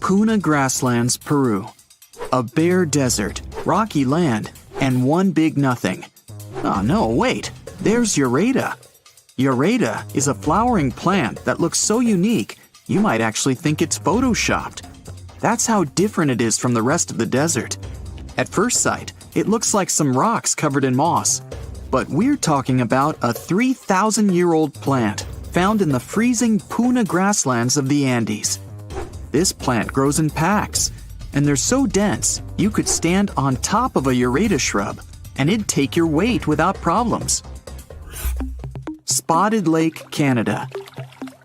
Puna grasslands, Peru. A bare desert, rocky land, and one big nothing. Oh no, wait, there's Ureta. Ureta is a flowering plant that looks so unique, you might actually think it's photoshopped. That's how different it is from the rest of the desert. At first sight, it looks like some rocks covered in moss. But we're talking about a 3,000-year-old plant found in the freezing Puna grasslands of the Andes. This plant grows in packs, and they're so dense you could stand on top of a Ureta shrub and it'd take your weight without problems. Spotted Lake, Canada.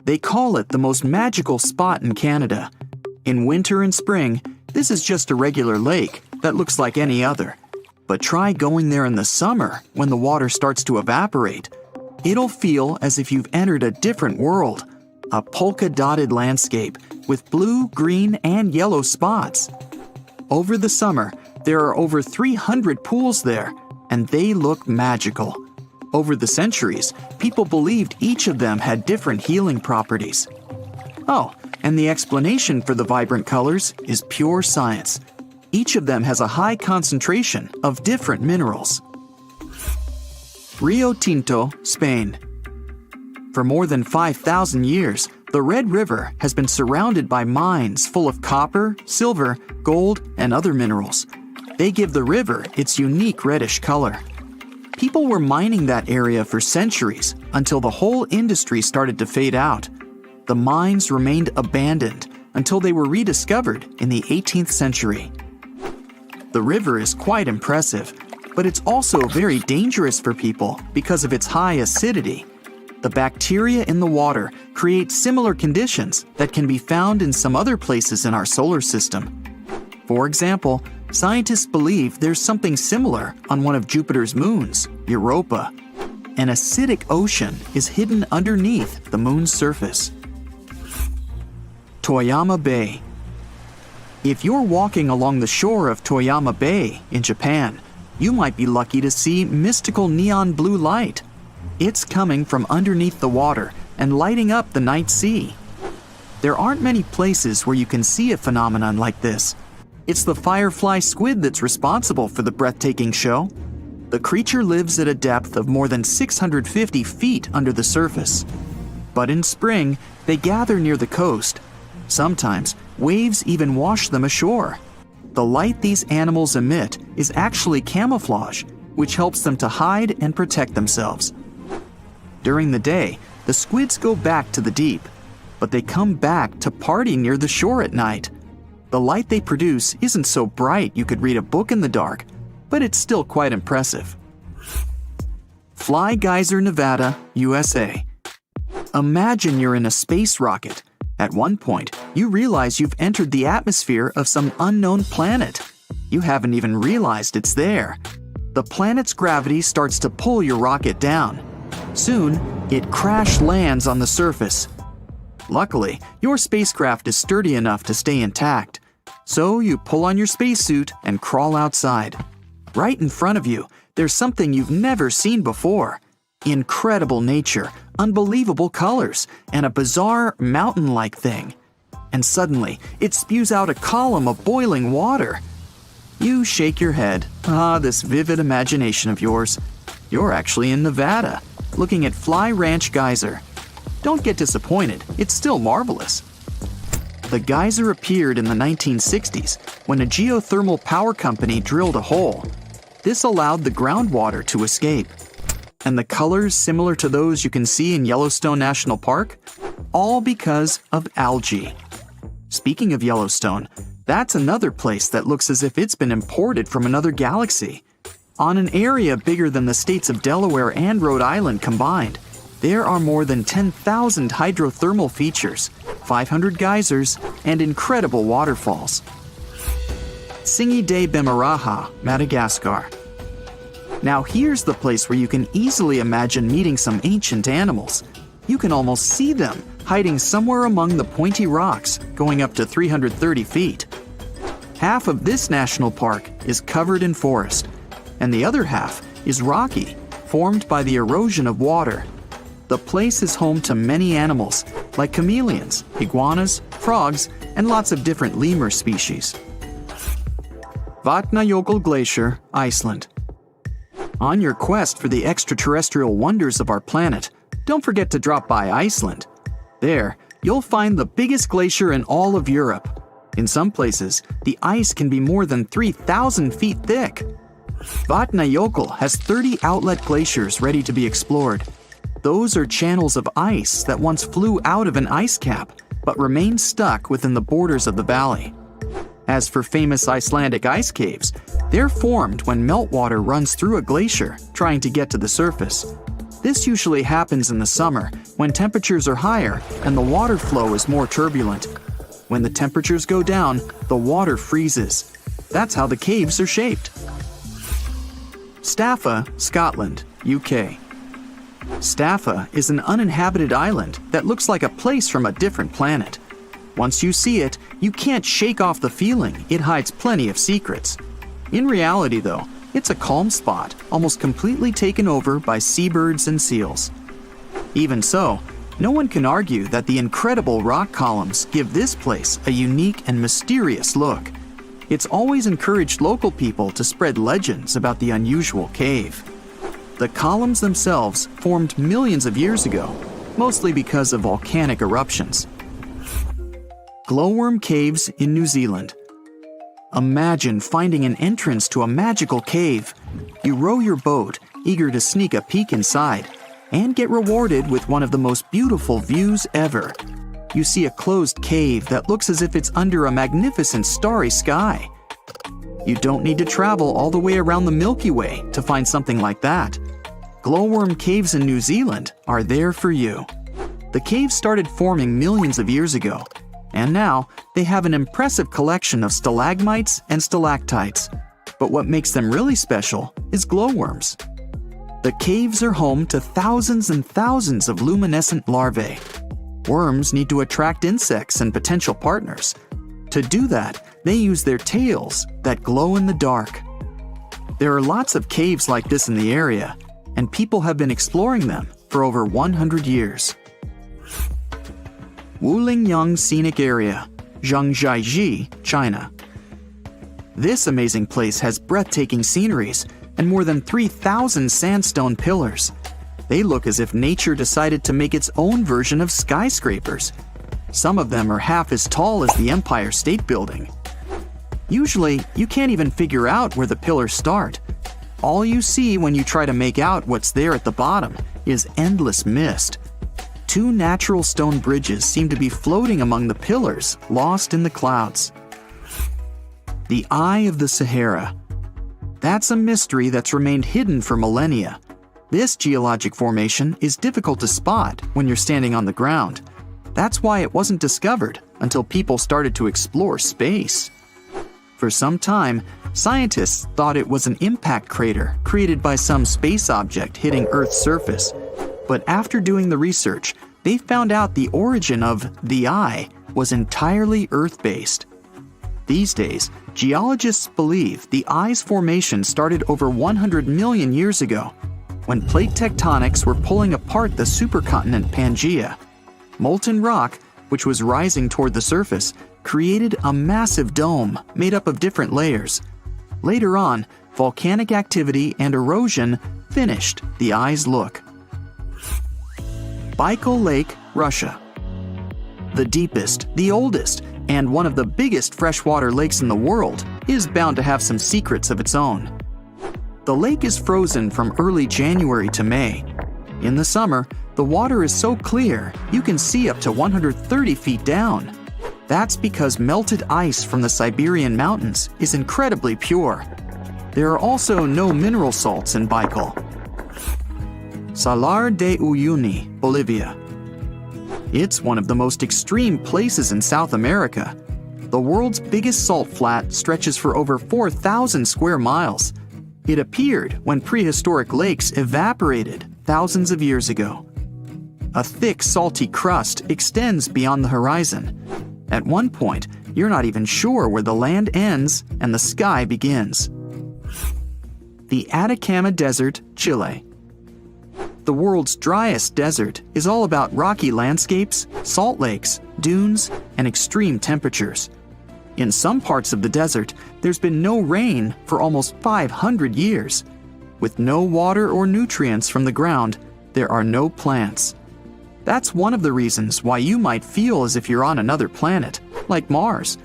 They call it the most magical spot in Canada. In winter and spring, this is just a regular lake that looks like any other. But try going there in the summer when the water starts to evaporate. It'll feel as if you've entered a different world, a polka-dotted landscape with blue, green, and yellow spots. Over the summer, there are over 300 pools there, and they look magical. Over the centuries, people believed each of them had different healing properties. Oh, and the explanation for the vibrant colors is pure science. Each of them has a high concentration of different minerals. Rio Tinto, Spain. For more than 5,000 years, the Red River has been surrounded by mines full of copper, silver, gold, and other minerals. They give the river its unique reddish color. People were mining that area for centuries until the whole industry started to fade out. The mines remained abandoned until they were rediscovered in the 18th century. The river is quite impressive, but it's also very dangerous for people because of its high acidity. The bacteria in the water create similar conditions that can be found in some other places in our solar system. For example, scientists believe there's something similar on one of Jupiter's moons, Europa. An acidic ocean is hidden underneath the moon's surface. Toyama Bay. If you're walking along the shore of Toyama Bay in Japan, you might be lucky to see mystical neon blue light. It's coming from underneath the water and lighting up the night sea. There aren't many places where you can see a phenomenon like this. It's the firefly squid that's responsible for the breathtaking show. The creature lives at a depth of more than 650 feet under the surface. But in spring, they gather near the coast. Sometimes, waves even wash them ashore. The light these animals emit is actually camouflage, which helps them to hide and protect themselves. During the day, the squids go back to the deep, but they come back to party near the shore at night. The light they produce isn't so bright you could read a book in the dark, but it's still quite impressive. Fly Geyser Nevada, USA. Imagine you're in a space rocket. At one point, you realize you've entered the atmosphere of some unknown planet. You haven't even realized it's there. The planet's gravity starts to pull your rocket down. Soon, it crash lands on the surface. Luckily, your spacecraft is sturdy enough to stay intact. So you pull on your spacesuit and crawl outside. Right in front of you, there's something you've never seen before. Incredible nature, unbelievable colors, and a bizarre mountain-like thing. And suddenly, it spews out a column of boiling water. You shake your head. This vivid imagination of yours. You're actually in Nevada, looking at Fly Ranch Geyser. Don't get disappointed, it's still marvelous. The geyser appeared in the 1960s when a geothermal power company drilled a hole. This allowed the groundwater to escape. And the colors similar to those you can see in Yellowstone National Park? All because of algae. Speaking of Yellowstone, that's another place that looks as if it's been imported from another galaxy. On an area bigger than the states of Delaware and Rhode Island combined, there are more than 10,000 hydrothermal features, 500 geysers, and incredible waterfalls. Singi de Bemaraha, Madagascar. Now here's the place where you can easily imagine meeting some ancient animals. You can almost see them hiding somewhere among the pointy rocks, going up to 330 feet. Half of this national park is covered in forest, and the other half is rocky, formed by the erosion of water. The place is home to many animals, like chameleons, iguanas, frogs, and lots of different lemur species. Vatnajökull Glacier, Iceland. On your quest for the extraterrestrial wonders of our planet, don't forget to drop by Iceland. There, you'll find the biggest glacier in all of Europe. In some places, the ice can be more than 3,000 feet thick. Vatnajökull has 30 outlet glaciers ready to be explored. Those are channels of ice that once flew out of an ice cap, but remained stuck within the borders of the valley. As for famous Icelandic ice caves, they're formed when meltwater runs through a glacier trying to get to the surface. This usually happens in the summer when temperatures are higher and the water flow is more turbulent. When the temperatures go down, the water freezes. That's how the caves are shaped. Staffa, Scotland, UK. Staffa is an uninhabited island that looks like a place from a different planet. Once you see it, you can't shake off the feeling it hides plenty of secrets. In reality, though, it's a calm spot, almost completely taken over by seabirds and seals. Even so, no one can argue that the incredible rock columns give this place a unique and mysterious look. It's always encouraged local people to spread legends about the unusual cave. The columns themselves formed millions of years ago, mostly because of volcanic eruptions. Glowworm caves in New Zealand. Imagine finding an entrance to a magical cave. You row your boat, eager to sneak a peek inside, and get rewarded with one of the most beautiful views ever. You see a closed cave that looks as if it's under a magnificent starry sky. You don't need to travel all the way around the Milky Way to find something like that. Glowworm caves in New Zealand are there for you. The caves started forming millions of years ago, and now they have an impressive collection of stalagmites and stalactites. But what makes them really special is glowworms. The caves are home to thousands and thousands of luminescent larvae. Worms need to attract insects and potential partners. To do that, they use their tails that glow in the dark. There are lots of caves like this in the area, and people have been exploring them for over 100 years. Wulingyang Scenic Area, Zhangjiajie, China. This amazing place has breathtaking sceneries and more than 3,000 sandstone pillars. They look as if nature decided to make its own version of skyscrapers. Some of them are half as tall as the Empire State Building. Usually, you can't even figure out where the pillars start. All you see when you try to make out what's there at the bottom is endless mist. Two natural stone bridges seem to be floating among the pillars, lost in the clouds. The Eye of the Sahara. That's a mystery that's remained hidden for millennia. This geologic formation is difficult to spot when you're standing on the ground. That's why it wasn't discovered until people started to explore space. For some time, scientists thought it was an impact crater created by some space object hitting Earth's surface. But after doing the research, they found out the origin of the eye was entirely Earth-based. These days, geologists believe the eye's formation started over 100 million years ago, when plate tectonics were pulling apart the supercontinent Pangaea. Molten rock, which was rising toward the surface, created a massive dome made up of different layers. Later on, volcanic activity and erosion finished the eye's look. Baikal Lake, Russia. The deepest, the oldest, and one of the biggest freshwater lakes in the world is bound to have some secrets of its own. The lake is frozen from early January to May. In the summer, the water is so clear you can see up to 130 feet down. That's because melted ice from the Siberian mountains is incredibly pure. There are also no mineral salts in Baikal. Salar de Uyuni, Bolivia. It's one of the most extreme places in South America. The world's biggest salt flat stretches for over 4,000 square miles. It appeared when prehistoric lakes evaporated thousands of years ago. A thick, salty crust extends beyond the horizon. At one point, you're not even sure where the land ends and the sky begins. The Atacama Desert, Chile. The world's driest desert is all about rocky landscapes, salt lakes, dunes, and extreme temperatures. In some parts of the desert, there's been no rain for almost 500 years. With no water or nutrients from the ground, there are no plants. That's one of the reasons why you might feel as if you're on another planet, like Mars.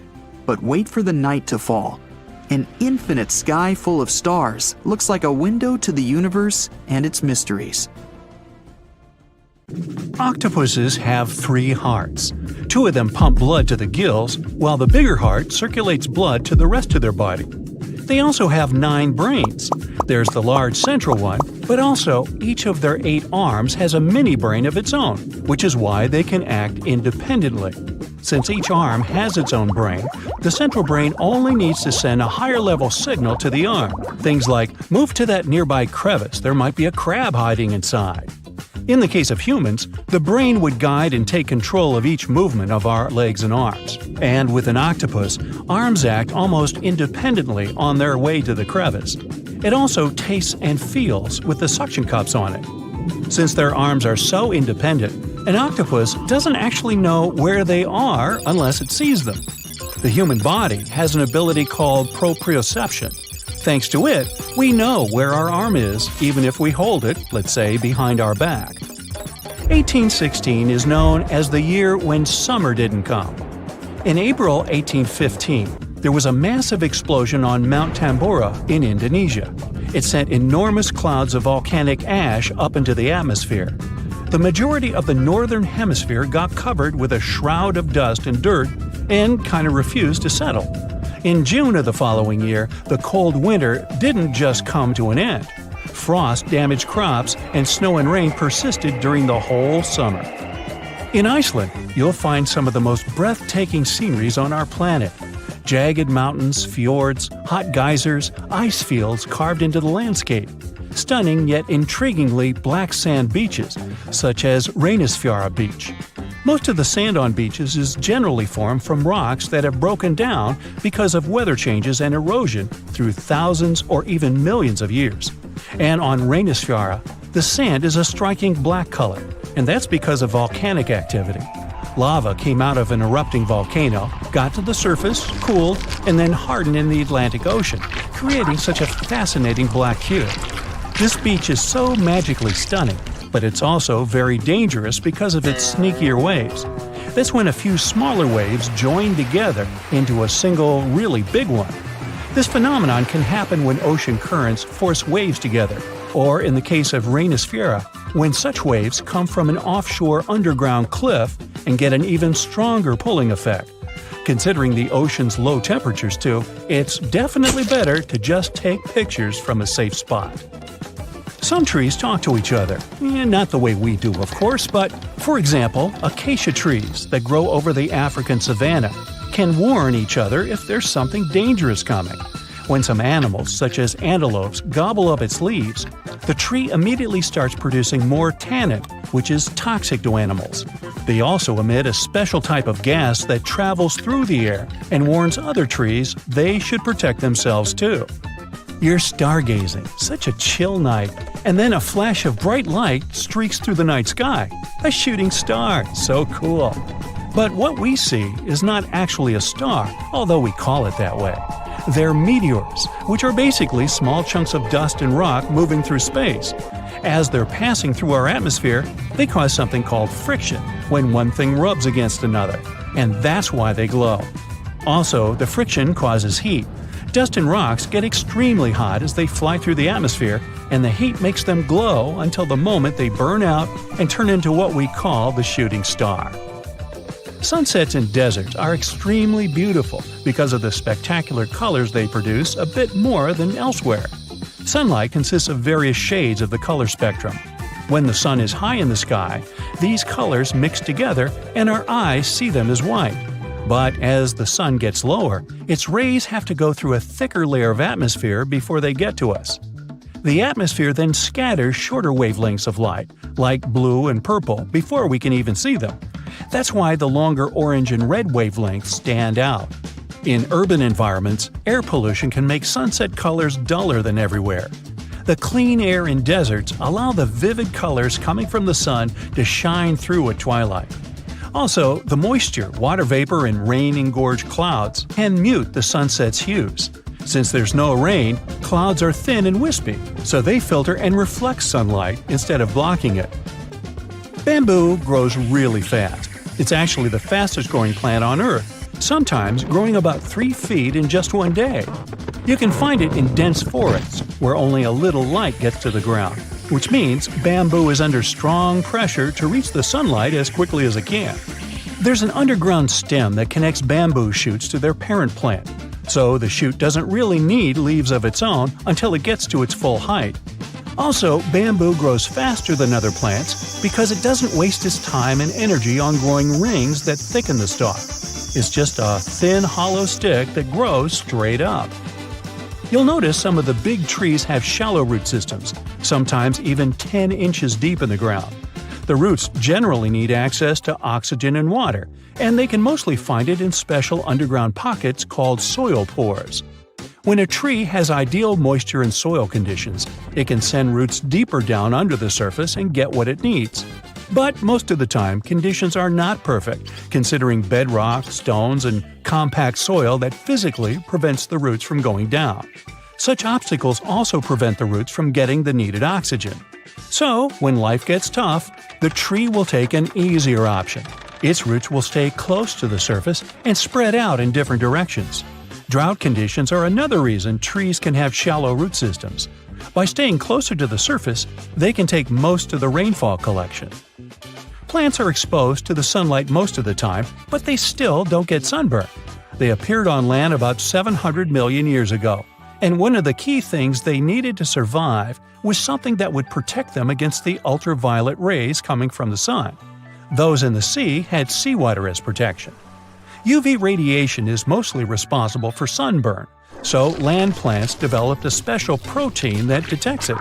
But wait for the night to fall. An infinite sky full of stars looks like a window to the universe and its mysteries. Octopuses have 3 hearts. 2 of them pump blood to the gills, while the bigger heart circulates blood to the rest of their body. They also have 9 brains. There's the large central one, but also each of their 8 arms has a mini brain of its own, which is why they can act independently. Since each arm has its own brain, the central brain only needs to send a higher level signal to the arm. Things like, move to that nearby crevice, there might be a crab hiding inside. In the case of humans, the brain would guide and take control of each movement of our legs and arms. And with an octopus, arms act almost independently on their way to the crevice. It also tastes and feels with the suction cups on it. Since their arms are so independent, an octopus doesn't actually know where they are unless it sees them. The human body has an ability called proprioception. Thanks to it, we know where our arm is, even if we hold it, let's say, behind our back. 1816 is known as the year when summer didn't come. In April 1815, there was a massive explosion on Mount Tambora in Indonesia. It sent enormous clouds of volcanic ash up into the atmosphere. The majority of the northern hemisphere got covered with a shroud of dust and dirt and kind of refused to settle. In June of the following year, the cold winter didn't just come to an end. Frost damaged crops and snow and rain persisted during the whole summer. In Iceland, you'll find some of the most breathtaking sceneries on our planet. Jagged mountains, fjords, hot geysers, ice fields carved into the landscape. Stunning yet intriguingly black sand beaches, such as Reynisfjara Beach. Most of the sand on beaches is generally formed from rocks that have broken down because of weather changes and erosion through thousands or even millions of years. And on Reynisfjara, the sand is a striking black color, and that's because of volcanic activity. Lava came out of an erupting volcano, got to the surface, cooled, and then hardened in the Atlantic Ocean, creating such a fascinating black hue. This beach is so magically stunning, but it's also very dangerous because of its sneakier waves. That's when a few smaller waves join together into a single, really big one. This phenomenon can happen when ocean currents force waves together, or in the case of Reynisfjara, when such waves come from an offshore underground cliff and get an even stronger pulling effect. Considering the ocean's low temperatures too, it's definitely better to just take pictures from a safe spot. Some trees talk to each other. Not the way we do, of course, but, for example, acacia trees that grow over the African savanna can warn each other if there's something dangerous coming. When some animals, such as antelopes, gobble up its leaves, the tree immediately starts producing more tannin, which is toxic to animals. They also emit a special type of gas that travels through the air and warns other trees they should protect themselves too. You're stargazing, such a chill night, and then a flash of bright light streaks through the night sky. A shooting star, so cool. But what we see is not actually a star, although we call it that way. They're meteors, which are basically small chunks of dust and rock moving through space. As they're passing through our atmosphere, they cause something called friction when one thing rubs against another, and that's why they glow. Also, the friction causes heat. Dust and rocks get extremely hot as they fly through the atmosphere, and the heat makes them glow until the moment they burn out and turn into what we call the shooting star. Sunsets in deserts are extremely beautiful because of the spectacular colors they produce a bit more than elsewhere. Sunlight consists of various shades of the color spectrum. When the sun is high in the sky, these colors mix together and our eyes see them as white. But as the sun gets lower, its rays have to go through a thicker layer of atmosphere before they get to us. The atmosphere then scatters shorter wavelengths of light, like blue and purple, before we can even see them. That's why the longer orange and red wavelengths stand out. In urban environments, air pollution can make sunset colors duller than everywhere. The clean air in deserts allow the vivid colors coming from the sun to shine through at twilight. Also, the moisture, water vapor, and rain-engorged clouds can mute the sunset's hues. Since there's no rain, clouds are thin and wispy, so they filter and reflect sunlight instead of blocking it. Bamboo grows really fast. It's actually the fastest growing plant on Earth, sometimes growing about 3 feet in just one day. You can find it in dense forests, where only a little light gets to the ground, which means bamboo is under strong pressure to reach the sunlight as quickly as it can. There's an underground stem that connects bamboo shoots to their parent plant, so the shoot doesn't really need leaves of its own until it gets to its full height. Also, bamboo grows faster than other plants because it doesn't waste its time and energy on growing rings that thicken the stalk. It's just a thin, hollow stick that grows straight up. You'll notice some of the big trees have shallow root systems, sometimes even 10 inches deep in the ground. The roots generally need access to oxygen and water, and they can mostly find it in special underground pockets called soil pores. When a tree has ideal moisture and soil conditions, it can send roots deeper down under the surface and get what it needs. But most of the time, conditions are not perfect, considering bedrock, stones, and compact soil that physically prevents the roots from going down. Such obstacles also prevent the roots from getting the needed oxygen. So, when life gets tough, the tree will take an easier option. Its roots will stay close to the surface and spread out in different directions. Drought conditions are another reason trees can have shallow root systems. By staying closer to the surface, they can take most of the rainfall collection. Plants are exposed to the sunlight most of the time, but they still don't get sunburn. They appeared on land about 700 million years ago, and one of the key things they needed to survive was something that would protect them against the ultraviolet rays coming from the sun. Those in the sea had seawater as protection. UV radiation is mostly responsible for sunburn, so land plants developed a special protein that detects it.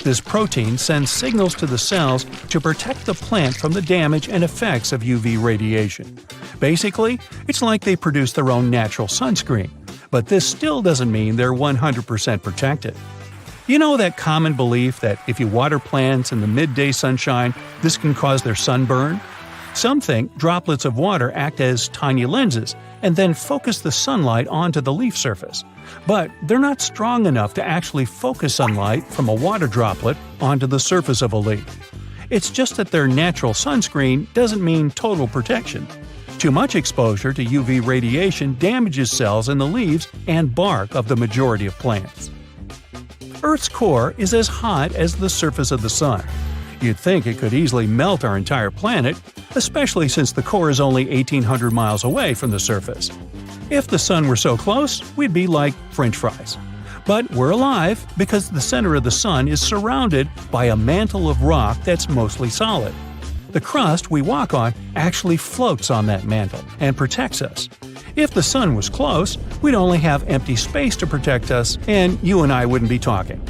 This protein sends signals to the cells to protect the plant from the damage and effects of UV radiation. Basically, it's like they produce their own natural sunscreen, but this still doesn't mean they're 100% protected. You know that common belief that if you water plants in the midday sunshine, this can cause their sunburn? Some think droplets of water act as tiny lenses and then focus the sunlight onto the leaf surface. But they're not strong enough to actually focus sunlight from a water droplet onto the surface of a leaf. It's just that their natural sunscreen doesn't mean total protection. Too much exposure to UV radiation damages cells in the leaves and bark of the majority of plants. Earth's core is as hot as the surface of the sun. You'd think it could easily melt our entire planet, especially since the core is only 1,800 miles away from the surface. If the sun were so close, we'd be like French fries. But we're alive because the center of the sun is surrounded by a mantle of rock that's mostly solid. The crust we walk on actually floats on that mantle and protects us. If the sun was close, we'd only have empty space to protect us, and you and I wouldn't be talking.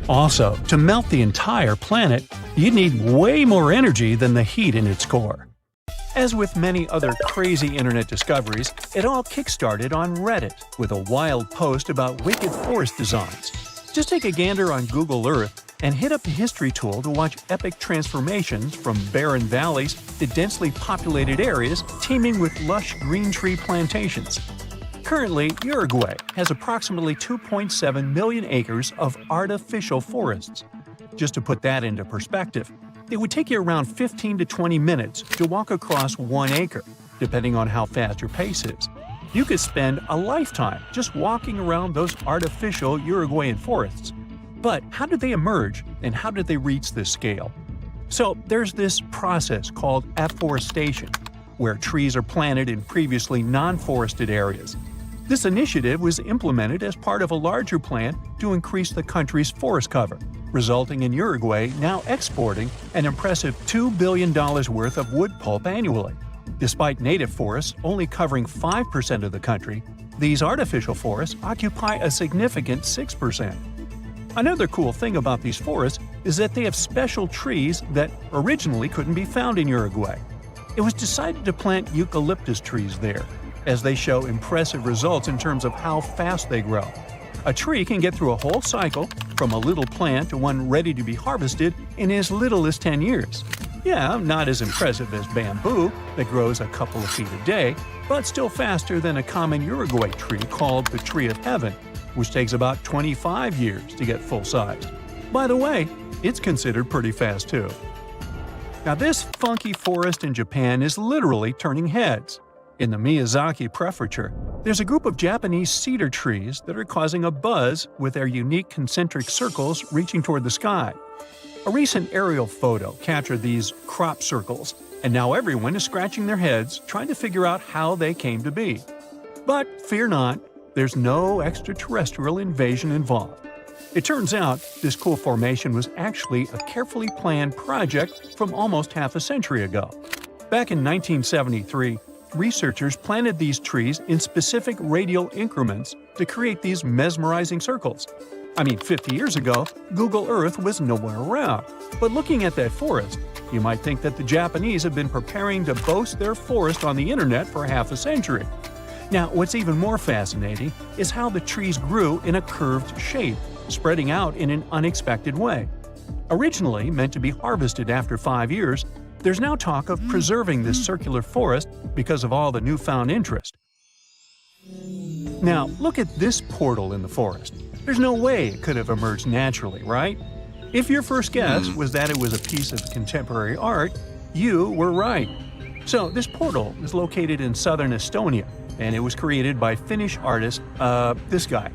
Also, to melt the entire planet, you'd need way more energy than the heat in its core. As with many other crazy internet discoveries, it all kickstarted on Reddit with a wild post about wicked forest designs. Just take a gander on Google Earth and hit up the history tool to watch epic transformations from barren valleys to densely populated areas teeming with lush green tree plantations. Currently, Uruguay has approximately 2.7 million acres of artificial forests. Just to put that into perspective, it would take you around 15 to 20 minutes to walk across 1 acre, depending on how fast your pace is. You could spend a lifetime just walking around those artificial Uruguayan forests. But how did they emerge, and how did they reach this scale? So there's this process called afforestation, where trees are planted in previously non-forested areas. This initiative was implemented as part of a larger plan to increase the country's forest cover, resulting in Uruguay now exporting an impressive $2 billion worth of wood pulp annually. Despite native forests only covering 5% of the country, these artificial forests occupy a significant 6%. Another cool thing about these forests is that they have special trees that originally couldn't be found in Uruguay. It was decided to plant eucalyptus trees there, as they show impressive results in terms of how fast they grow. A tree can get through a whole cycle, from a little plant to one ready to be harvested, in as little as 10 years. Yeah, not as impressive as bamboo that grows a couple of feet a day, but still faster than a common Uruguay tree called the Tree of Heaven, which takes about 25 years to get full-sized. By the way, it's considered pretty fast too. Now this funky forest in Japan is literally turning heads. In the Miyazaki Prefecture, there's a group of Japanese cedar trees that are causing a buzz with their unique concentric circles reaching toward the sky. A recent aerial photo captured these crop circles, and now everyone is scratching their heads trying to figure out how they came to be. But fear not, there's no extraterrestrial invasion involved. It turns out this cool formation was actually a carefully planned project from almost half a century ago. Back in 1973, researchers planted these trees in specific radial increments to create these mesmerizing circles. 50 years ago, Google Earth was nowhere around. But looking at that forest, you might think that the Japanese have been preparing to boast their forest on the internet for half a century. Now, what's even more fascinating is how the trees grew in a curved shape, spreading out in an unexpected way. Originally meant to be harvested after 5 years, there's now talk of preserving this circular forest because of all the newfound interest. Now, look at this portal in the forest. There's no way it could have emerged naturally, right? If your first guess was that it was a piece of contemporary art, you were right. So this portal is located in southern Estonia, and it was created by Finnish artist, this guy.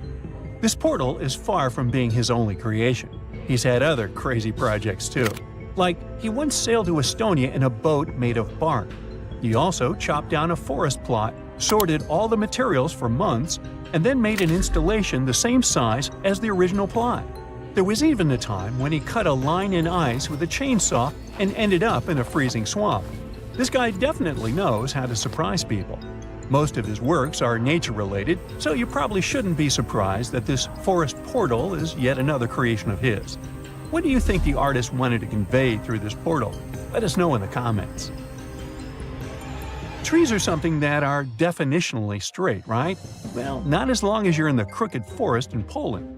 This portal is far from being his only creation. He's had other crazy projects too. Like, he once sailed to Estonia in a boat made of bark. He also chopped down a forest plot, sorted all the materials for months, and then made an installation the same size as the original plot. There was even a time when he cut a line in ice with a chainsaw and ended up in a freezing swamp. This guy definitely knows how to surprise people. Most of his works are nature-related, so you probably shouldn't be surprised that this forest portal is yet another creation of his. What do you think the artist wanted to convey through this portal? Let us know in the comments. Trees are something that are definitionally straight, right? Well, not as long as you're in the crooked forest in Poland.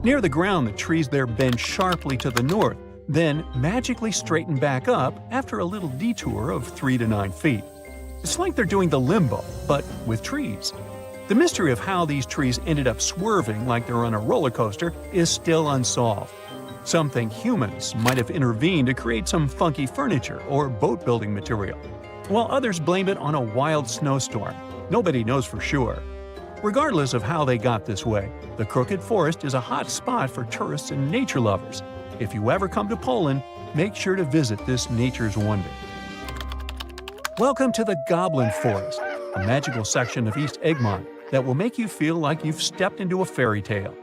Near the ground, the trees there bend sharply to the north, then magically straighten back up after a little detour of 3 to 9 feet. It's like they're doing the limbo, but with trees. The mystery of how these trees ended up swerving like they're on a roller coaster is still unsolved. Some think humans might have intervened to create some funky furniture or boat-building material, while others blame it on a wild snowstorm. Nobody knows for sure. Regardless of how they got this way, the Crooked Forest is a hot spot for tourists and nature lovers. If you ever come to Poland, make sure to visit this nature's wonder. Welcome to the Goblin Forest, a magical section of East Egmont that will make you feel like you've stepped into a fairy tale.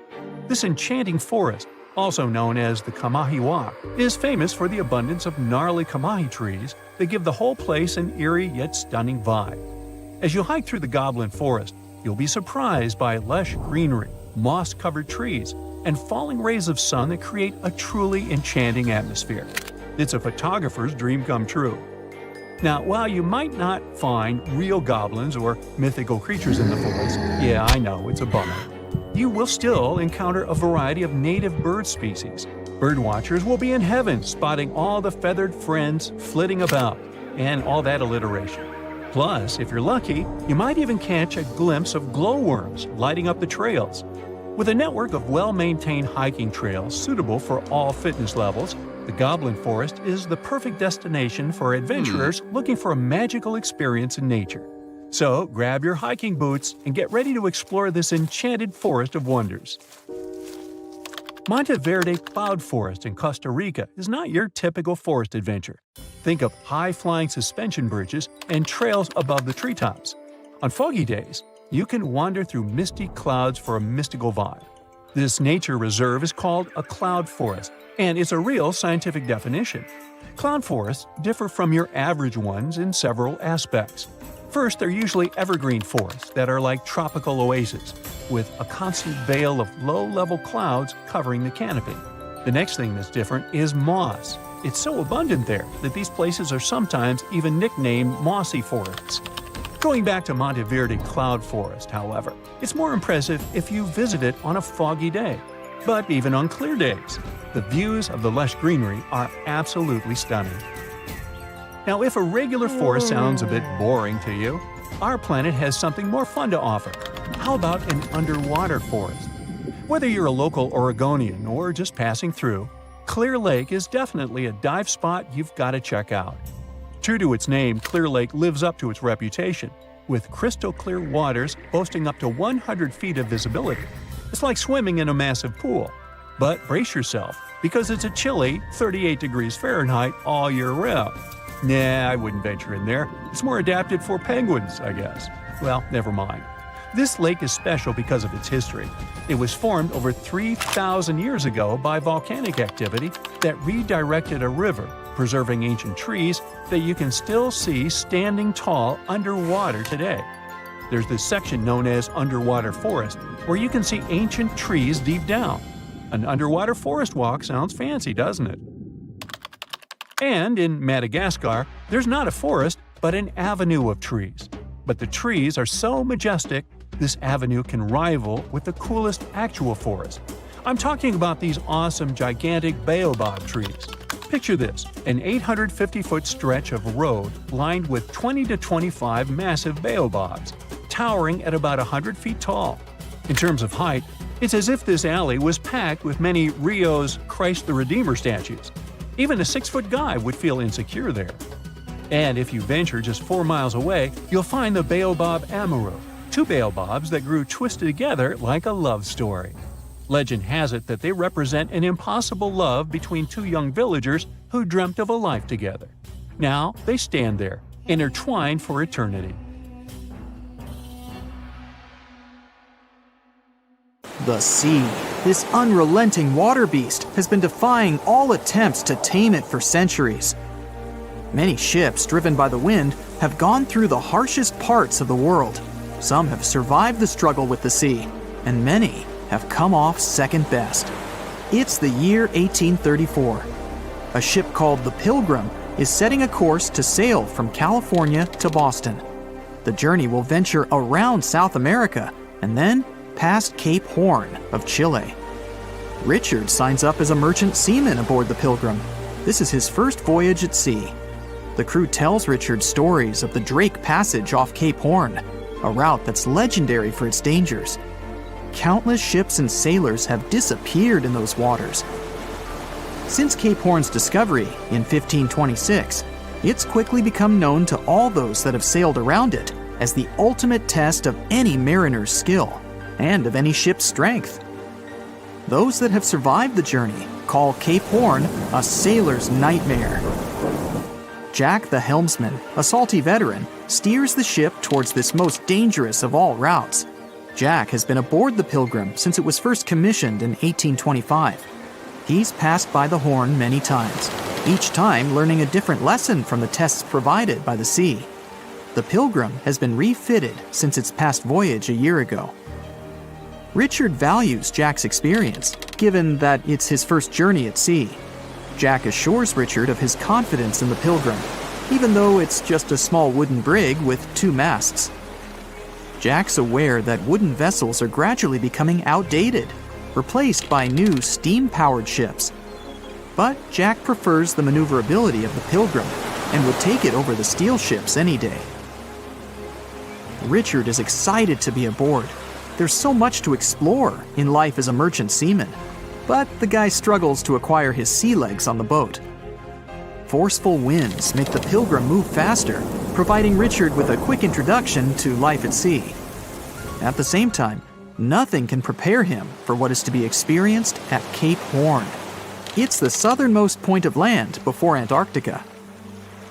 This enchanting forest, also known as the Kamahiwa, is famous for the abundance of gnarly kamahi trees that give the whole place an eerie yet stunning vibe. As you hike through the Goblin Forest, you'll be surprised by lush greenery, moss-covered trees, and falling rays of sun that create a truly enchanting atmosphere. It's a photographer's dream come true. Now, while you might not find real goblins or mythical creatures in the forest, yeah, I know, it's a bummer, you will still encounter a variety of native bird species. Birdwatchers will be in heaven spotting all the feathered friends flitting about, and all that alliteration. Plus, if you're lucky, you might even catch a glimpse of glowworms lighting up the trails. With a network of well-maintained hiking trails suitable for all fitness levels, the Goblin Forest is the perfect destination for adventurers looking for a magical experience in nature. So grab your hiking boots and get ready to explore this enchanted forest of wonders. Monteverde Cloud Forest in Costa Rica is not your typical forest adventure. Think of high-flying suspension bridges and trails above the treetops. On foggy days, you can wander through misty clouds for a mystical vibe. This nature reserve is called a cloud forest, and it's a real scientific definition. Cloud forests differ from your average ones in several aspects. First, they're usually evergreen forests that are like tropical oases, with a constant veil of low-level clouds covering the canopy. The next thing that's different is moss. It's so abundant there that these places are sometimes even nicknamed mossy forests. Going back to Monteverde Cloud Forest, however, it's more impressive if you visit it on a foggy day. But even on clear days, the views of the lush greenery are absolutely stunning. Now, if a regular forest sounds a bit boring to you, our planet has something more fun to offer. How about an underwater forest? Whether you're a local Oregonian or just passing through, Clear Lake is definitely a dive spot you've got to check out. True to its name, Clear Lake lives up to its reputation, with crystal clear waters boasting up to 100 feet of visibility. It's like swimming in a massive pool. But brace yourself, because it's a chilly 38 degrees Fahrenheit all year round. Nah, I wouldn't venture in there. It's more adapted for penguins, I guess. Well, never mind. This lake is special because of its history. It was formed over 3,000 years ago by volcanic activity that redirected a river, preserving ancient trees that you can still see standing tall underwater today. There's this section known as underwater forest, where you can see ancient trees deep down. An underwater forest walk sounds fancy, doesn't it? And in Madagascar, there's not a forest, but an avenue of trees. But the trees are so majestic, this avenue can rival with the coolest actual forest. I'm talking about these awesome, gigantic baobab trees. Picture this, an 850-foot stretch of road lined with 20 to 25 massive baobabs, towering at about 100 feet tall. In terms of height, it's as if this alley was packed with many Rio's Christ the Redeemer statues. Even a 6-foot guy would feel insecure there. And if you venture just 4 miles away, you'll find the baobab amaru, 2 baobabs that grew twisted together like a love story. Legend has it that they represent an impossible love between 2 young villagers who dreamt of a life together. Now they stand there, intertwined for eternity. The sea, this unrelenting water beast, has been defying all attempts to tame it for centuries. Many ships driven by the wind have gone through the harshest parts of the world. Some have survived the struggle with the sea, and many have come off second best. It's the year 1834. A ship called the Pilgrim is setting a course to sail from California to Boston. The journey will venture around South America and then past Cape Horn of Chile. Richard signs up as a merchant seaman aboard the Pilgrim. This is his first voyage at sea. The crew tells Richard stories of the Drake Passage off Cape Horn, a route that's legendary for its dangers. Countless ships and sailors have disappeared in those waters. Since Cape Horn's discovery in 1526, it's quickly become known to all those that have sailed around it as the ultimate test of any mariner's skill and of any ship's strength. Those that have survived the journey call Cape Horn a sailor's nightmare. Jack the helmsman, a salty veteran, steers the ship towards this most dangerous of all routes. Jack has been aboard the Pilgrim since it was first commissioned in 1825. He's passed by the Horn many times, each time learning a different lesson from the tests provided by the sea. The Pilgrim has been refitted since its past voyage a year ago. Richard values Jack's experience, given that it's his first journey at sea. Jack assures Richard of his confidence in the Pilgrim, even though it's just a small wooden brig with 2 masts. Jack's aware that wooden vessels are gradually becoming outdated, replaced by new steam-powered ships. But Jack prefers the maneuverability of the Pilgrim and would take it over the steel ships any day. Richard is excited to be aboard. There's so much to explore in life as a merchant seaman, but the guy struggles to acquire his sea legs on the boat. Forceful winds make the Pilgrim move faster, providing Richard with a quick introduction to life at sea. At the same time, nothing can prepare him for what is to be experienced at Cape Horn. It's the southernmost point of land before Antarctica.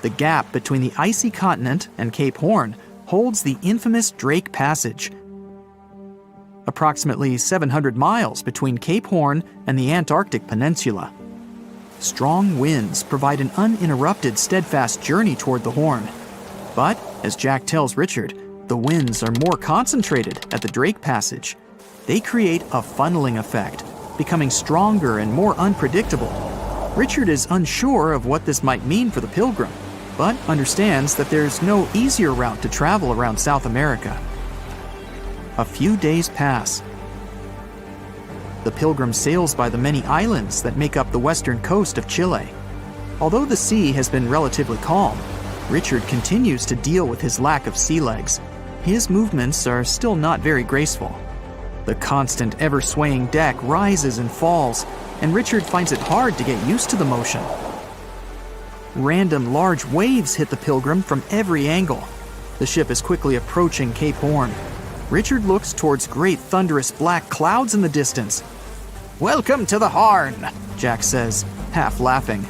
The gap between the icy continent and Cape Horn holds the infamous Drake Passage. Approximately 700 miles between Cape Horn and the Antarctic Peninsula. Strong winds provide an uninterrupted, steadfast journey toward the Horn. But, as Jack tells Richard, the winds are more concentrated at the Drake Passage. They create a funneling effect, becoming stronger and more unpredictable. Richard is unsure of what this might mean for the Pilgrim, but understands that there's no easier route to travel around South America. A few days pass. The Pilgrim sails by the many islands that make up the western coast of Chile. Although the sea has been relatively calm, Richard continues to deal with his lack of sea legs. His movements are still not very graceful. The constant, ever-swaying deck rises and falls, and Richard finds it hard to get used to the motion. Random large waves hit the Pilgrim from every angle. The ship is quickly approaching Cape Horn. Richard looks towards great thunderous black clouds in the distance. "Welcome to the Horn," Jack says, half laughing.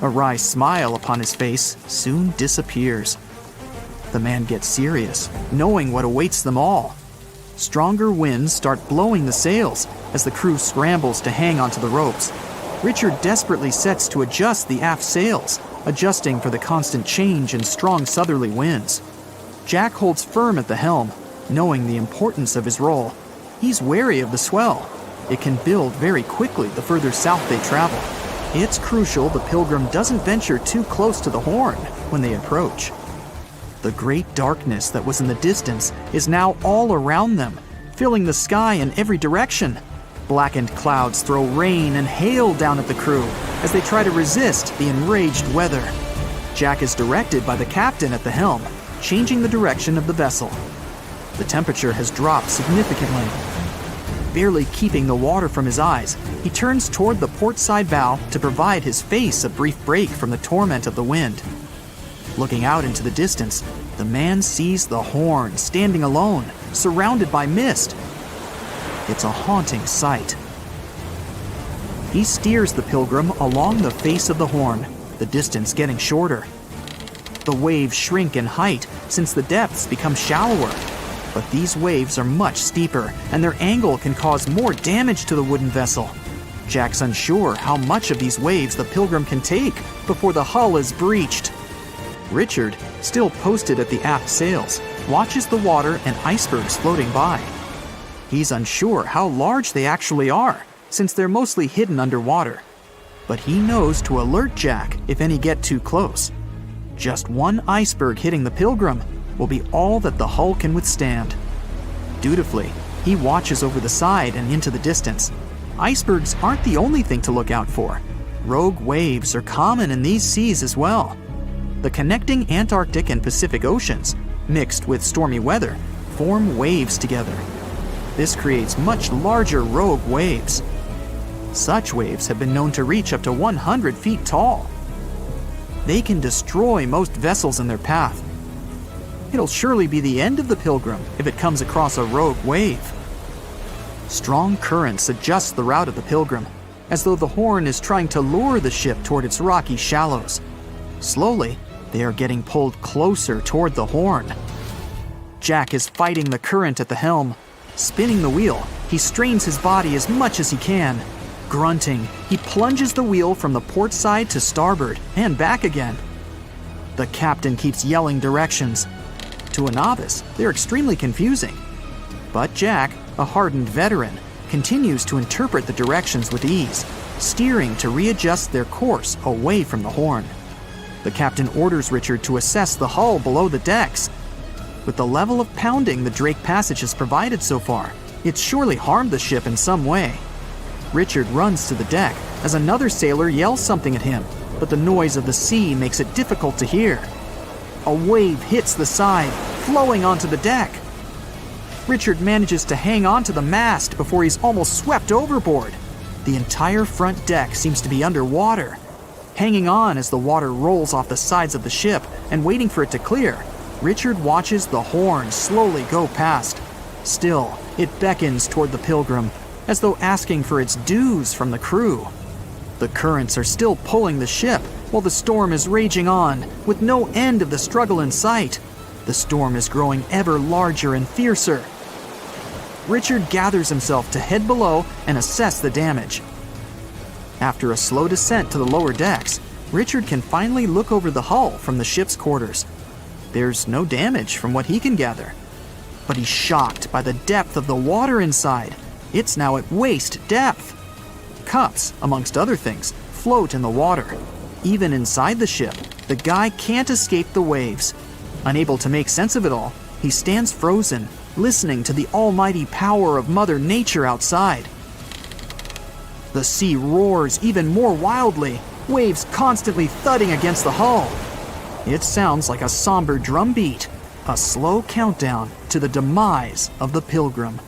A wry smile upon his face soon disappears. The man gets serious, knowing what awaits them all. Stronger winds start blowing the sails as the crew scrambles to hang onto the ropes. Richard desperately sets to adjust the aft sails, adjusting for the constant change in strong southerly winds. Jack holds firm at the helm, knowing the importance of his role. He's wary of the swell. It can build very quickly the further south they travel. It's crucial the Pilgrim doesn't venture too close to the Horn when they approach. The great darkness that was in the distance is now all around them, filling the sky in every direction. Blackened clouds throw rain and hail down at the crew as they try to resist the enraged weather. Jack is directed by the captain at the helm, changing the direction of the vessel. The temperature has dropped significantly. Barely keeping the water from his eyes, he turns toward the port side bow to provide his face a brief break from the torment of the wind. Looking out into the distance, the man sees the Horn standing alone, surrounded by mist. It's a haunting sight. He steers the Pilgrim along the face of the Horn, the distance getting shorter. The waves shrink in height since the depths become shallower. But these waves are much steeper, and their angle can cause more damage to the wooden vessel. Jack's unsure how much of these waves the Pilgrim can take before the hull is breached. Richard, still posted at the aft sails, watches the water and icebergs floating by. He's unsure how large they actually are, since they're mostly hidden underwater. But he knows to alert Jack if any get too close. Just one iceberg hitting the Pilgrim will be all that the hull can withstand. Dutifully, he watches over the side and into the distance. Icebergs aren't the only thing to look out for. Rogue waves are common in these seas as well. The connecting Antarctic and Pacific Oceans, mixed with stormy weather, form waves together. This creates much larger rogue waves. Such waves have been known to reach up to 100 feet tall. They can destroy most vessels in their path. It'll surely be the end of the Pilgrim if it comes across a rogue wave. Strong currents adjust the route of the Pilgrim, as though the Horn is trying to lure the ship toward its rocky shallows. Slowly, they are getting pulled closer toward the Horn. Jack is fighting the current at the helm. Spinning the wheel, he strains his body as much as he can. Grunting, he plunges the wheel from the port side to starboard and back again. The captain keeps yelling directions. To a novice, they're extremely confusing. But Jack, a hardened veteran, continues to interpret the directions with ease, steering to readjust their course away from the Horn. The captain orders Richard to assess the hull below the decks. With the level of pounding the Drake Passage has provided so far, it's surely harmed the ship in some way. Richard runs to the deck as another sailor yells something at him, but the noise of the sea makes it difficult to hear. A wave hits the side, flowing onto the deck. Richard manages to hang on to the mast before he's almost swept overboard. The entire front deck seems to be underwater. Hanging on as the water rolls off the sides of the ship and waiting for it to clear, Richard watches the Horn slowly go past. Still, it beckons toward the Pilgrim, as though asking for its dues from the crew. The currents are still pulling the ship, while the storm is raging on, with no end of the struggle in sight. The storm is growing ever larger and fiercer. Richard gathers himself to head below and assess the damage. After a slow descent to the lower decks, Richard can finally look over the hull from the ship's quarters. There's no damage from what he can gather. But he's shocked by the depth of the water inside. It's now at waist depth. Cups, amongst other things, float in the water. Even inside the ship, the guy can't escape the waves. Unable to make sense of it all, he stands frozen, listening to the almighty power of Mother Nature outside. The sea roars even more wildly, waves constantly thudding against the hull. It sounds like a somber drumbeat, a slow countdown to the demise of the Pilgrim.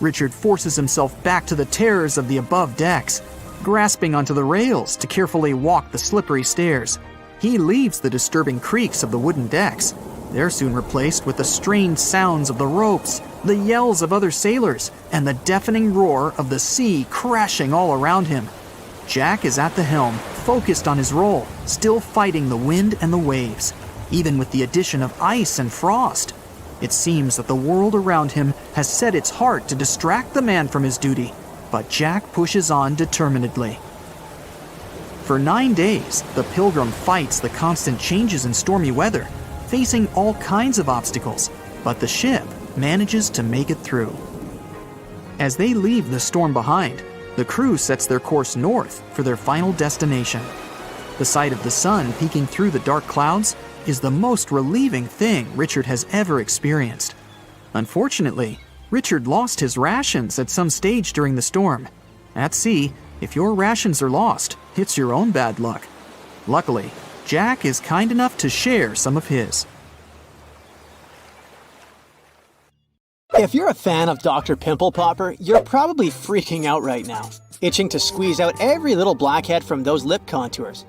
Richard forces himself back to the terrors of the above decks, grasping onto the rails to carefully walk the slippery stairs. He leaves the disturbing creaks of the wooden decks. They're soon replaced with the strained sounds of the ropes, the yells of other sailors, and the deafening roar of the sea crashing all around him. Jack is at the helm, focused on his role, still fighting the wind and the waves, even with the addition of ice and frost. It seems that the world around him has set its heart to distract the man from his duty, but Jack pushes on determinedly. For 9 days, the Pilgrim fights the constant changes in stormy weather, facing all kinds of obstacles, but the ship manages to make it through. As they leave the storm behind, the crew sets their course north for their final destination. The sight of the sun peeking through the dark clouds is the most relieving thing Richard has ever experienced. Unfortunately, Richard lost his rations at some stage during the storm. At sea, if your rations are lost, it's your own bad luck. Luckily, Jack is kind enough to share some of his. If you're a fan of Dr. Pimple Popper, you're probably freaking out right now, itching to squeeze out every little blackhead from those lip contours.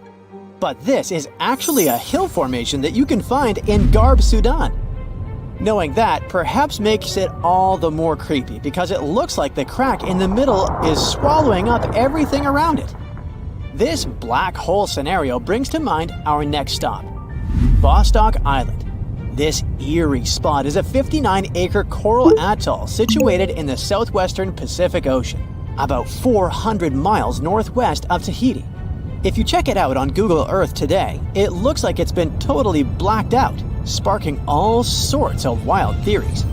But this is actually a hill formation that you can find in Garb, Sudan. Knowing that perhaps makes it all the more creepy because it looks like the crack in the middle is swallowing up everything around it. This black hole scenario brings to mind our next stop, Bokk Island. This eerie spot is a 59-acre coral atoll situated in the southwestern Pacific Ocean, about 400 miles northwest of Tahiti. If you check it out on Google Earth today, it looks like it's been totally blacked out, sparking all sorts of wild theories.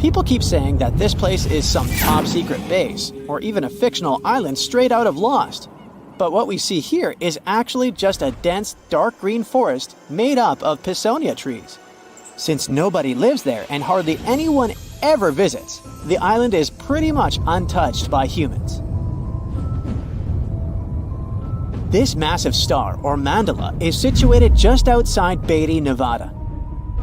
People keep saying that this place is some top-secret base, or even a fictional island straight out of Lost. But what we see here is actually just a dense, dark green forest made up of Pisonia trees. Since nobody lives there and hardly anyone ever visits, the island is pretty much untouched by humans. This massive star, or mandala, is situated just outside Beatty, Nevada.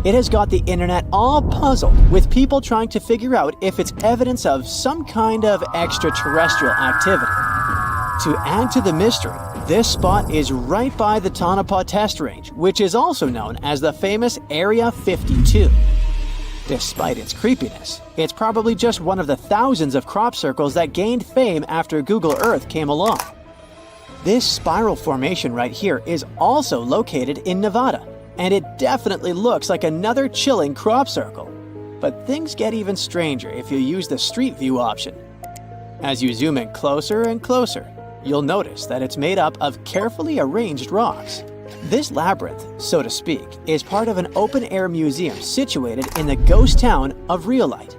It has got the internet all puzzled, with people trying to figure out if it's evidence of some kind of extraterrestrial activity. To add to the mystery, this spot is right by the Tonopah Test Range, which is also known as the famous Area 52. Despite its creepiness, it's probably just one of the thousands of crop circles that gained fame after Google Earth came along. This spiral formation right here is also located in Nevada, and it definitely looks like another chilling crop circle. But things get even stranger if you use the street view option. As you zoom in closer and closer, you'll notice that it's made up of carefully arranged rocks. This labyrinth, so to speak, is part of an open-air museum situated in the ghost town of Rhyolite.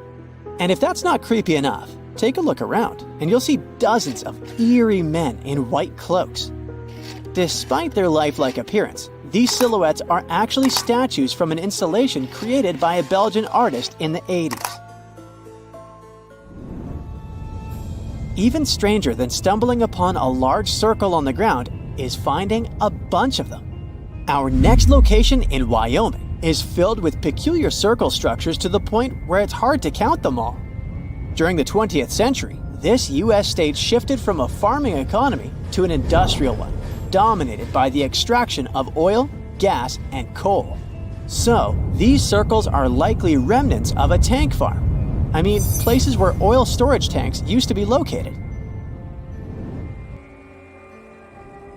And if that's not creepy enough, take a look around and you'll see dozens of eerie men in white cloaks. Despite their lifelike appearance, these silhouettes are actually statues from an installation created by a Belgian artist in the 80s. Even stranger than stumbling upon a large circle on the ground is finding a bunch of them. Our next location in Wyoming is filled with peculiar circle structures to the point where it's hard to count them all. During the 20th century, this U.S. state shifted from a farming economy to an industrial one, dominated by the extraction of oil, gas, and coal. So, these circles are likely remnants of a tank farm. I mean, places where oil storage tanks used to be located.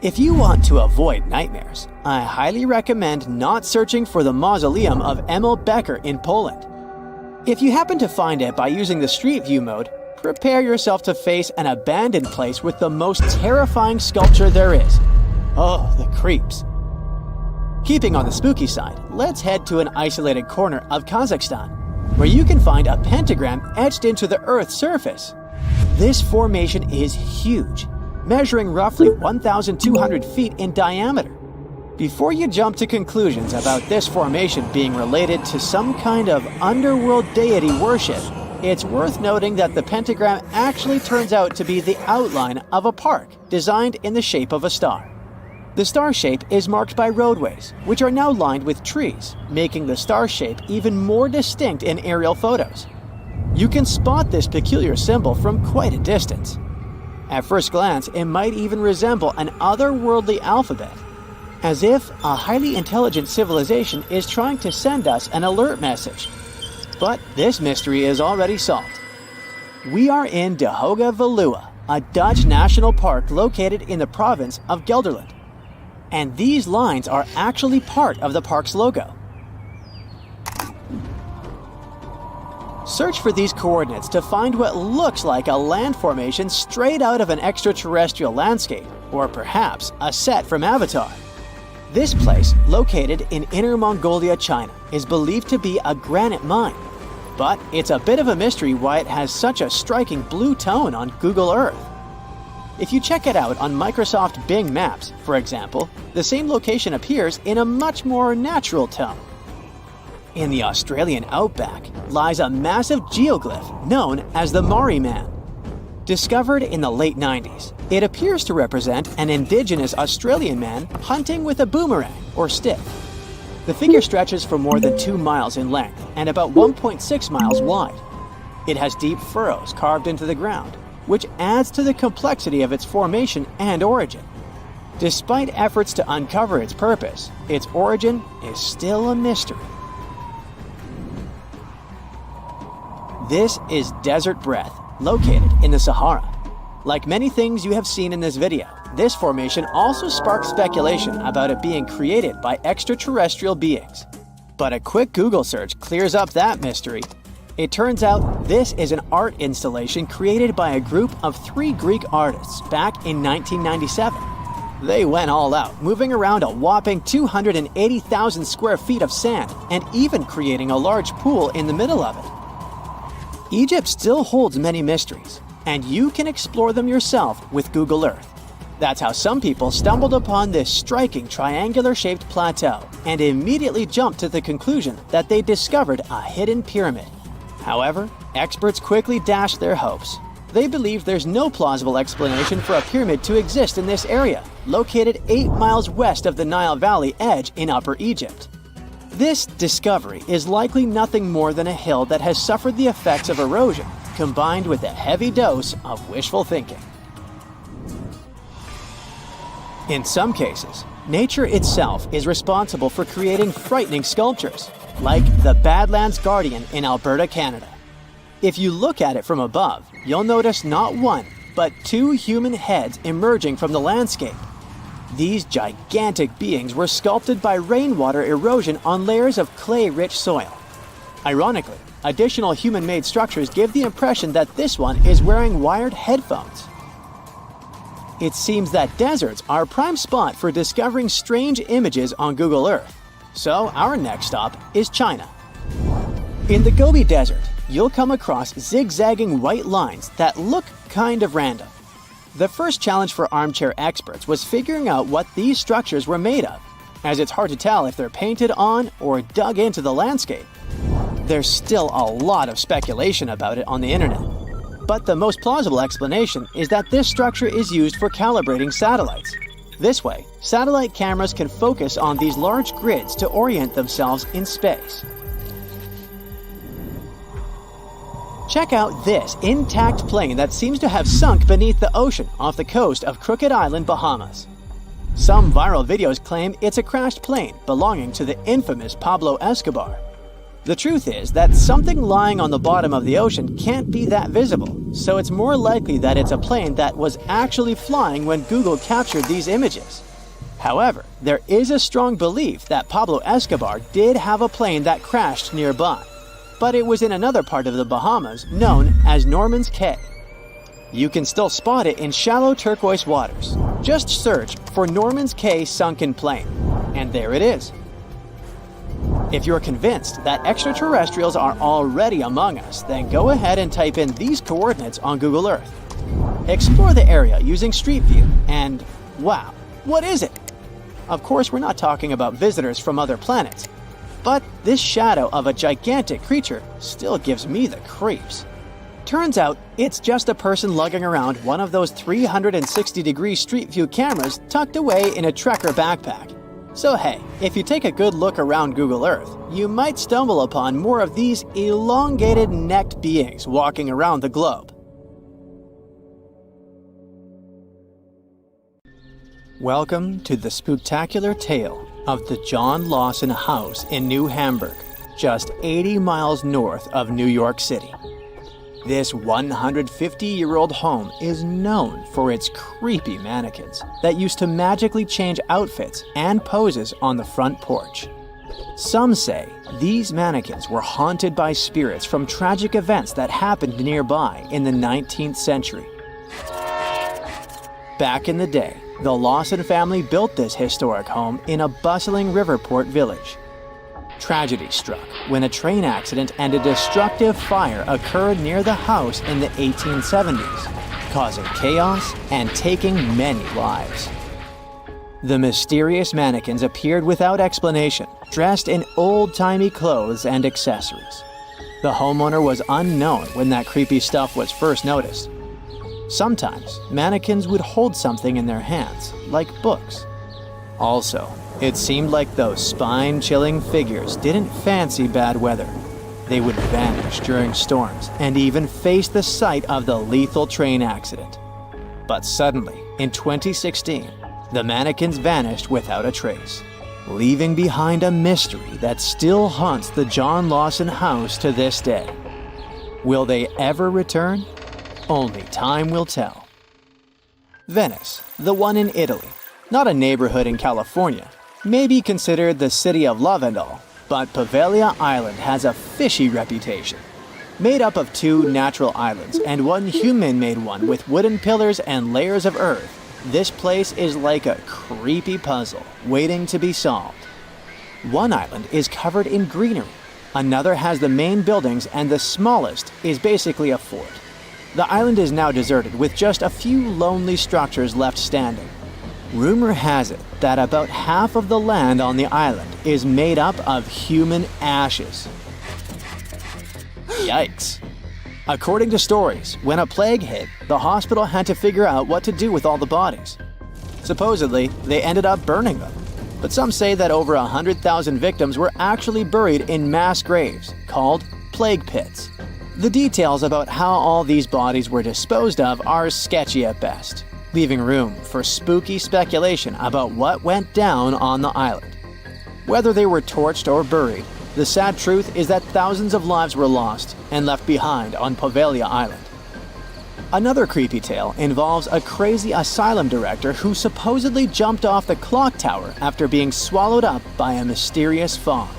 If you want to avoid nightmares, I highly recommend not searching for the mausoleum of Emil Becker in Poland. If you happen to find it by using the Street View mode, prepare yourself to face an abandoned place with the most terrifying sculpture there is. Oh, the creeps. Keeping on the spooky side, let's head to an isolated corner of Kazakhstan, where you can find a pentagram etched into the Earth's surface. This formation is huge, measuring roughly 1,200 feet in diameter. Before you jump to conclusions about this formation being related to some kind of underworld deity worship, it's worth noting that the pentagram actually turns out to be the outline of a park designed in the shape of a star. The star shape is marked by roadways, which are now lined with trees, making the star shape even more distinct in aerial photos. You can spot this peculiar symbol from quite a distance. At first glance, it might even resemble an otherworldly alphabet, as if a highly intelligent civilization is trying to send us an alert message. But this mystery is already solved. We are in De Hoge Veluwe, a Dutch national park located in the province of Gelderland. And these lines are actually part of the park's logo. Search for these coordinates to find what looks like a land formation straight out of an extraterrestrial landscape, or perhaps a set from Avatar. This place, located in Inner Mongolia, China, is believed to be a granite mine. But it's a bit of a mystery why it has such a striking blue tone on Google Earth. If you check it out on Microsoft Bing Maps, for example, the same location appears in a much more natural tone. In the Australian outback lies a massive geoglyph known as the Maori Man. Discovered in the late 90s, it appears to represent an indigenous Australian man hunting with a boomerang or stick. The figure stretches for more than 2 miles in length and about 1.6 miles wide. It has deep furrows carved into the ground, which adds to the complexity of its formation and origin. Despite efforts to uncover its purpose, its origin is still a mystery. This is Desert Breath, located in the Sahara. Like many things you have seen in this video, this formation also sparked speculation about it being created by extraterrestrial beings. But a quick Google search clears up that mystery. It turns out this is an art installation created by a group of 3 Greek artists back in 1997. They went all out, moving around a whopping 280,000 square feet of sand and even creating a large pool in the middle of it. Egypt still holds many mysteries, and you can explore them yourself with Google Earth. That's how some people stumbled upon this striking triangular-shaped plateau and immediately jumped to the conclusion that they discovered a hidden pyramid. However, experts quickly dashed their hopes. They believe there's no plausible explanation for a pyramid to exist in this area, located 8 miles west of the Nile Valley edge in Upper Egypt. This discovery is likely nothing more than a hill that has suffered the effects of erosion, combined with a heavy dose of wishful thinking. In some cases, nature itself is responsible for creating frightening sculptures, like the Badlands Guardian in Alberta, Canada. If you look at it from above, you'll notice not 1, but 2 human heads emerging from the landscape. These gigantic beings were sculpted by rainwater erosion on layers of clay-rich soil. Ironically, additional human-made structures give the impression that this one is wearing wired headphones. It seems that deserts are a prime spot for discovering strange images on Google Earth. So our next stop is China. In the Gobi Desert, you'll come across zigzagging white lines that look kind of random. The first challenge for armchair experts was figuring out what these structures were made of, as it's hard to tell if they're painted on or dug into the landscape. There's still a lot of speculation about it on the internet. But the most plausible explanation is that this structure is used for calibrating satellites. This way, satellite cameras can focus on these large grids to orient themselves in space. Check out this intact plane that seems to have sunk beneath the ocean off the coast of Crooked Island, Bahamas. Some viral videos claim it's a crashed plane belonging to the infamous Pablo Escobar. The truth is that something lying on the bottom of the ocean can't be that visible, so it's more likely that it's a plane that was actually flying when Google captured these images. However, there is a strong belief that Pablo Escobar did have a plane that crashed nearby, but it was in another part of the Bahamas known as Norman's Cay. You can still spot it in shallow turquoise waters. Just search for Norman's Cay sunken plane, and there it is. If you're convinced that extraterrestrials are already among us, then go ahead and type in these coordinates on Google Earth. Explore the area using Street View, and wow, what is it? Of course, we're not talking about visitors from other planets, but this shadow of a gigantic creature still gives me the creeps. Turns out, it's just a person lugging around one of those 360-degree street view cameras tucked away in a trekker backpack. So hey, if you take a good look around Google Earth, you might stumble upon more of these elongated necked beings walking around the globe. Welcome to the spectacular tale of the John Lawson House in New Hamburg, just 80 miles north of New York City. This 150-year-old home is known for its creepy mannequins that used to magically change outfits and poses on the front porch. Some say these mannequins were haunted by spirits from tragic events that happened nearby in the 19th century. Back in the day, the Lawson family built this historic home in a bustling riverport village. Tragedy struck when a train accident and a destructive fire occurred near the house in the 1870s, causing chaos and taking many lives. The mysterious mannequins appeared without explanation, dressed in old-timey clothes and accessories. The homeowner was unknown when that creepy stuff was first noticed. Sometimes, mannequins would hold something in their hands, like books. Also, it seemed like those spine-chilling figures didn't fancy bad weather. They would vanish during storms and even face the sight of the lethal train accident. But suddenly, in 2016, the mannequins vanished without a trace, leaving behind a mystery that still haunts the John Lawson house to this day. Will they ever return? Only time will tell. Venice, the one in Italy, not a neighborhood in California, may be considered the city of love and all, but Pavia Island has a fishy reputation. Made up of 2 natural islands and 1 human-made one with wooden pillars and layers of earth, this place is like a creepy puzzle waiting to be solved. One island is covered in greenery, another has the main buildings, and the smallest is basically a fort. The island is now deserted with just a few lonely structures left standing. Rumor has it that about half of the land on the island is made up of human ashes. Yikes. According to stories, when a plague hit, the hospital had to figure out what to do with all the bodies. Supposedly, they ended up burning them. But some say that over 100,000 victims were actually buried in mass graves, called plague pits. The details about how all these bodies were disposed of are sketchy at best, leaving room for spooky speculation about what went down on the island. Whether they were torched or buried, the sad truth is that thousands of lives were lost and left behind on Pavia Island. Another creepy tale involves a crazy asylum director who supposedly jumped off the clock tower after being swallowed up by a mysterious fog.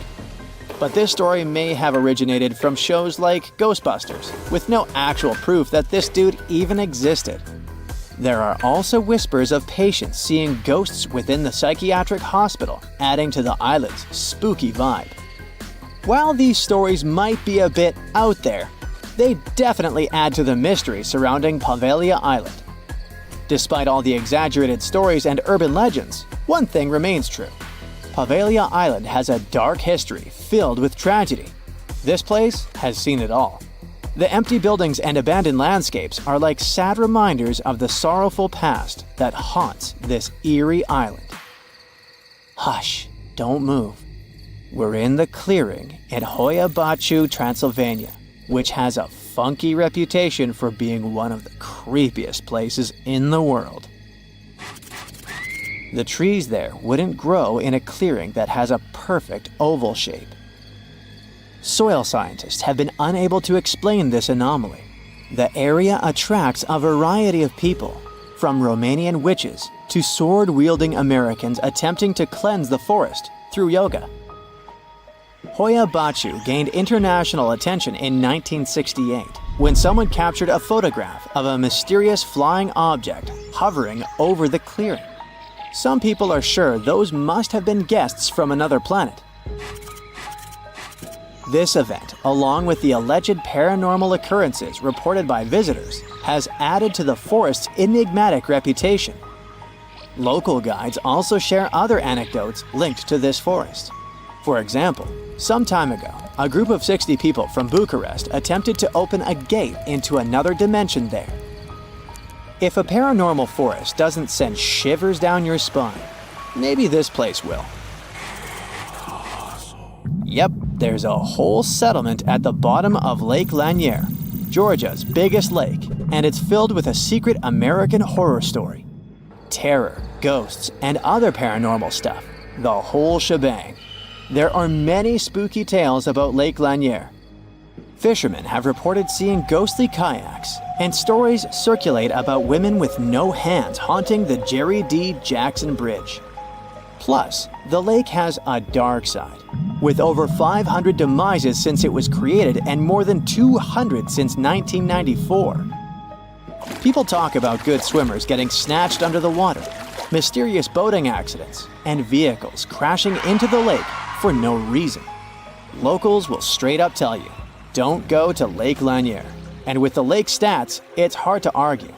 But this story may have originated from shows like Ghostbusters, with no actual proof that this dude even existed. There are also whispers of patients seeing ghosts within the psychiatric hospital, adding to the island's spooky vibe. While these stories might be a bit out there, they definitely add to the mystery surrounding Pavia Island. Despite all the exaggerated stories and urban legends, one thing remains true. Pavia Island has a dark history filled with tragedy. This place has seen it all. The empty buildings and abandoned landscapes are like sad reminders of the sorrowful past that haunts this eerie island. Hush, don't move. We're in the clearing in Hoia Baciu, Transylvania, which has a funky reputation for being one of the creepiest places in the world. The trees there wouldn't grow in a clearing that has a perfect oval shape. Soil scientists have been unable to explain this anomaly. The area attracts a variety of people, from Romanian witches to sword-wielding Americans attempting to cleanse the forest through yoga. Hoia Baciu gained international attention in 1968 when someone captured a photograph of a mysterious flying object hovering over the clearing. Some people are sure those must have been guests from another planet. This event, along with the alleged paranormal occurrences reported by visitors, has added to the forest's enigmatic reputation. Local guides also share other anecdotes linked to this forest. For example, some time ago, a group of 60 people from Bucharest attempted to open a gate into another dimension there. If a paranormal forest doesn't send shivers down your spine, maybe this place will. Yep, there's a whole settlement at the bottom of Lake Lanier, Georgia's biggest lake, and it's filled with a secret American horror story. Terror, ghosts, and other paranormal stuff. The whole shebang. There are many spooky tales about Lake Lanier. Fishermen have reported seeing ghostly kayaks, and stories circulate about women with no hands haunting the Jerry D. Jackson Bridge. Plus, the lake has a dark side, with over 500 demises since it was created and more than 200 since 1994. People talk about good swimmers getting snatched under the water, mysterious boating accidents, and vehicles crashing into the lake for no reason. Locals will straight up tell you, don't go to Lake Lanier. And with the lake stats, it's hard to argue.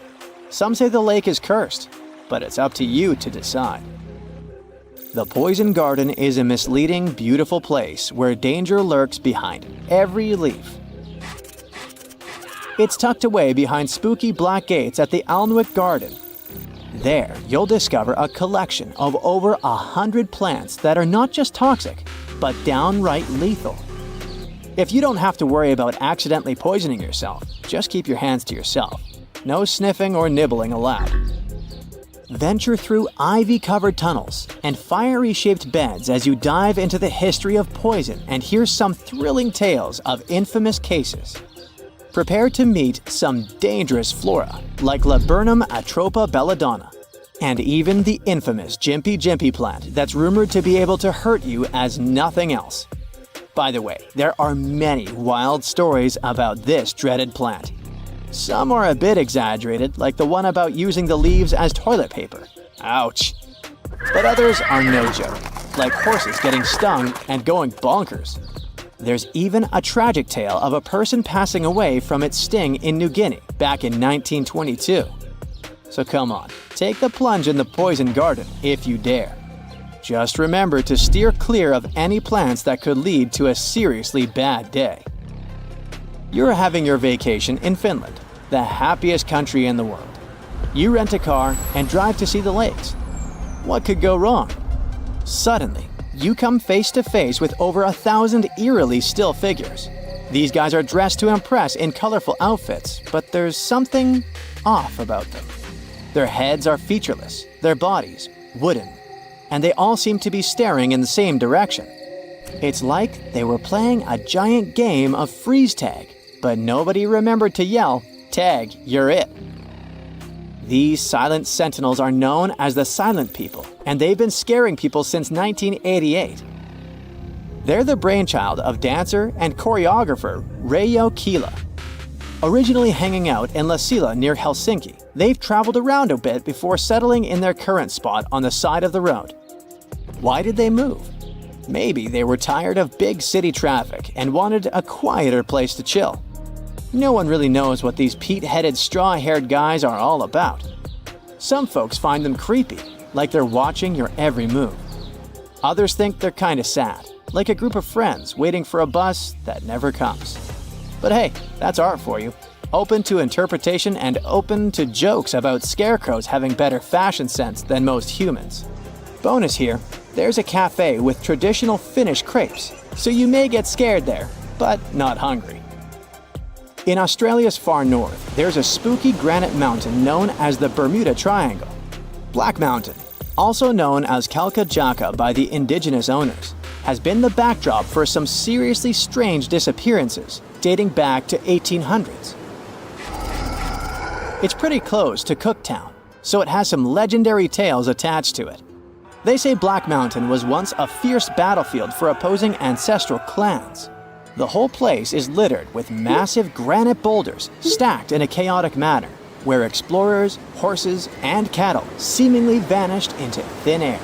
Some say the lake is cursed, but it's up to you to decide. The Poison Garden is a misleading, beautiful place where danger lurks behind every leaf. It's tucked away behind spooky black gates at the Alnwick Garden. There, you'll discover a collection of over 100 plants that are not just toxic, but downright lethal. If you don't have to worry about accidentally poisoning yourself, just keep your hands to yourself. No sniffing or nibbling allowed. Venture through ivy-covered tunnels and fiery-shaped beds as you dive into the history of poison and hear some thrilling tales of infamous cases. Prepare to meet some dangerous flora like Laburnum atropa belladonna, and even the infamous Jimpy Jimpy plant that's rumored to be able to hurt you as nothing else. By the way, there are many wild stories about this dreaded plant. Some are a bit exaggerated, like the one about using the leaves as toilet paper. Ouch. But others are no joke, like horses getting stung and going bonkers. There's even a tragic tale of a person passing away from its sting in New Guinea back in 1922. So come on, take the plunge in the Poison Garden if you dare. Just remember to steer clear of any plants that could lead to a seriously bad day. You're having your vacation in Finland, the happiest country in the world. You rent a car and drive to see the lakes. What could go wrong? Suddenly, you come face to face with over 1,000 eerily still figures. These guys are dressed to impress in colorful outfits, but there's something off about them. Their heads are featureless, their bodies wooden, and they all seem to be staring in the same direction. It's like they were playing a giant game of freeze tag, but nobody remembered to yell, "Tag, you're it." These silent sentinels are known as the Silent People, and they've been scaring people since 1988. They're the brainchild of dancer and choreographer Reijo Kila. Originally hanging out in Lasila near Helsinki, they've traveled around a bit before settling in their current spot on the side of the road. Why did they move? Maybe they were tired of big city traffic and wanted a quieter place to chill. No one really knows what these peat-headed, straw-haired guys are all about. Some folks find them creepy, like they're watching your every move. Others think they're kinda sad, like a group of friends waiting for a bus that never comes. But hey, that's art for you. Open to interpretation and open to jokes about scarecrows having better fashion sense than most humans. Bonus here, there's a cafe with traditional Finnish crepes, so you may get scared there, but not hungry. In Australia's far north, there's a spooky granite mountain known as the Bermuda Triangle. Black Mountain, also known as Kalkajaka by the indigenous owners, has been the backdrop for some seriously strange disappearances dating back to 1800s. It's pretty close to Cooktown, so it has some legendary tales attached to it. They say Black Mountain was once a fierce battlefield for opposing ancestral clans. The whole place is littered with massive granite boulders stacked in a chaotic manner, where explorers, horses, and cattle seemingly vanished into thin air.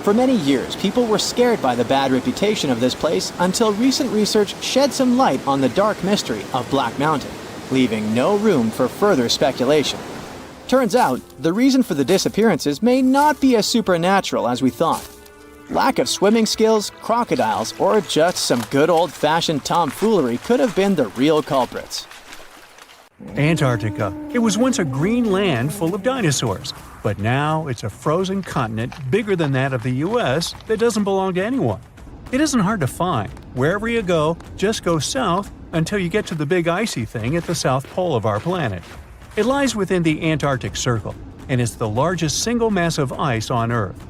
For many years, people were scared by the bad reputation of this place until recent research shed some light on the dark mystery of Black Mountain, leaving no room for further speculation. Turns out, the reason for the disappearances may not be as supernatural as we thought. Lack of swimming skills, crocodiles, or just some good old-fashioned tomfoolery could have been the real culprits. Antarctica. It was once a green land full of dinosaurs, but now it's a frozen continent bigger than that of the US that doesn't belong to anyone. It isn't hard to find. Wherever you go, just go south until you get to the big icy thing at the south pole of our planet. It lies within the Antarctic Circle, and it's the largest single mass of ice on Earth.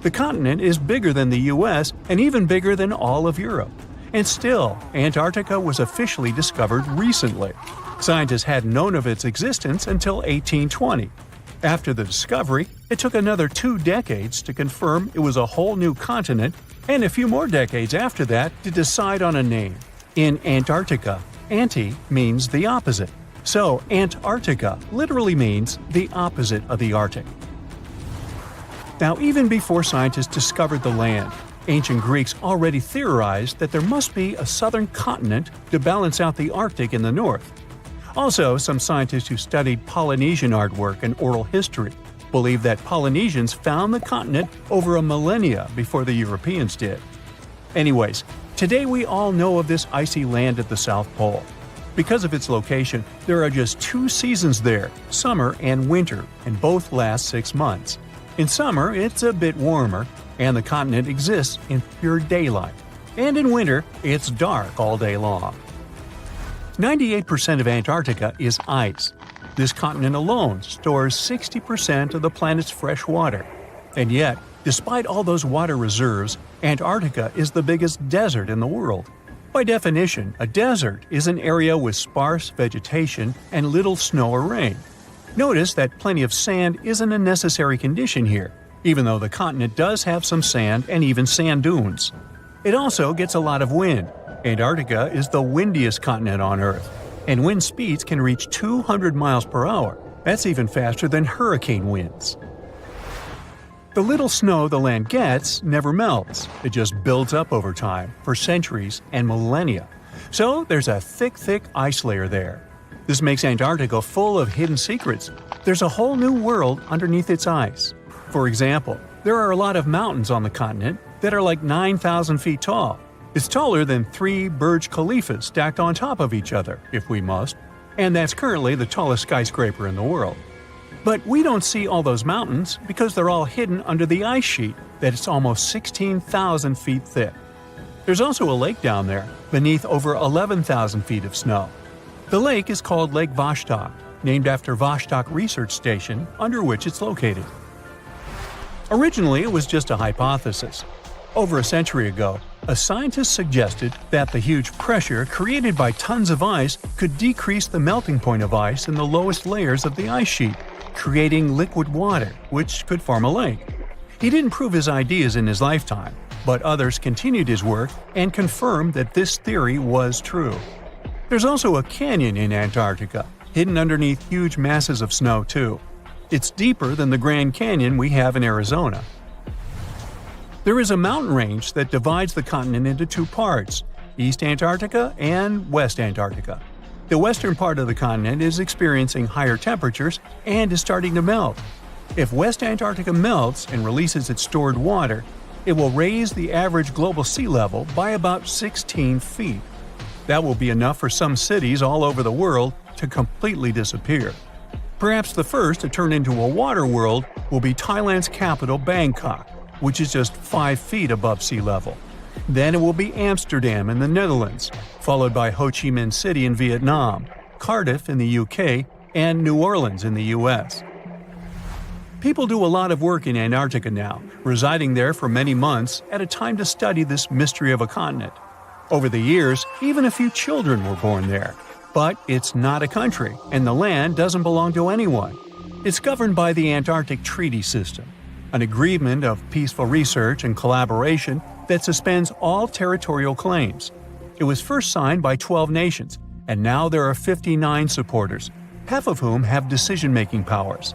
The continent is bigger than the US and even bigger than all of Europe. And still, Antarctica was officially discovered recently. Scientists hadn't known of its existence until 1820. After the discovery, it took another 2 decades to confirm it was a whole new continent, and a few more decades after that to decide on a name. In Antarctica, anti means the opposite. So Antarctica literally means the opposite of the Arctic. Now, even before scientists discovered the land, ancient Greeks already theorized that there must be a southern continent to balance out the Arctic in the north. Also, some scientists who studied Polynesian artwork and oral history believe that Polynesians found the continent over a millennia before the Europeans did. Anyways, today we all know of this icy land at the South Pole. Because of its location, there are just 2 seasons there, summer and winter, and both last 6 months. In summer, it's a bit warmer, and the continent exists in pure daylight. And in winter, it's dark all day long. 98% of Antarctica is ice. This continent alone stores 60% of the planet's fresh water. And yet, despite all those water reserves, Antarctica is the biggest desert in the world. By definition, a desert is an area with sparse vegetation and little snow or rain. Notice that plenty of sand isn't a necessary condition here, even though the continent does have some sand and even sand dunes. It also gets a lot of wind. Antarctica is the windiest continent on Earth, and wind speeds can reach 200 miles per hour. That's even faster than hurricane winds. The little snow the land gets never melts. It just builds up over time, for centuries and millennia. So there's a thick ice layer there. This makes Antarctica full of hidden secrets. There's a whole new world underneath its ice. For example, there are a lot of mountains on the continent that are like 9,000 feet tall. It's taller than 3 Burj Khalifas stacked on top of each other, if we must, and that's currently the tallest skyscraper in the world. But we don't see all those mountains because they're all hidden under the ice sheet that's almost 16,000 feet thick. There's also a lake down there, beneath over 11,000 feet of snow. The lake is called Lake Vostok, named after Vostok Research Station, under which it's located. Originally, it was just a hypothesis. Over a century ago, a scientist suggested that the huge pressure created by tons of ice could decrease the melting point of ice in the lowest layers of the ice sheet, creating liquid water, which could form a lake. He didn't prove his ideas in his lifetime, but others continued his work and confirmed that this theory was true. There's also a canyon in Antarctica, hidden underneath huge masses of snow too. It's deeper than the Grand Canyon we have in Arizona. There is a mountain range that divides the continent into 2 parts, East Antarctica and West Antarctica. The western part of the continent is experiencing higher temperatures and is starting to melt. If West Antarctica melts and releases its stored water, it will raise the average global sea level by about 16 feet. That will be enough for some cities all over the world to completely disappear. Perhaps the first to turn into a water world will be Thailand's capital, Bangkok, which is just 5 feet above sea level. Then it will be Amsterdam in the Netherlands, followed by Ho Chi Minh City in Vietnam, Cardiff in the UK, and New Orleans in the US. People do a lot of work in Antarctica now, residing there for many months at a time to study this mystery of a continent. Over the years, even a few children were born there. But it's not a country, and the land doesn't belong to anyone. It's governed by the Antarctic Treaty System, an agreement of peaceful research and collaboration that suspends all territorial claims. It was first signed by 12 nations, and now there are 59 supporters, half of whom have decision-making powers.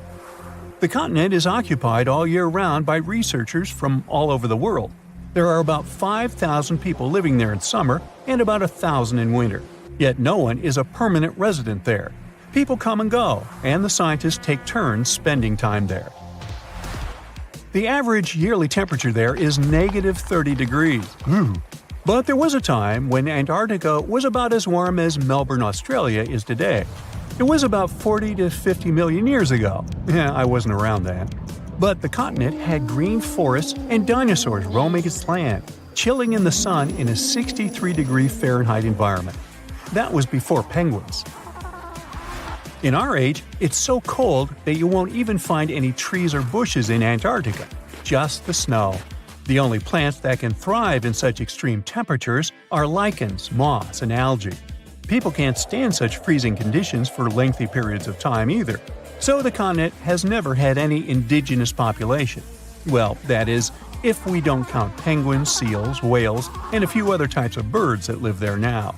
The continent is occupied all year round by researchers from all over the world. There are about 5,000 people living there in summer and about 1,000 in winter. Yet no one is a permanent resident there. People come and go, and the scientists take turns spending time there. The average yearly temperature there is negative 30 degrees. But there was a time when Antarctica was about as warm as Melbourne, Australia is today. It was about 40 to 50 million years ago. Yeah, I wasn't around then. But the continent had green forests and dinosaurs roaming its land, chilling in the sun in a 63-degree Fahrenheit environment. That was before penguins. In our age, it's so cold that you won't even find any trees or bushes in Antarctica, just the snow. The only plants that can thrive in such extreme temperatures are lichens, moss, and algae. People can't stand such freezing conditions for lengthy periods of time either, so the continent has never had any indigenous population. Well, that is, if we don't count penguins, seals, whales, and a few other types of birds that live there now.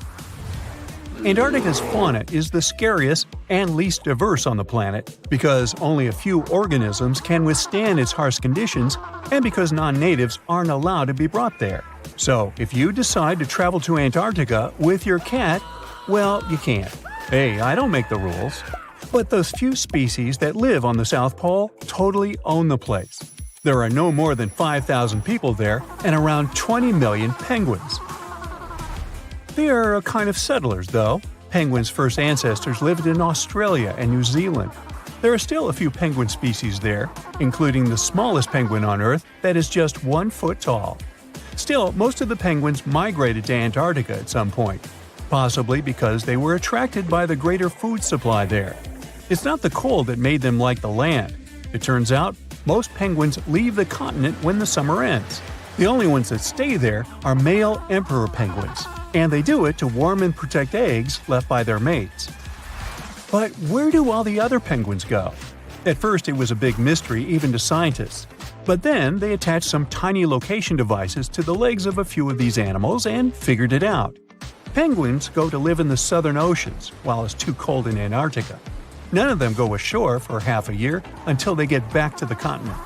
Antarctica's fauna is the scariest and least diverse on the planet because only a few organisms can withstand its harsh conditions and because non-natives aren't allowed to be brought there. So, if you decide to travel to Antarctica with your cat, well, you can't. Hey, I don't make the rules. But those few species that live on the South Pole totally own the place. There are no more than 5,000 people there and around 20 million penguins. They are a kind of settlers, though. Penguins' first ancestors lived in Australia and New Zealand. There are still a few penguin species there, including the smallest penguin on Earth that is just 1 foot tall. Still, most of the penguins migrated to Antarctica at some point, possibly because they were attracted by the greater food supply there. It's not the cold that made them like the land. It turns out, most penguins leave the continent when the summer ends. The only ones that stay there are male emperor penguins, and they do it to warm and protect eggs left by their mates. But where do all the other penguins go? At first it was a big mystery even to scientists, but then they attached some tiny location devices to the legs of a few of these animals and figured it out. Penguins go to live in the southern oceans while it's too cold in Antarctica. None of them go ashore for half a year until they get back to the continent.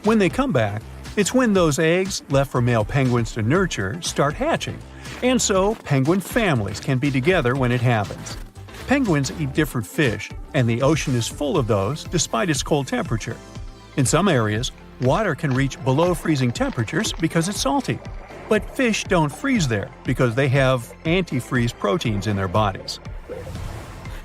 When they come back, it's when those eggs, left for male penguins to nurture, start hatching, and so penguin families can be together when it happens. Penguins eat different fish, and the ocean is full of those despite its cold temperature. In some areas, water can reach below freezing temperatures because it's salty. But fish don't freeze there because they have antifreeze proteins in their bodies.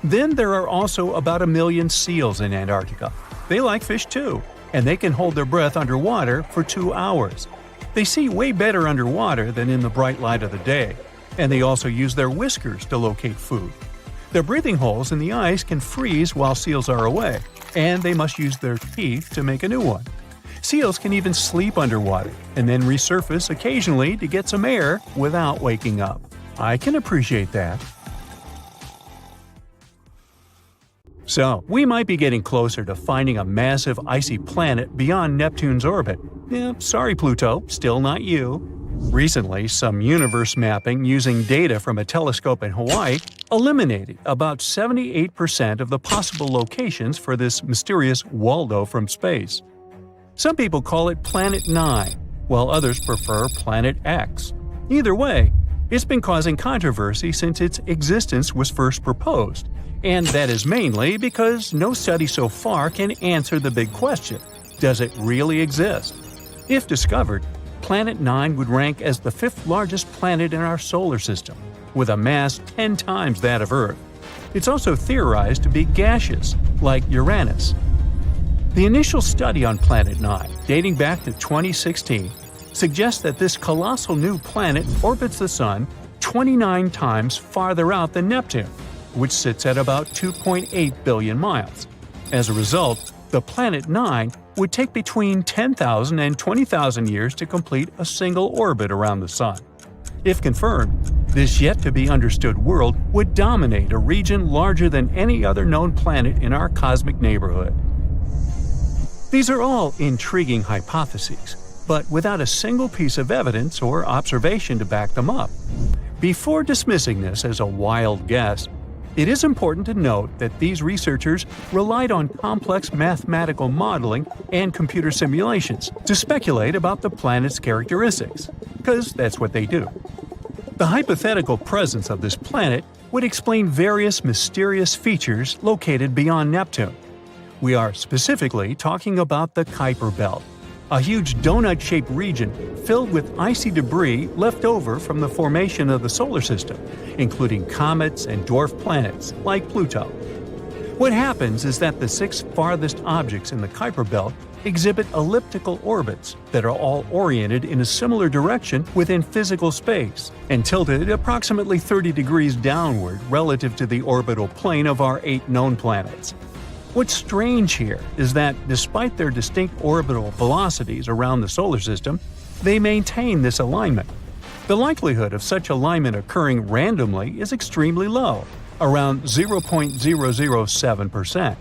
Then there are also about 1 million seals in Antarctica. They like fish too, and they can hold their breath underwater for 2 hours. They see way better underwater than in the bright light of the day, and they also use their whiskers to locate food. Their breathing holes in the ice can freeze while seals are away, and they must use their teeth to make a new one. Seals can even sleep underwater and then resurface occasionally to get some air without waking up. I can appreciate that. So, we might be getting closer to finding a massive icy planet beyond Neptune's orbit. Sorry Pluto, still not you. Recently, some universe mapping using data from a telescope in Hawaii eliminated about 78% of the possible locations for this mysterious Waldo from space. Some people call it Planet 9, while others prefer Planet X. Either way, it's been causing controversy since its existence was first proposed, and that is mainly because no study so far can answer the big question: does it really exist? If discovered, Planet 9 would rank as the 5th largest planet in our solar system, with a mass 10 times that of Earth. It's also theorized to be gaseous, like Uranus. The initial study on Planet 9, dating back to 2016, suggests that this colossal new planet orbits the Sun 29 times farther out than Neptune, which sits at about 2.8 billion miles. As a result, the Planet 9 would take between 10,000 and 20,000 years to complete a single orbit around the Sun. If confirmed, this yet-to-be-understood world would dominate a region larger than any other known planet in our cosmic neighborhood. These are all intriguing hypotheses, but without a single piece of evidence or observation to back them up. Before dismissing this as a wild guess, it is important to note that these researchers relied on complex mathematical modeling and computer simulations to speculate about the planet's characteristics, because that's what they do. The hypothetical presence of this planet would explain various mysterious features located beyond Neptune. We are specifically talking about the Kuiper Belt, a huge donut-shaped region filled with icy debris left over from the formation of the solar system, including comets and dwarf planets like Pluto. What happens is that the 6 farthest objects in the Kuiper Belt exhibit elliptical orbits that are all oriented in a similar direction within physical space and tilted approximately 30 degrees downward relative to the orbital plane of our 8 known planets. What's strange here is that, despite their distinct orbital velocities around the solar system, they maintain this alignment. The likelihood of such alignment occurring randomly is extremely low, around 0.007%.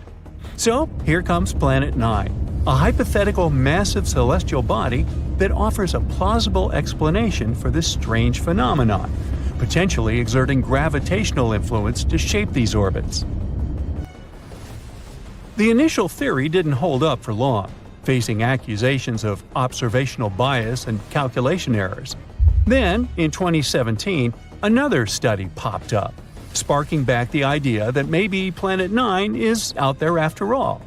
So, here comes Planet 9, a hypothetical massive celestial body that offers a plausible explanation for this strange phenomenon, potentially exerting gravitational influence to shape these orbits. The initial theory didn't hold up for long, facing accusations of observational bias and calculation errors. Then, in 2017, another study popped up, sparking back the idea that maybe Planet 9 is out there after all.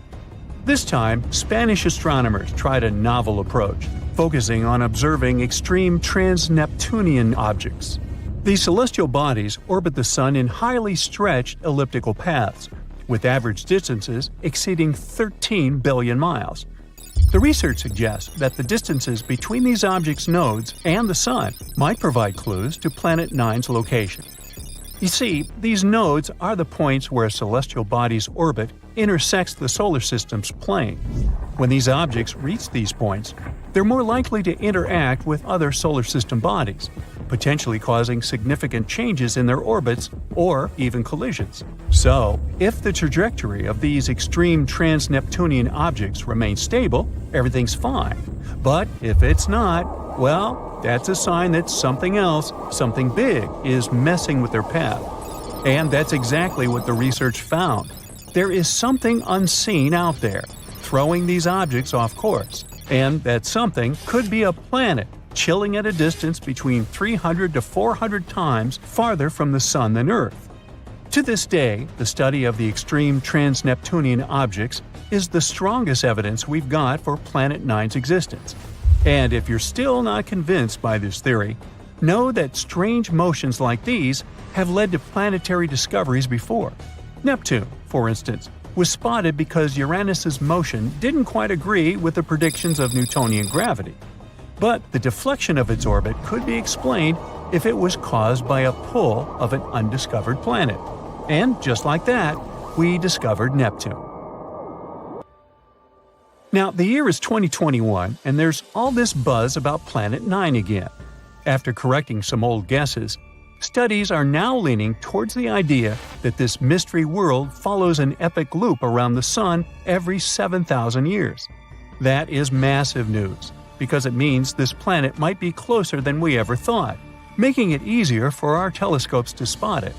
This time, Spanish astronomers tried a novel approach, focusing on observing extreme trans-Neptunian objects. These celestial bodies orbit the Sun in highly stretched elliptical paths, with average distances exceeding 13 billion miles. The research suggests that the distances between these objects' nodes and the Sun might provide clues to Planet 9's location. You see, these nodes are the points where a celestial body's orbit intersects the solar system's plane. When these objects reach these points, they're more likely to interact with other solar system bodies, potentially causing significant changes in their orbits or even collisions. So, if the trajectory of these extreme trans-Neptunian objects remains stable, everything's fine. But if it's not, well, that's a sign that something else, something big, is messing with their path. And that's exactly what the research found. There is something unseen out there, throwing these objects off course. And that something could be a planet, chilling at a distance between 300 to 400 times farther from the Sun than Earth. To this day, the study of the extreme trans-Neptunian objects is the strongest evidence we've got for Planet 9's existence. And if you're still not convinced by this theory, know that strange motions like these have led to planetary discoveries before. Neptune, for instance, was spotted because Uranus's motion didn't quite agree with the predictions of Newtonian gravity. But the deflection of its orbit could be explained if it was caused by a pull of an undiscovered planet. And just like that, we discovered Neptune. Now, the year is 2021, and there's all this buzz about Planet 9 again. After correcting some old guesses, studies are now leaning towards the idea that this mystery world follows an epic loop around the Sun every 7,000 years. That is massive news, because it means this planet might be closer than we ever thought, making it easier for our telescopes to spot it.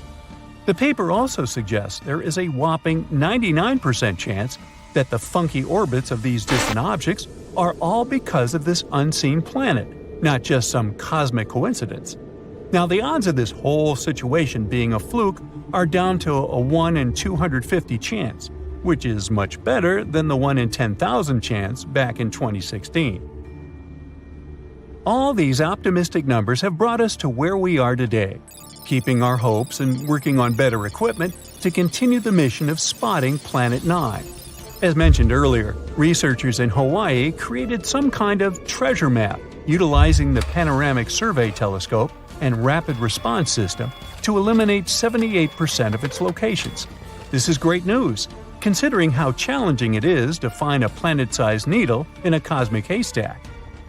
The paper also suggests there is a whopping 99% chance that the funky orbits of these distant objects are all because of this unseen planet, not just some cosmic coincidence. Now, the odds of this whole situation being a fluke are down to a 1 in 250 chance, which is much better than the 1 in 10,000 chance back in 2016. All these optimistic numbers have brought us to where we are today, keeping our hopes and working on better equipment to continue the mission of spotting Planet 9. As mentioned earlier, researchers in Hawaii created some kind of treasure map utilizing the Panoramic Survey Telescope and Rapid Response System to eliminate 78% of its locations. This is great news, considering how challenging it is to find a planet-sized needle in a cosmic haystack.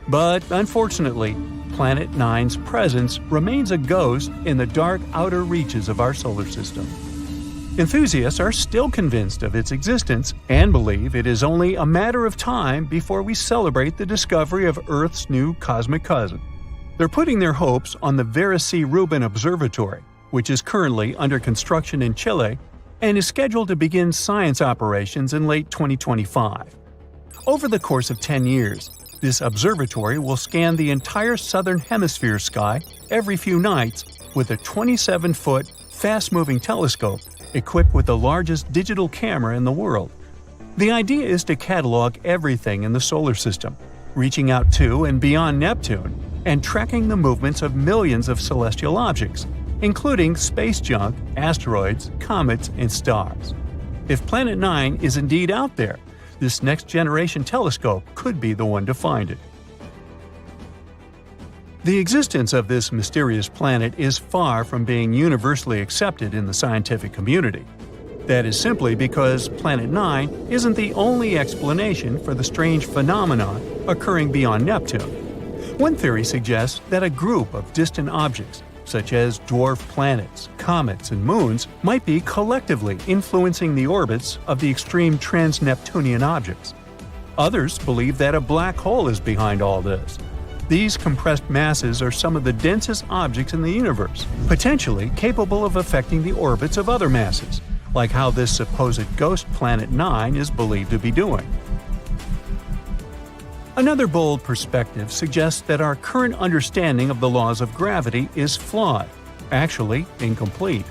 But unfortunately, Planet 9's presence remains a ghost in the dark outer reaches of our solar system. Enthusiasts are still convinced of its existence and believe it is only a matter of time before we celebrate the discovery of Earth's new cosmic cousin. They're putting their hopes on the Vera C. Rubin Observatory, which is currently under construction in Chile and is scheduled to begin science operations in late 2025. Over the course of 10 years, this observatory will scan the entire southern hemisphere sky every few nights with a 27-foot, fast-moving telescope equipped with the largest digital camera in the world. The idea is to catalog everything in the solar system, reaching out to and beyond Neptune, and tracking the movements of millions of celestial objects, including space junk, asteroids, comets, and stars. If Planet 9 is indeed out there, this next-generation telescope could be the one to find it. The existence of this mysterious planet is far from being universally accepted in the scientific community. That is simply because Planet 9 isn't the only explanation for the strange phenomenon occurring beyond Neptune. One theory suggests that a group of distant objects, such as dwarf planets, comets, and moons, might be collectively influencing the orbits of the extreme trans-Neptunian objects. Others believe that a black hole is behind all this. These compressed masses are some of the densest objects in the universe, potentially capable of affecting the orbits of other masses, like how this supposed ghost Planet 9 is believed to be doing. Another bold perspective suggests that our current understanding of the laws of gravity is flawed, actually incomplete.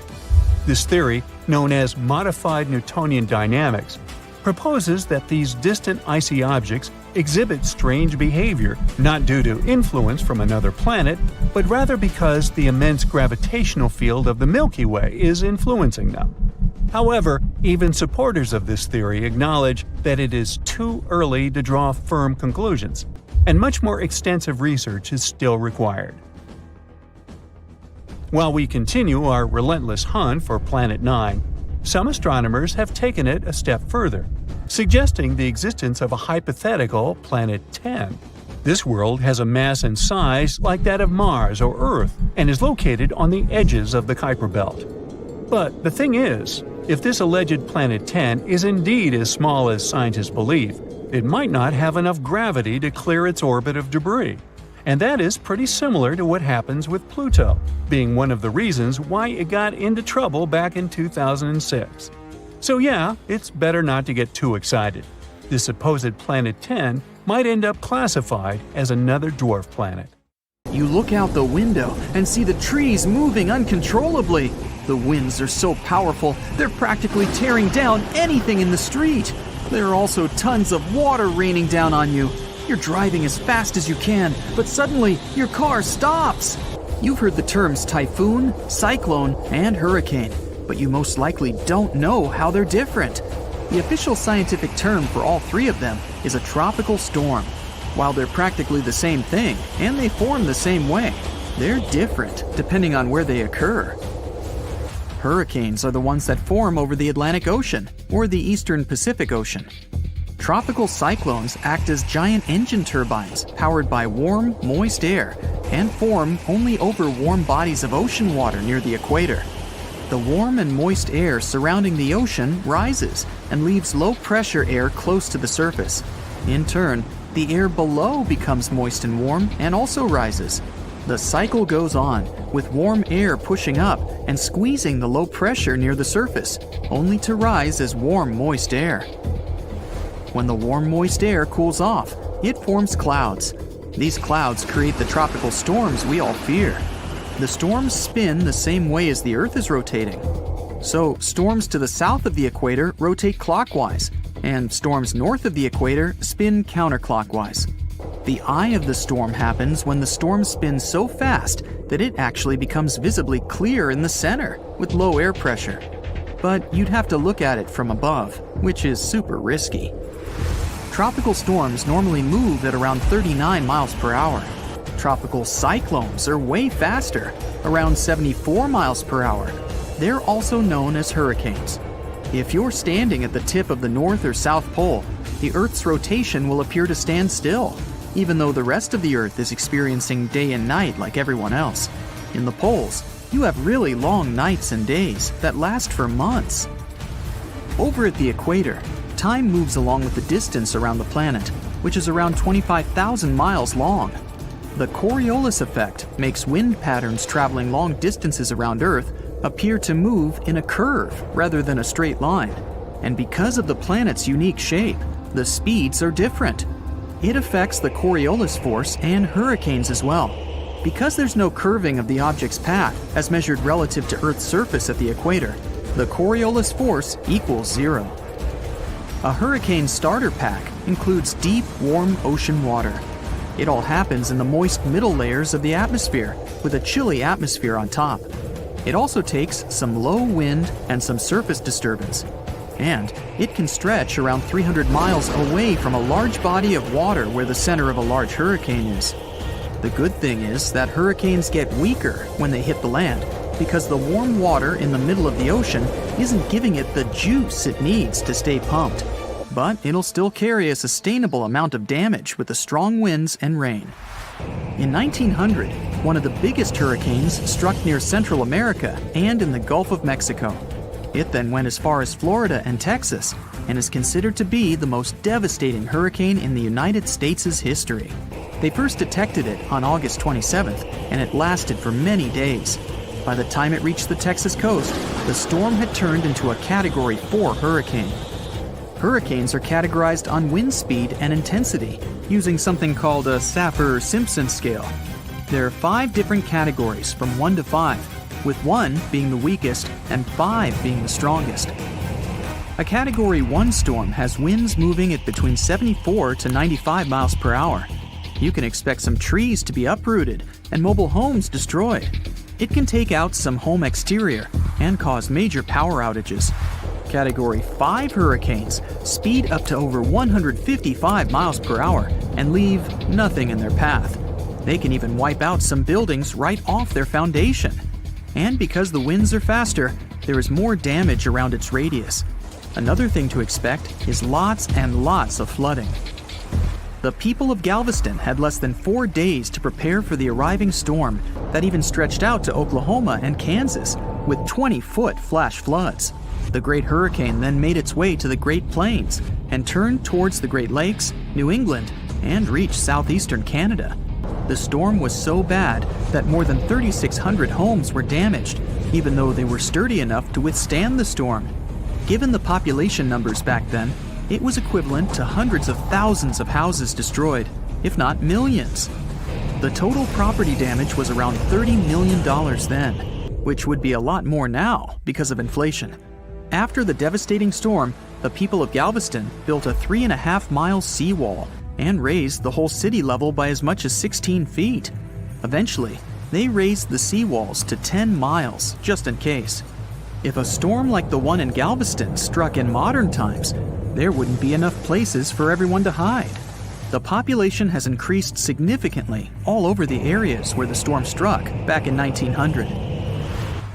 This theory, known as modified Newtonian dynamics, proposes that these distant icy objects exhibit strange behavior not due to influence from another planet, but rather because the immense gravitational field of the Milky Way is influencing them. However, even supporters of this theory acknowledge that it is too early to draw firm conclusions, and much more extensive research is still required. While we continue our relentless hunt for Planet 9, some astronomers have taken it a step further, suggesting the existence of a hypothetical Planet 10. This world has a mass and size like that of Mars or Earth and is located on the edges of the Kuiper Belt. But the thing is, if this alleged Planet 10 is indeed as small as scientists believe, it might not have enough gravity to clear its orbit of debris. And that is pretty similar to what happens with Pluto, being one of the reasons why it got into trouble back in 2006. So yeah, it's better not to get too excited. This supposed Planet 10 might end up classified as another dwarf planet. You look out the window and see the trees moving uncontrollably. The winds are so powerful, they're practically tearing down anything in the street. There are also tons of water raining down on you. You're driving as fast as you can, but suddenly your car stops. You've heard the terms typhoon, cyclone, and hurricane, but you most likely don't know how they're different. The official scientific term for all three of them is a tropical storm. While they're practically the same thing, and they form the same way, they're different depending on where they occur. Hurricanes are the ones that form over the Atlantic Ocean or the Eastern Pacific Ocean. Tropical cyclones act as giant engine turbines powered by warm, moist air and form only over warm bodies of ocean water near the equator. The warm and moist air surrounding the ocean rises and leaves low-pressure air close to the surface. In turn, the air below becomes moist and warm and also rises. The cycle goes on, with warm air pushing up and squeezing the low pressure near the surface, only to rise as warm, moist air. When the warm, moist air cools off, it forms clouds. These clouds create the tropical storms we all fear. The storms spin the same way as the Earth is rotating. So, storms to the south of the equator rotate clockwise, and storms north of the equator spin counterclockwise. The eye of the storm happens when the storm spins so fast that it actually becomes visibly clear in the center with low air pressure. But you'd have to look at it from above, which is super risky. Tropical storms normally move at around 39 miles per hour. Tropical cyclones are way faster, around 74 miles per hour. They're also known as hurricanes. If you're standing at the tip of the North or South Pole, the Earth's rotation will appear to stand still, even though the rest of the Earth is experiencing day and night like everyone else. In the poles, you have really long nights and days that last for months. Over at the equator, time moves along with the distance around the planet, which is around 25,000 miles long. The Coriolis effect makes wind patterns traveling long distances around Earth appear to move in a curve rather than a straight line. And because of the planet's unique shape, the speeds are different. It affects the Coriolis force and hurricanes as well. Because there's no curving of the object's path as measured relative to Earth's surface at the equator, the Coriolis force equals 0. A hurricane starter pack includes deep, warm ocean water. It all happens in the moist middle layers of the atmosphere, with a chilly atmosphere on top. It also takes some low wind and some surface disturbance. And it can stretch around 300 miles away from a large body of water where the center of a large hurricane is. The good thing is that hurricanes get weaker when they hit the land because the warm water in the middle of the ocean isn't giving it the juice it needs to stay pumped. But it'll still carry a sustainable amount of damage with the strong winds and rain. In 1900, one of the biggest hurricanes struck near Central America and in the Gulf of Mexico. It then went as far as Florida and Texas and is considered to be the most devastating hurricane in the United States' history. They first detected it on August 27th, and it lasted for many days. By the time it reached the Texas coast, the storm had turned into a Category 4 hurricane. Hurricanes are categorized on wind speed and intensity, using something called a Saffir-Simpson scale. There are 5 different categories from 1 to 5, with 1 being the weakest and 5 being the strongest. A Category 1 storm has winds moving at between 74 to 95 miles per hour. You can expect some trees to be uprooted and mobile homes destroyed. It can take out some home exterior and cause major power outages. Category 5 hurricanes speed up to over 155 miles per hour and leave nothing in their path. They can even wipe out some buildings right off their foundation. And because the winds are faster, there is more damage around its radius. Another thing to expect is lots and lots of flooding. The people of Galveston had less than 4 days to prepare for the arriving storm that even stretched out to Oklahoma and Kansas with 20-foot flash floods. The Great Hurricane then made its way to the Great Plains and turned towards the Great Lakes, New England, and reached southeastern Canada. The storm was so bad that more than 3,600 homes were damaged, even though they were sturdy enough to withstand the storm. Given the population numbers back then, it was equivalent to hundreds of thousands of houses destroyed, if not millions. The total property damage was around $30 million then, which would be a lot more now because of inflation. After the devastating storm, the people of Galveston built a 3.5-mile seawall and raised the whole city level by as much as 16 feet. Eventually, they raised the seawalls to 10 miles, just in case. If a storm like the one in Galveston struck in modern times, there wouldn't be enough places for everyone to hide. The population has increased significantly all over the areas where the storm struck back in 1900.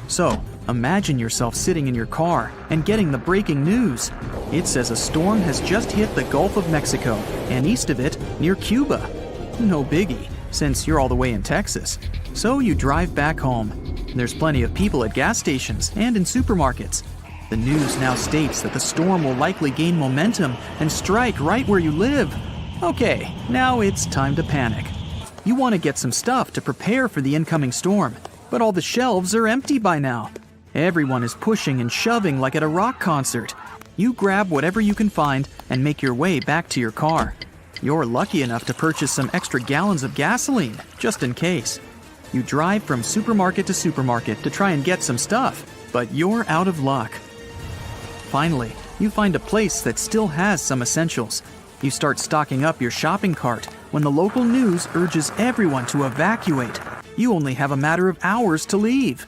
So, imagine yourself sitting in your car and getting the breaking news. It says a storm has just hit the Gulf of Mexico and east of it near Cuba. No biggie, since you're all the way in Texas. So you drive back home. There's plenty of people at gas stations and in supermarkets. The news now states that the storm will likely gain momentum and strike right where you live. Okay, now it's time to panic. You want to get some stuff to prepare for the incoming storm, but all the shelves are empty by now. Everyone is pushing and shoving like at a rock concert. You grab whatever you can find and make your way back to your car. You're lucky enough to purchase some extra gallons of gasoline, just in case. You drive from supermarket to supermarket to try and get some stuff, but you're out of luck. Finally, you find a place that still has some essentials. You start stocking up your shopping cart when the local news urges everyone to evacuate. You only have a matter of hours to leave.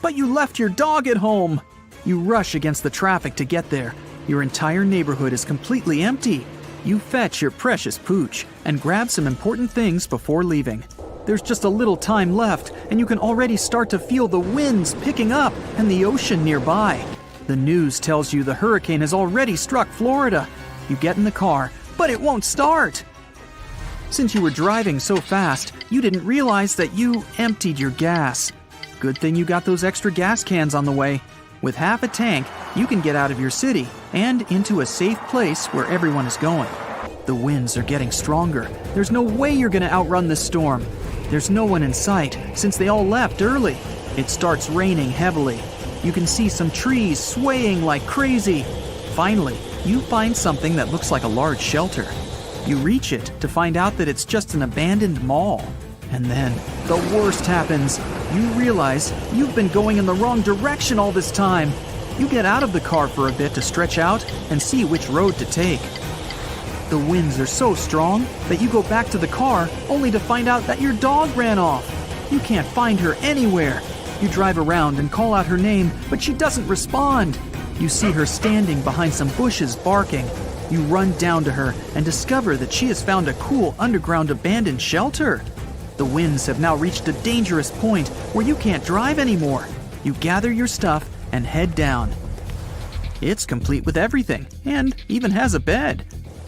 But you left your dog at home! You rush against the traffic to get there. Your entire neighborhood is completely empty. You fetch your precious pooch and grab some important things before leaving. There's just a little time left, and you can already start to feel the winds picking up and the ocean nearby. The news tells you the hurricane has already struck Florida. You get in the car, but it won't start. Since you were driving so fast, you didn't realize that you emptied your gas. Good thing you got those extra gas cans on the way. With half a tank, you can get out of your city and into a safe place where everyone is going. The winds are getting stronger. There's no way you're going to outrun this storm. There's no one in sight since they all left early. It starts raining heavily. You can see some trees swaying like crazy. Finally, you find something that looks like a large shelter. You reach it to find out that it's just an abandoned mall. And then, the worst happens. You realize you've been going in the wrong direction all this time. you get out of the car for a bit to stretch out and see which road to take. The winds are so strong that you go back to the car only to find out that your dog ran off. You can't find her anywhere. You drive around and call out her name, but she doesn't respond. You see her standing behind some bushes barking. You run down to her and discover that she has found a cool underground abandoned shelter. The winds have now reached a dangerous point where you can't drive anymore. You gather your stuff and head down. It's complete with everything and even has a bed.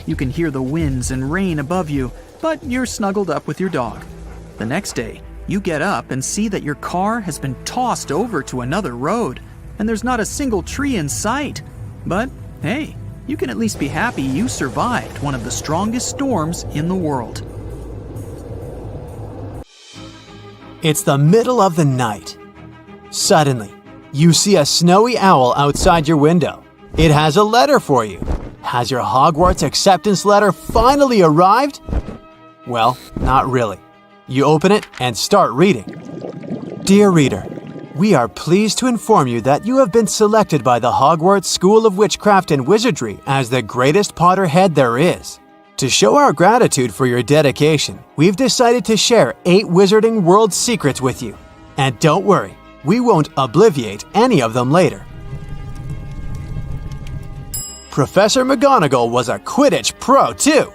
You can hear the winds and rain above you, but you're snuggled up with your dog. The next day, you get up and see that your car has been tossed over to another road, and there's not a single tree in sight. But hey, you can at least be happy you survived one of the strongest storms in the world. It's the middle of the night. Suddenly, you see a snowy owl outside your window. It has a letter for you. Has your Hogwarts acceptance letter finally arrived? Well, not really. You open it and start reading. Dear reader, we are pleased to inform you that you have been selected by the Hogwarts School of Witchcraft and Wizardry as the greatest Potterhead there is. To show our gratitude for your dedication, we've decided to share 8 Wizarding World secrets with you. And don't worry, we won't obliviate any of them later. Professor McGonagall was a Quidditch pro too.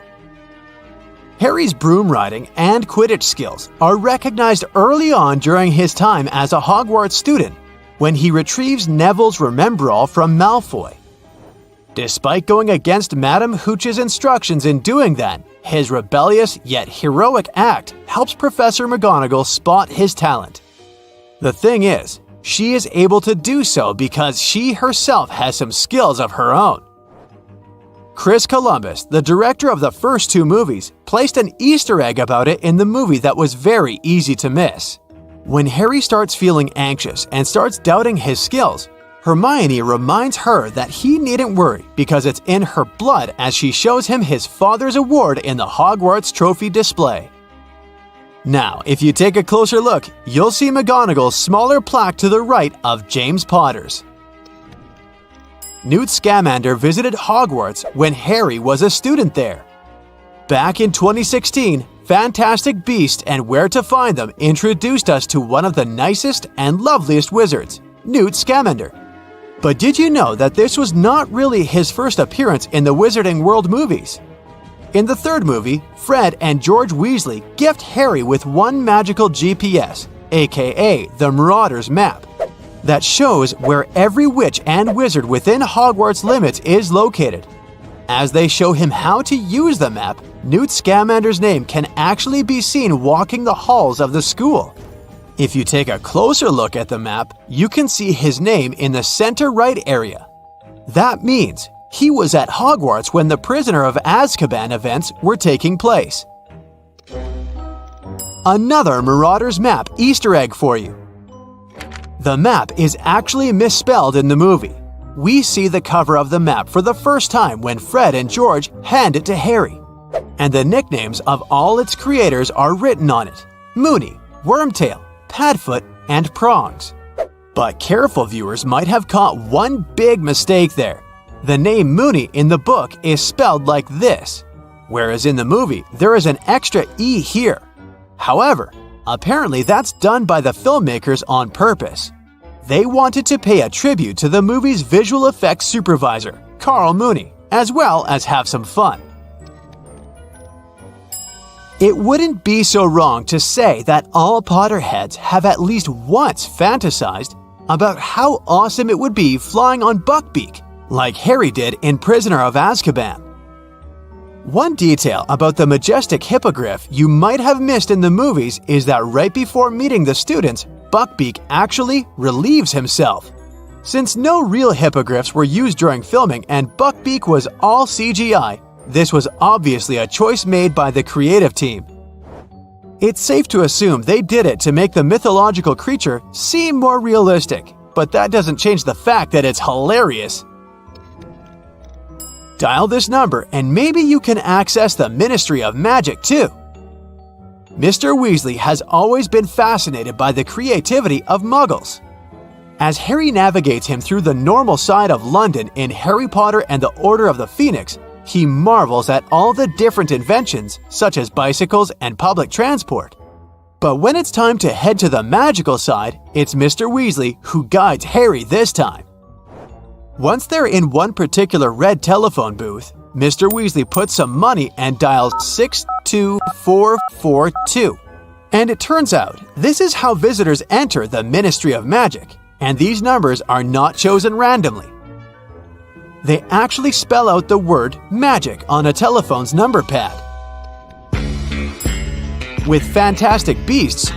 Harry's broom riding and Quidditch skills are recognized early on during his time as a Hogwarts student when he retrieves Neville's Remembrall from Malfoy. Despite going against Madame Hooch's instructions in doing that, his rebellious yet heroic act helps Professor McGonagall spot his talent. The thing is, she is able to do so because she herself has some skills of her own. Chris Columbus, the director of the first 2 movies, placed an Easter egg about it in the movie that was very easy to miss. When Harry starts feeling anxious and starts doubting his skills, Hermione reminds her that he needn't worry because it's in her blood as she shows him his father's award in the Hogwarts trophy display. Now, if you take a closer look, you'll see McGonagall's smaller plaque to the right of James Potter's. Newt Scamander visited Hogwarts when Harry was a student there. Back in 2016, Fantastic Beasts and Where to Find Them introduced us to one of the nicest and loveliest wizards, Newt Scamander. But did you know that this was not really his first appearance in the Wizarding World movies? In the 3rd movie, Fred and George Weasley gift Harry with one magical GPS, aka the Marauder's Map, that shows where every witch and wizard within Hogwarts limits is located. As they show him how to use the map, Newt Scamander's name can actually be seen walking the halls of the school. If you take a closer look at the map, you can see his name in the center right area. That means he was at Hogwarts when the Prisoner of Azkaban events were taking place. Another Marauder's Map Easter egg for you. The map is actually misspelled in the movie. We see the cover of the map for the first time when Fred and George hand it to Harry. And the nicknames of all its creators are written on it: Moony, Wormtail, Padfoot, and Prongs. But careful viewers might have caught one big mistake there. The name Moony in the book is spelled like this, whereas in the movie there is an extra E here. However, apparently that's done by the filmmakers on purpose. They wanted to pay a tribute to the movie's visual effects supervisor, Carl Mooney, as well as have some fun. It wouldn't be so wrong to say that all Potterheads have at least once fantasized about how awesome it would be flying on Buckbeak, like Harry did in Prisoner of Azkaban. One detail about the majestic hippogriff you might have missed in the movies is that right before meeting the students, Buckbeak actually relieves himself. Since no real hippogriffs were used during filming and Buckbeak was all CGI, this was obviously a choice made by the creative team. It's safe to assume they did it to make the mythological creature seem more realistic, but that doesn't change the fact that it's hilarious. Dial this number and maybe you can access the Ministry of Magic too. Mr. Weasley has always been fascinated by the creativity of Muggles. As Harry navigates him through the normal side of London in Harry Potter and the Order of the Phoenix, he marvels at all the different inventions, such as bicycles and public transport. But when it's time to head to the magical side, it's Mr. Weasley who guides Harry this time. Once they're in one particular red telephone booth, Mr. Weasley puts some money and dials 62442. And it turns out, this is how visitors enter the Ministry of Magic, and these numbers are not chosen randomly. They actually spell out the word magic on a telephone's number pad. With Fantastic Beasts,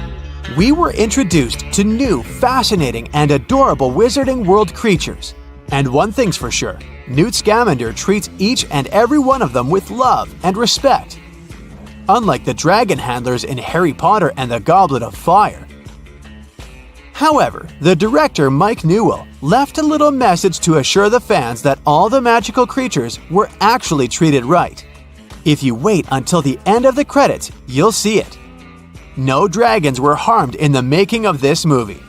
we were introduced to new, fascinating, and adorable Wizarding World creatures. And one thing's for sure, Newt Scamander treats each and every one of them with love and respect. Unlike the dragon handlers in Harry Potter and the Goblet of Fire. However, the director Mike Newell left a little message to assure the fans that all the magical creatures were actually treated right. If you wait until the end of the credits, you'll see it. No dragons were harmed in the making of this movie.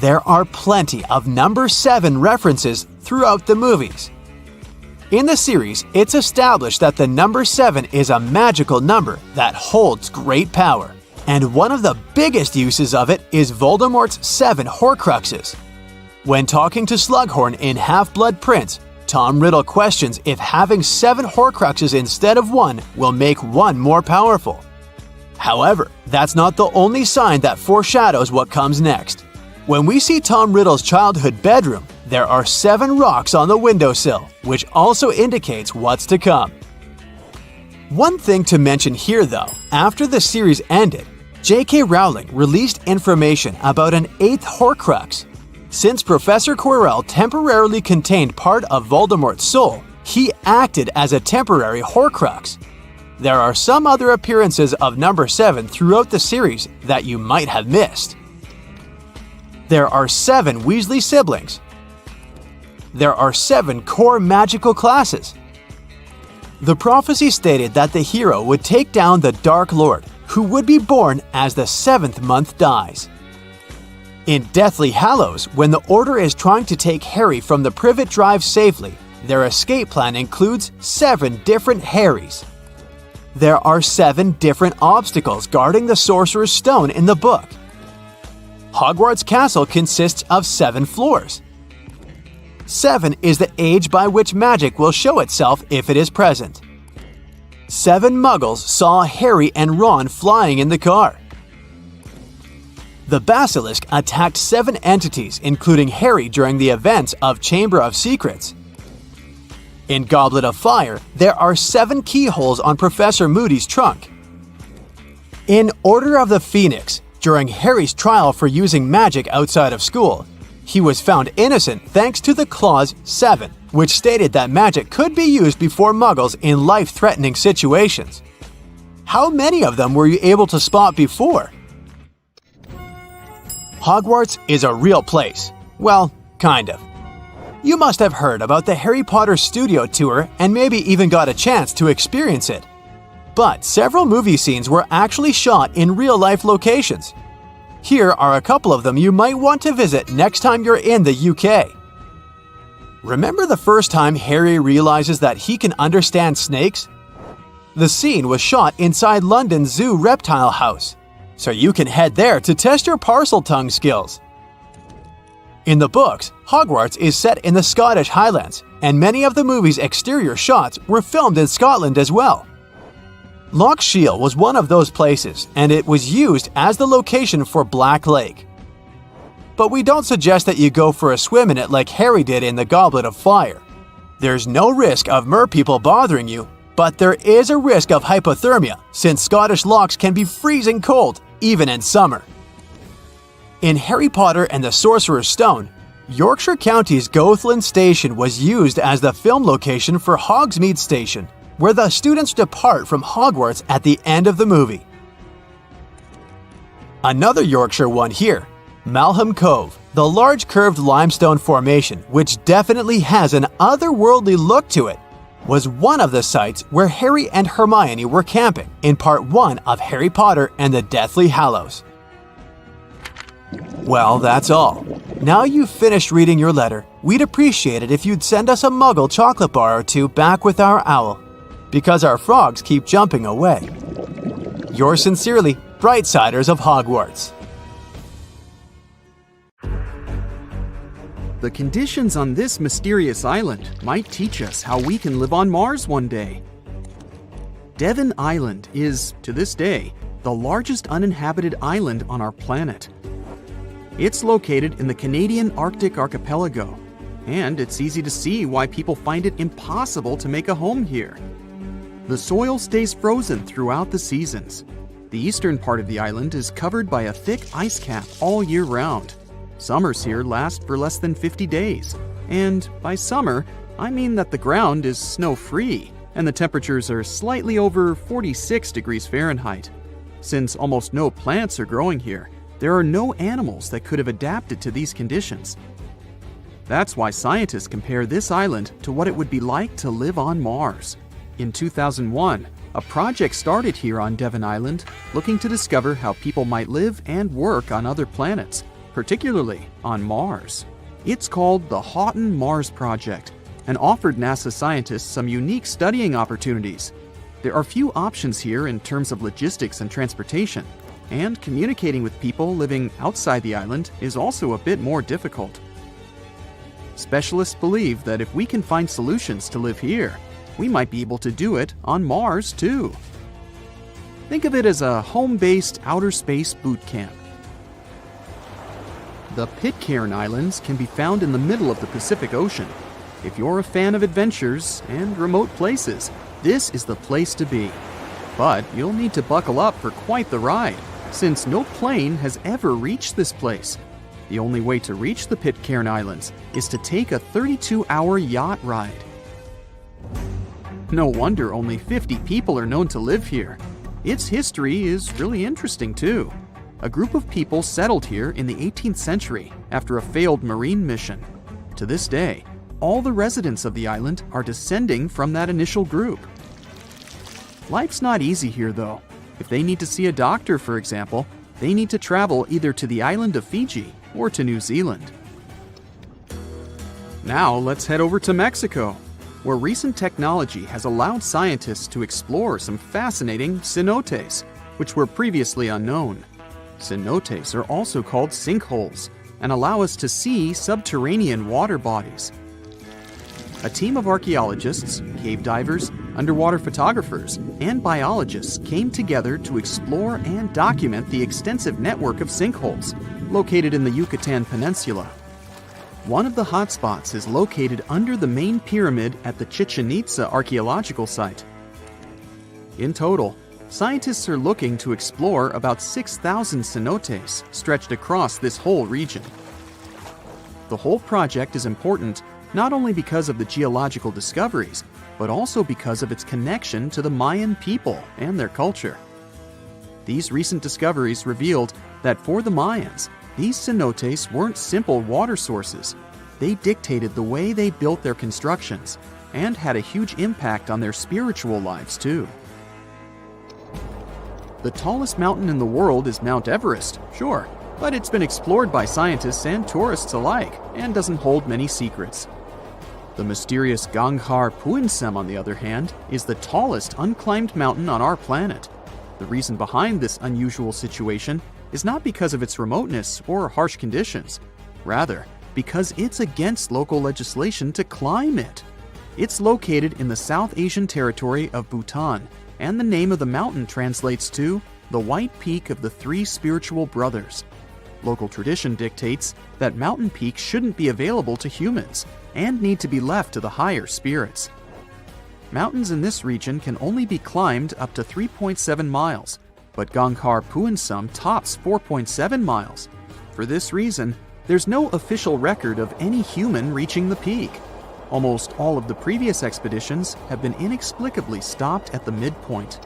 There are plenty of number 7 references throughout the movies. In the series, it's established that the number 7 is a magical number that holds great power. And one of the biggest uses of it is Voldemort's 7 Horcruxes. When talking to Slughorn in Half-Blood Prince, Tom Riddle questions if having 7 Horcruxes instead of 1 will make 1 more powerful. However, that's not the only sign that foreshadows what comes next. When we see Tom Riddle's childhood bedroom, there are 7 rocks on the windowsill, which also indicates what's to come. One thing to mention here though, after the series ended, J.K. Rowling released information about an 8th Horcrux. Since Professor Quirrell temporarily contained part of Voldemort's soul, he acted as a temporary Horcrux. There are some other appearances of number 7 throughout the series that you might have missed. There are 7 Weasley siblings. There are 7 core magical classes. The prophecy stated that the hero would take down the Dark Lord, who would be born as the 7th month dies. In Deathly Hallows, when the Order is trying to take Harry from the Privet Drive safely, their escape plan includes 7 different Harrys. There are 7 different obstacles guarding the Sorcerer's Stone in the book. Hogwarts Castle consists of 7 floors. 7 is the age by which magic will show itself if it is present. 7 Muggles saw Harry and Ron flying in the car. The Basilisk attacked 7 entities, including Harry during the events of Chamber of Secrets. In Goblet of Fire, there are 7 keyholes on Professor Moody's trunk. In Order of the Phoenix, during Harry's trial for using magic outside of school, he was found innocent thanks to the clause 7, which stated that magic could be used before Muggles in life-threatening situations. How many of them were you able to spot before? Hogwarts is a real place. Well, kind of. You must have heard about the Harry Potter studio tour and maybe even got a chance to experience it. But several movie scenes were actually shot in real-life locations. Here are a couple of them you might want to visit next time you're in the UK. Remember the first time Harry realizes that he can understand snakes? The scene was shot inside London's Zoo Reptile House, so you can head there to test your Parseltongue skills. In the books, Hogwarts is set in the Scottish Highlands, and many of the movie's exterior shots were filmed in Scotland as well. Loch Shiel was one of those places, and it was used as the location for Black Lake. But we don't suggest that you go for a swim in it like Harry did in the Goblet of Fire. There's no risk of merpeople bothering you, but there is a risk of hypothermia since Scottish lochs can be freezing cold, even in summer. In Harry Potter and the Sorcerer's Stone, Yorkshire County's Goathland Station was used as the film location for Hogsmeade Station, where the students depart from Hogwarts at the end of the movie. Another Yorkshire one here, Malham Cove, the large curved limestone formation which definitely has an otherworldly look to it, was one of the sites where Harry and Hermione were camping in Part 1 of Harry Potter and the Deathly Hallows. Well, that's all. Now you've finished reading your letter, we'd appreciate it if you'd send us a Muggle chocolate bar or two back with our owl, because our frogs keep jumping away. Yours sincerely, Brightsiders of Hogwarts. The conditions on this mysterious island might teach us how we can live on Mars one day. Devon Island is, to this day, the largest uninhabited island on our planet. It's located in the Canadian Arctic archipelago, and it's easy to see why people find it impossible to make a home here. The soil stays frozen throughout the seasons. The eastern part of the island is covered by a thick ice cap all year round. Summers here last for less than 50 days, and by summer, I mean that the ground is snow-free and the temperatures are slightly over 46 degrees Fahrenheit. Since almost no plants are growing here, there are no animals that could have adapted to these conditions. That's why scientists compare this island to what it would be like to live on Mars. In 2001, a project started here on Devon Island looking to discover how people might live and work on other planets, particularly on Mars. It's called the Houghton Mars Project and offered NASA scientists some unique studying opportunities. There are few options here in terms of logistics and transportation, and communicating with people living outside the island is also a bit more difficult. Specialists believe that if we can find solutions to live here, we might be able to do it on Mars too. Think of it as a home-based outer space boot camp. The Pitcairn Islands can be found in the middle of the Pacific Ocean. If you're a fan of adventures and remote places, this is the place to be. But you'll need to buckle up for quite the ride, since no plane has ever reached this place. The only way to reach the Pitcairn Islands is to take a 32-hour yacht ride. No wonder only 50 people are known to live here. Its history is really interesting too. A group of people settled here in the 18th century after a failed marine mission. To this day, all the residents of the island are descending from that initial group. Life's not easy here though. If they need to see a doctor, for example, they need to travel either to the island of Fiji or to New Zealand. Now let's head over to Mexico, where recent technology has allowed scientists to explore some fascinating cenotes, which were previously unknown. Cenotes are also called sinkholes and allow us to see subterranean water bodies. A team of archaeologists, cave divers, underwater photographers, and biologists came together to explore and document the extensive network of sinkholes located in the Yucatan Peninsula. One of the hotspots is located under the main pyramid at the Chichen Itza archaeological site. In total, scientists are looking to explore about 6,000 cenotes stretched across this whole region. The whole project is important not only because of the geological discoveries, but also because of its connection to the Mayan people and their culture. These recent discoveries revealed that for the Mayans, these cenotes weren't simple water sources. They dictated the way they built their constructions and had a huge impact on their spiritual lives too. The tallest mountain in the world is Mount Everest, sure, but it's been explored by scientists and tourists alike and doesn't hold many secrets. The mysterious Ganghar Puensum, on the other hand, is the tallest unclimbed mountain on our planet. The reason behind this unusual situation is not because of its remoteness or harsh conditions. Rather, because it's against local legislation to climb it. It's located in the South Asian territory of Bhutan, and the name of the mountain translates to the White Peak of the Three Spiritual Brothers. Local tradition dictates that mountain peaks shouldn't be available to humans and need to be left to the higher spirits. Mountains in this region can only be climbed up to 3.7 miles, but Ganghar Puensum tops 4.7 miles. For this reason, there's no official record of any human reaching the peak. Almost all of the previous expeditions have been inexplicably stopped at the midpoint.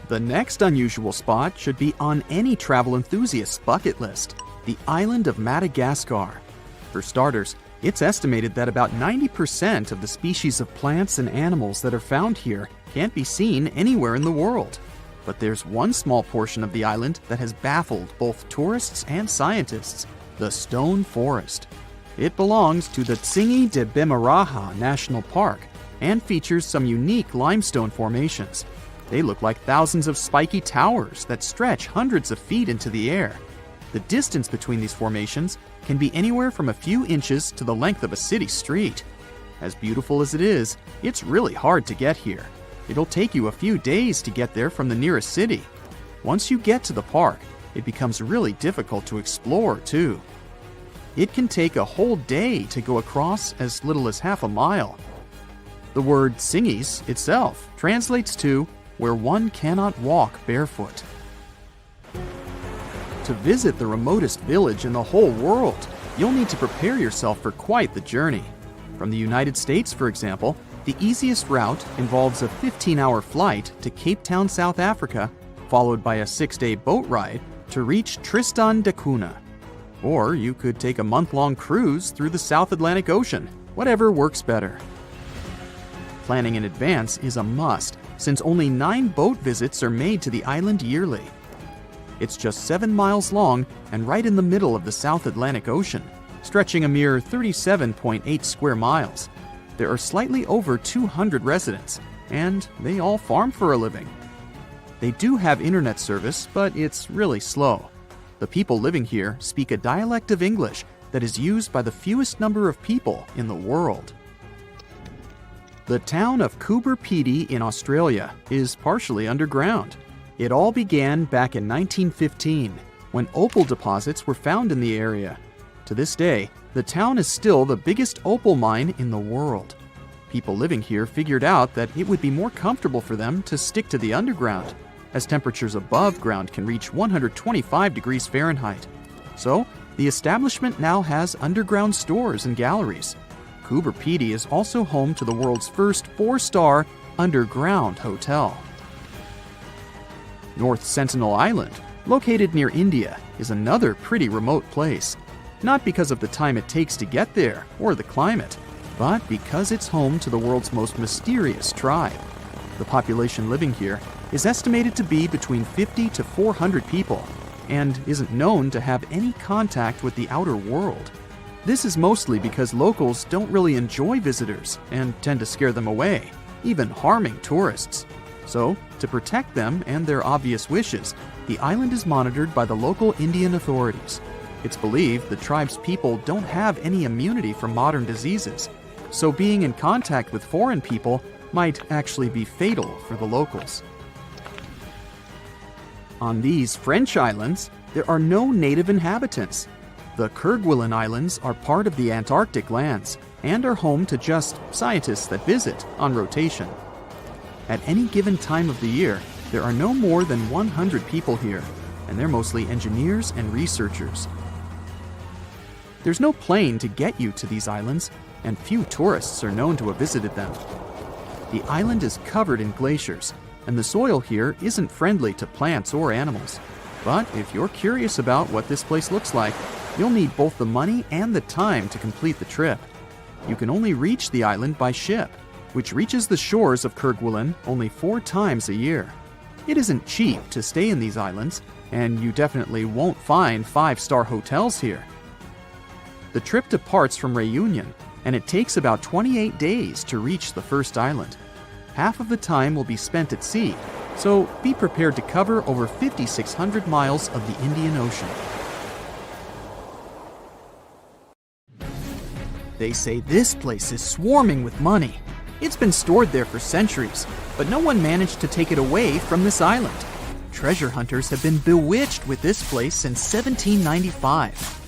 The next unusual spot should be on any travel enthusiast's bucket list, the island of Madagascar. For starters, it's estimated that about 90% of the species of plants and animals that are found here can't be seen anywhere in the world. But there's one small portion of the island that has baffled both tourists and scientists: the stone forest. It belongs to the Singi de Bemaraha National Park and features some unique limestone formations. They look like thousands of spiky towers that stretch hundreds of feet into the air. The distance between these formations can be anywhere from a few inches to the length of a city street. As beautiful as it is, it's really hard to get here. It'll take you a few days to get there from the nearest city. Once you get to the park, it becomes really difficult to explore, too. It can take a whole day to go across as little as half a mile. The word Singis itself translates to where one cannot walk barefoot. To visit the remotest village in the whole world, you'll need to prepare yourself for quite the journey. From the United States, for example, the easiest route involves a 15-hour flight to Cape Town, South Africa, followed by a 6-day boat ride to reach Tristan da Cunha. Or you could take a month-long cruise through the South Atlantic Ocean, whatever works better. Planning in advance is a must, since only 9 boat visits are made to the island yearly. It's just 7 miles long and right in the middle of the South Atlantic Ocean, stretching a mere 37.8 square miles. There are slightly over 200 residents, and they all farm for a living. They do have internet service, but it's really slow. The people living here speak a dialect of English that is used by the fewest number of people in the world. The town of Coober Pedy in Australia is partially underground. It all began back in 1915, when opal deposits were found in the area. To this day, the town is still the biggest opal mine in the world. People living here figured out that it would be more comfortable for them to stick to the underground, as temperatures above ground can reach 125 degrees Fahrenheit. So, the establishment now has underground stores and galleries. Coober Pedy is also home to the world's first 4-star underground hotel. North Sentinel Island, located near India, is another pretty remote place. Not because of the time it takes to get there or the climate, but because it's home to the world's most mysterious tribe. The population living here is estimated to be between 50 to 400 people and isn't known to have any contact with the outer world. This is mostly because locals don't really enjoy visitors and tend to scare them away, even harming tourists. So, to protect them and their obvious wishes, the island is monitored by the local Indian authorities. It's believed the tribe's people don't have any immunity from modern diseases, so being in contact with foreign people might actually be fatal for the locals. On these French islands, there are no native inhabitants. The Kerguelen Islands are part of the Antarctic lands and are home to just scientists that visit on rotation. At any given time of the year, there are no more than 100 people here, and they're mostly engineers and researchers. There's no plane to get you to these islands, and few tourists are known to have visited them. The island is covered in glaciers, and the soil here isn't friendly to plants or animals. But if you're curious about what this place looks like, you'll need both the money and the time to complete the trip. You can only reach the island by ship, which reaches the shores of Kerguelen only 4 times a year. It isn't cheap to stay in these islands, and you definitely won't find 5-star hotels here. The trip departs from Réunion, and it takes about 28 days to reach the first island. Half of the time will be spent at sea, so be prepared to cover over 5,600 miles of the Indian Ocean. They say this place is swarming with money. It's been stored there for centuries, but no one managed to take it away from this island. Treasure hunters have been bewitched with this place since 1795.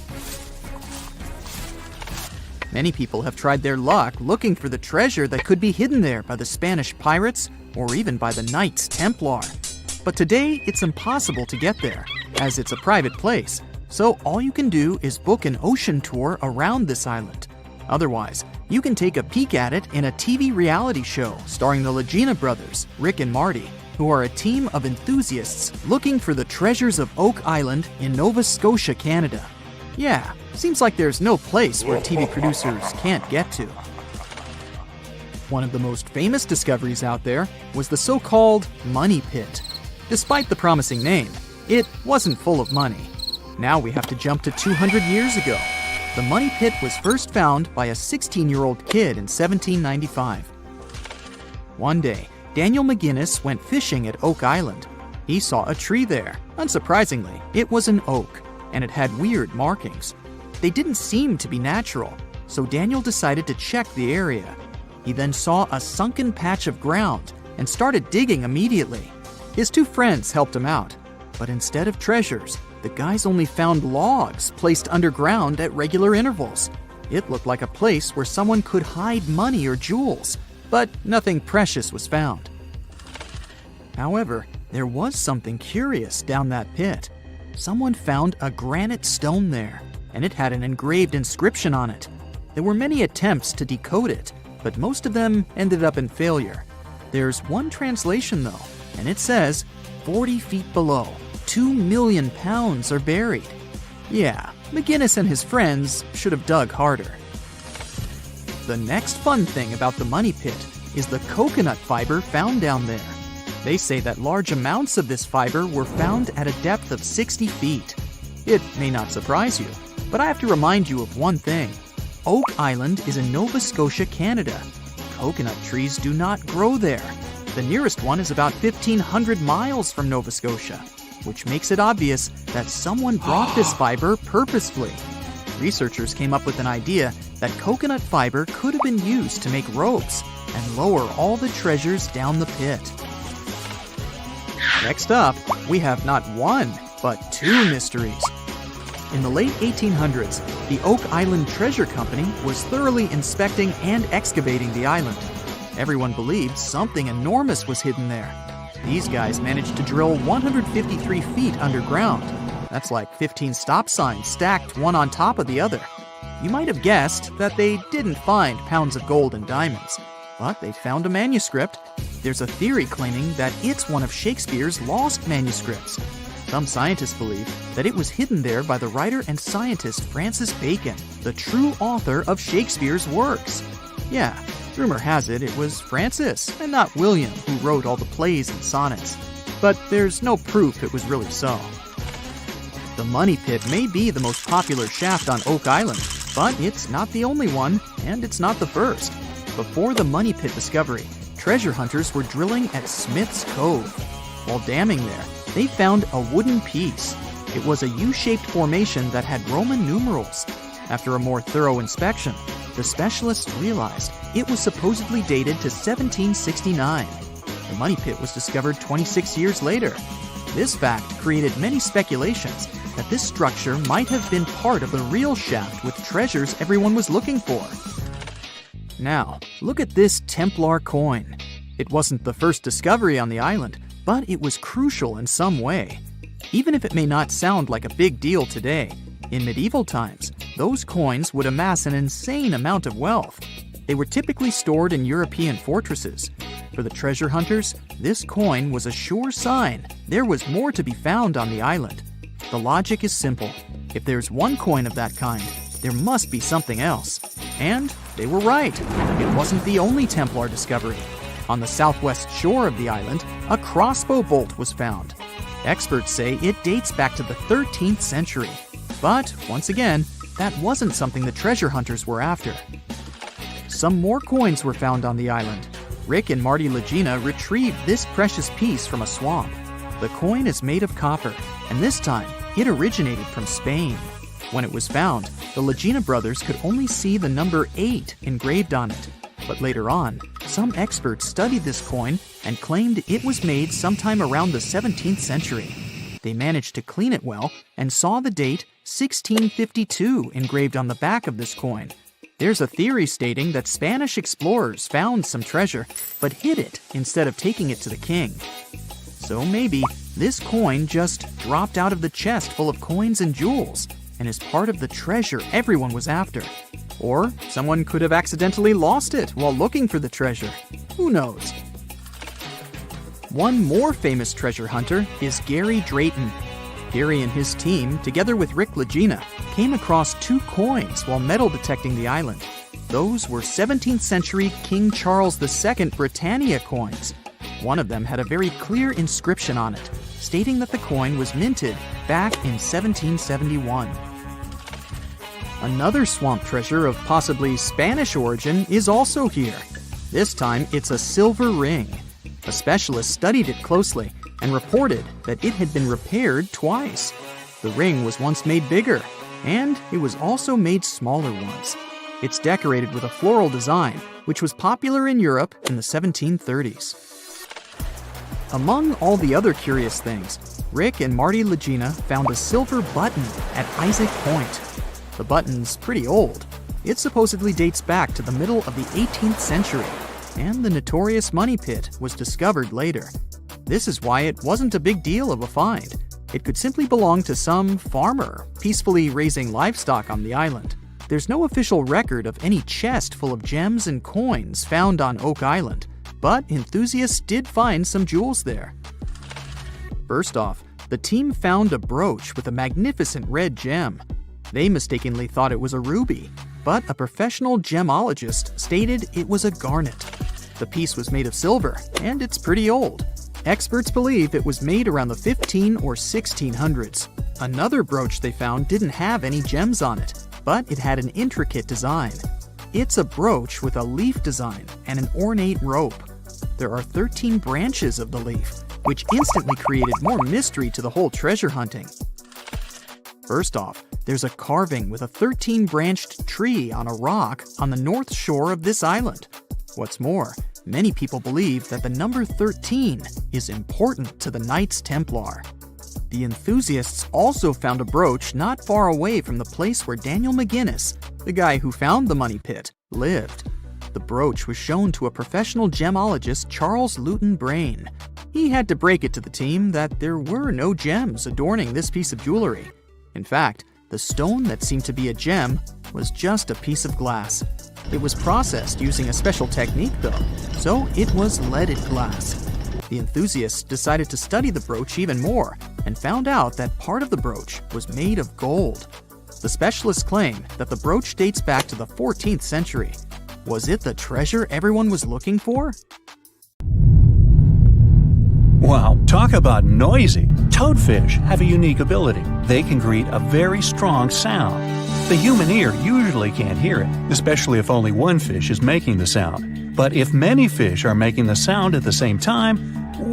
Many people have tried their luck looking for the treasure that could be hidden there by the Spanish pirates or even by the Knights Templar. But today, it's impossible to get there, as it's a private place, so all you can do is book an ocean tour around this island. Otherwise, you can take a peek at it in a TV reality show starring the Legina brothers, Rick and Marty, who are a team of enthusiasts looking for the treasures of Oak Island in Nova Scotia, Canada. Yeah, seems like there's no place where TV producers can't get to. One of the most famous discoveries out there was the so-called Money Pit. Despite the promising name, it wasn't full of money. Now we have to jump to 200 years ago. The money pit was first found by a 16-year-old kid in 1795. One day, Daniel McGinnis went fishing at Oak Island. He saw a tree there. Unsurprisingly, it was an oak, and it had weird markings. They didn't seem to be natural, so Daniel decided to check the area. He then saw a sunken patch of ground and started digging immediately. His two friends helped him out, but instead of treasures, the guys only found logs placed underground at regular intervals. It looked like a place where someone could hide money or jewels, but nothing precious was found. However, there was something curious down that pit. Someone found a granite stone there, and it had an engraved inscription on it. There were many attempts to decode it, but most of them ended up in failure. There's one translation though, and it says, 40 feet below, 2 million pounds are buried. Yeah, McGinnis and his friends should have dug harder. The next fun thing about the money pit is the coconut fiber found down there. They say that large amounts of this fiber were found at a depth of 60 feet. It may not surprise you, but I have to remind you of one thing. Oak Island is in Nova Scotia, Canada. Coconut trees do not grow there. The nearest one is about 1,500 miles from Nova Scotia, which makes it obvious that someone brought this fiber purposefully. Researchers came up with an idea that coconut fiber could have been used to make ropes and lower all the treasures down the pit. Next up, we have not one, but two mysteries. In the late 1800s, the Oak Island Treasure Company was thoroughly inspecting and excavating the island. Everyone believed something enormous was hidden there. These guys managed to drill 153 feet underground. That's like 15 stop signs stacked one on top of the other. You might have guessed that they didn't find pounds of gold and diamonds, but they found a manuscript. There's a theory claiming that it's one of Shakespeare's lost manuscripts. Some scientists believe that it was hidden there by the writer and scientist Francis Bacon, the true author of Shakespeare's works. Yeah, rumor has it it was Francis and not William who wrote all the plays and sonnets. But there's no proof it was really so. The Money Pit may be the most popular shaft on Oak Island, but it's not the only one, and it's not the first. Before the Money Pit discovery, treasure hunters were drilling at Smith's Cove. While damming there, they found a wooden piece. It was a U-shaped formation that had Roman numerals. After a more thorough inspection, the specialists realized it was supposedly dated to 1769. The Money Pit was discovered 26 years later. This fact created many speculations that this structure might have been part of the real shaft with treasures everyone was looking for. Now, look at this Templar coin. It wasn't the first discovery on the island, but it was crucial in some way. Even if it may not sound like a big deal today, in medieval times, those coins would amass an insane amount of wealth. They were typically stored in European fortresses. For the treasure hunters, this coin was a sure sign there was more to be found on the island. The logic is simple. If there's one coin of that kind, there must be something else. And they were right. It wasn't the only Templar discovery. On the southwest shore of the island, a crossbow bolt was found. Experts say it dates back to the 13th century. But, once again, that wasn't something the treasure hunters were after. Some more coins were found on the island. Rick and Marty Legina retrieved this precious piece from a swamp. The coin is made of copper, and this time, it originated from Spain. When it was found, the Legina brothers could only see the number 8 engraved on it. But later on, some experts studied this coin and claimed it was made sometime around the 17th century. They managed to clean it well and saw the date 1652 engraved on the back of this coin. There's a theory stating that Spanish explorers found some treasure but hid it instead of taking it to the king. So maybe this coin just dropped out of the chest full of coins and jewels and is part of the treasure everyone was after. Or someone could have accidentally lost it while looking for the treasure. Who knows? One more famous treasure hunter is Gary Drayton. Gary and his team, together with Rick Legina, came across 2 coins while metal detecting the island. Those were 17th century King Charles II Britannia coins. One of them had a very clear inscription on it, stating that the coin was minted back in 1771. Another swamp treasure of possibly Spanish origin is also here. This time, it's a silver ring. A specialist studied it closely and reported that it had been repaired twice. The ring was once made bigger, and it was also made smaller once. It's decorated with a floral design, which was popular in Europe in the 1730s. Among all the other curious things, Rick and Marty Legina found a silver button at Isaac Point. The button's pretty old. It supposedly dates back to the middle of the 18th century, and the notorious money pit was discovered later. This is why it wasn't a big deal of a find. It could simply belong to some farmer peacefully raising livestock on the island. There's no official record of any chest full of gems and coins found on Oak Island, but enthusiasts did find some jewels there. First off, the team found a brooch with a magnificent red gem. They mistakenly thought it was a ruby, but a professional gemologist stated it was a garnet. The piece was made of silver, and it's pretty old. Experts believe it was made around the 15 or 1600s. Another brooch they found didn't have any gems on it, but it had an intricate design. It's a brooch with a leaf design and an ornate rope. There are 13 branches of the leaf, which instantly created more mystery to the whole treasure hunting. First off, there's a carving with a 13-branched tree on a rock on the north shore of this island. What's more, many people believe that the number 13 is important to the Knights Templar. The enthusiasts also found a brooch not far away from the place where Daniel McGinnis, the guy who found the money pit, lived. The brooch was shown to a professional gemologist, Charles Luton Brain. He had to break it to the team that there were no gems adorning this piece of jewelry. In fact, the stone that seemed to be a gem was just a piece of glass. It was processed using a special technique though, so it was leaded glass. The enthusiasts decided to study the brooch even more and found out that part of the brooch was made of gold. The specialists claim that the brooch dates back to the 14th century. Was it the treasure everyone was looking for? Wow, talk about noisy! Toadfish have a unique ability. They can create a very strong sound. The human ear usually can't hear it, especially if only one fish is making the sound. But if many fish are making the sound at the same time,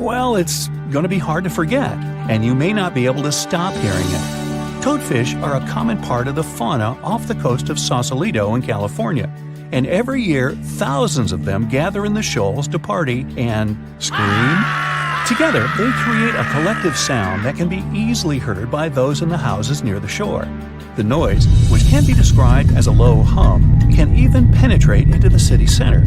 well, it's going to be hard to forget, and you may not be able to stop hearing it. Toadfish are a common part of the fauna off the coast of Sausalito in California, and every year thousands of them gather in the shoals to party and scream. Together, they create a collective sound that can be easily heard by those in the houses near the shore. The noise, which can be described as a low hum, can even penetrate into the city center.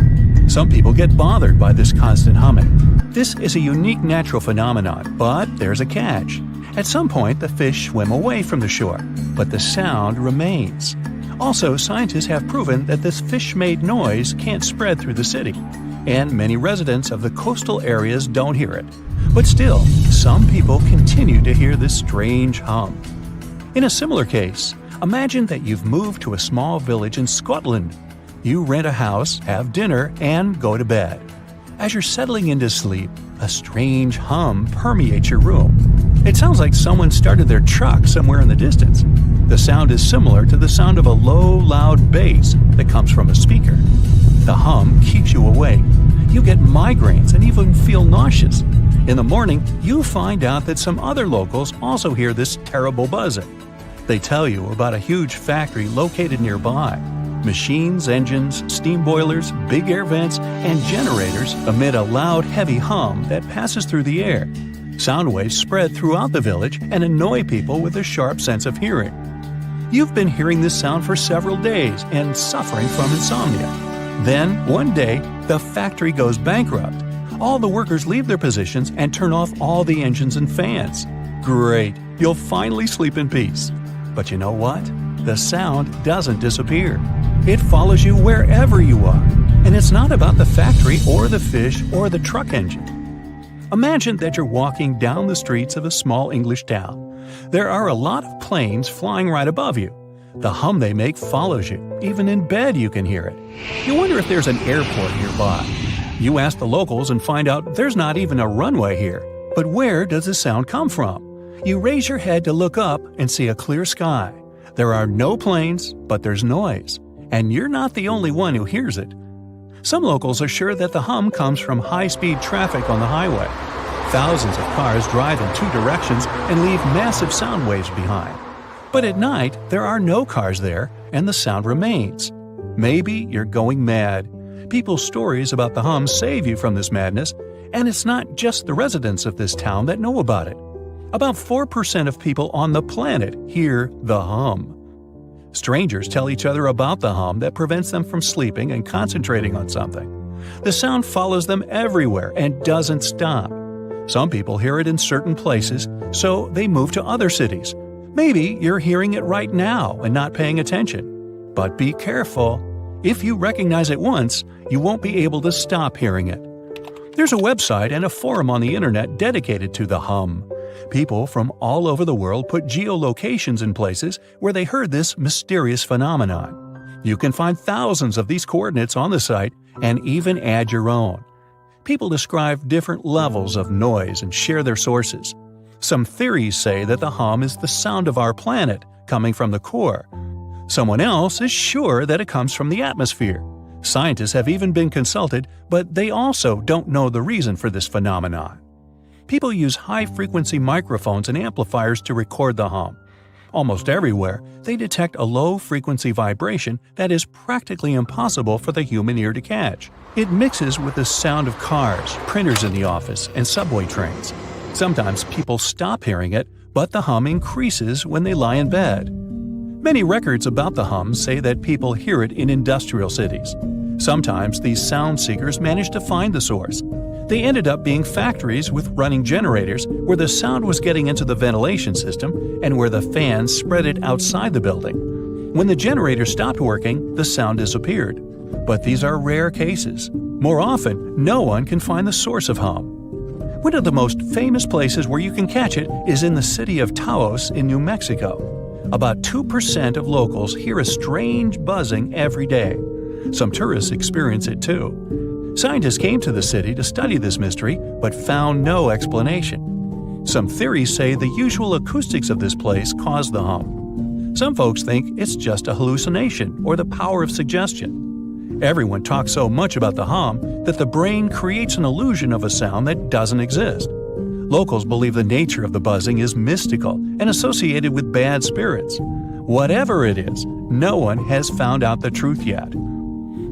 Some people get bothered by this constant humming. This is a unique natural phenomenon, but there's a catch. At some point, the fish swim away from the shore, but the sound remains. Also, scientists have proven that this fish-made noise can't spread through the city, and many residents of the coastal areas don't hear it. But still, some people continue to hear this strange hum. In a similar case, imagine that you've moved to a small village in Scotland. You rent a house, have dinner, and go to bed. As you're settling into sleep, a strange hum permeates your room. It sounds like someone started their truck somewhere in the distance. The sound is similar to the sound of a low, loud bass that comes from a speaker. The hum keeps you awake. You get migraines and even feel nauseous. In the morning, you find out that some other locals also hear this terrible buzzing. They tell you about a huge factory located nearby. Machines, engines, steam boilers, big air vents, and generators emit a loud, heavy hum that passes through the air. Sound waves spread throughout the village and annoy people with a sharp sense of hearing. You've been hearing this sound for several days and suffering from insomnia. Then, one day, the factory goes bankrupt. All the workers leave their positions and turn off all the engines and fans. Great, you'll finally sleep in peace. But you know what? The sound doesn't disappear. It follows you wherever you are. And it's not about the factory or the fish or the truck engine. Imagine that you're walking down the streets of a small English town. There are a lot of planes flying right above you. The hum they make follows you. Even in bed you can hear it. You wonder if there's an airport nearby. You ask the locals and find out there's not even a runway here. But where does the sound come from? You raise your head to look up and see a clear sky. There are no planes, but there's noise. And you're not the only one who hears it. Some locals are sure that the hum comes from high-speed traffic on the highway. Thousands of cars drive in two directions and leave massive sound waves behind. But at night, there are no cars there, and the sound remains. Maybe you're going mad. People's stories about the hum save you from this madness, and it's not just the residents of this town that know about it. About 4% of people on the planet hear the hum. Strangers tell each other about the hum that prevents them from sleeping and concentrating on something. The sound follows them everywhere and doesn't stop. Some people hear it in certain places, so they move to other cities. Maybe you're hearing it right now and not paying attention. But be careful. If you recognize it once, you won't be able to stop hearing it. There's a website and a forum on the internet dedicated to the hum. People from all over the world put geolocations in places where they heard this mysterious phenomenon. You can find thousands of these coordinates on the site and even add your own. People describe different levels of noise and share their sources. Some theories say that the hum is the sound of our planet coming from the core. Someone else is sure that it comes from the atmosphere. Scientists have even been consulted, but they also don't know the reason for this phenomenon. People use high-frequency microphones and amplifiers to record the hum. Almost everywhere, they detect a low-frequency vibration that is practically impossible for the human ear to catch. It mixes with the sound of cars, printers in the office, and subway trains. Sometimes people stop hearing it, but the hum increases when they lie in bed. Many records about the hum say that people hear it in industrial cities. Sometimes these sound seekers manage to find the source. They ended up being factories with running generators where the sound was getting into the ventilation system and where the fans spread it outside the building. When the generator stopped working, the sound disappeared. But these are rare cases. More often, no one can find the source of hum. One of the most famous places where you can catch it is in the city of Taos in New Mexico. About 2% of locals hear a strange buzzing every day. Some tourists experience it too. Scientists came to the city to study this mystery, but found no explanation. Some theories say the usual acoustics of this place cause the hum. Some folks think it's just a hallucination or the power of suggestion. Everyone talks so much about the hum that the brain creates an illusion of a sound that doesn't exist. Locals believe the nature of the buzzing is mystical and associated with bad spirits. Whatever it is, no one has found out the truth yet.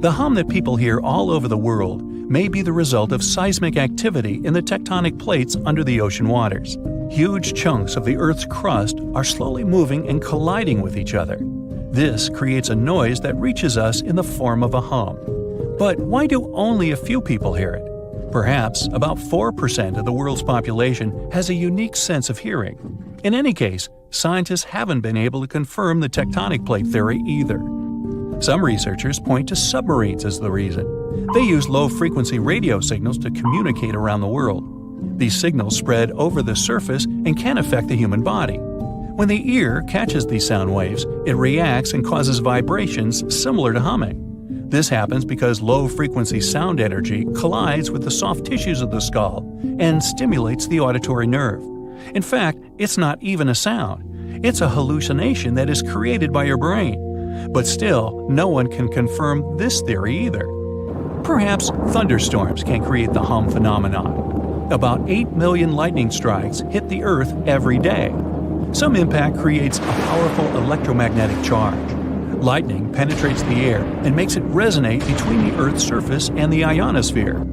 The hum that people hear all over the world may be the result of seismic activity in the tectonic plates under the ocean waters. Huge chunks of the Earth's crust are slowly moving and colliding with each other. This creates a noise that reaches us in the form of a hum. But why do only a few people hear it? Perhaps about 4% of the world's population has a unique sense of hearing. In any case, scientists haven't been able to confirm the tectonic plate theory either. Some researchers point to submarines as the reason. They use low-frequency radio signals to communicate around the world. These signals spread over the surface and can affect the human body. When the ear catches these sound waves, it reacts and causes vibrations similar to humming. This happens because low-frequency sound energy collides with the soft tissues of the skull and stimulates the auditory nerve. In fact, it's not even a sound. It's a hallucination that is created by your brain. But still, no one can confirm this theory either. Perhaps thunderstorms can create the hum phenomenon. About 8 million lightning strikes hit the Earth every day. Some impact creates a powerful electromagnetic charge. Lightning penetrates the air and makes it resonate between the Earth's surface and the ionosphere.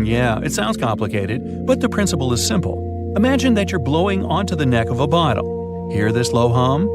Yeah, it sounds complicated, but the principle is simple. Imagine that you're blowing onto the neck of a bottle. Hear this low hum?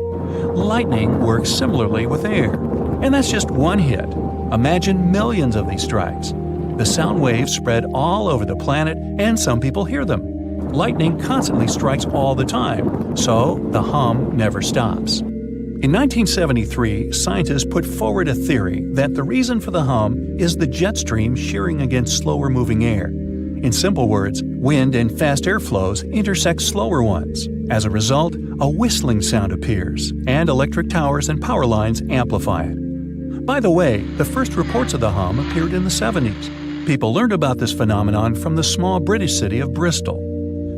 Lightning works similarly with air. And that's just one hit. Imagine millions of these strikes. The sound waves spread all over the planet, and some people hear them. Lightning constantly strikes all the time, so the hum never stops. In 1973, scientists put forward a theory that the reason for the hum is the jet stream shearing against slower-moving air. In simple words, wind and fast airflows intersect slower ones. As a result, a whistling sound appears, and electric towers and power lines amplify it. By the way, the first reports of the hum appeared in the 70s. People learned about this phenomenon from the small British city of Bristol.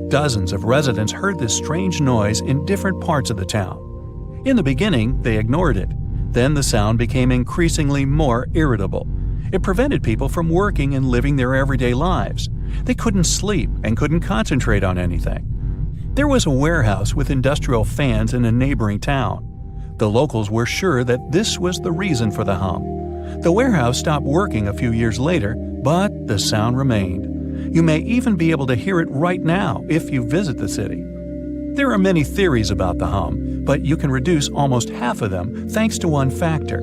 Dozens of residents heard this strange noise in different parts of the town. In the beginning, they ignored it. Then the sound became increasingly more irritable. It prevented people from working and living their everyday lives. They couldn't sleep and couldn't concentrate on anything. There was a warehouse with industrial fans in a neighboring town. The locals were sure that this was the reason for the hum. The warehouse stopped working a few years later, but the sound remained. You may even be able to hear it right now if you visit the city. There are many theories about the hum, but you can reduce almost half of them thanks to one factor.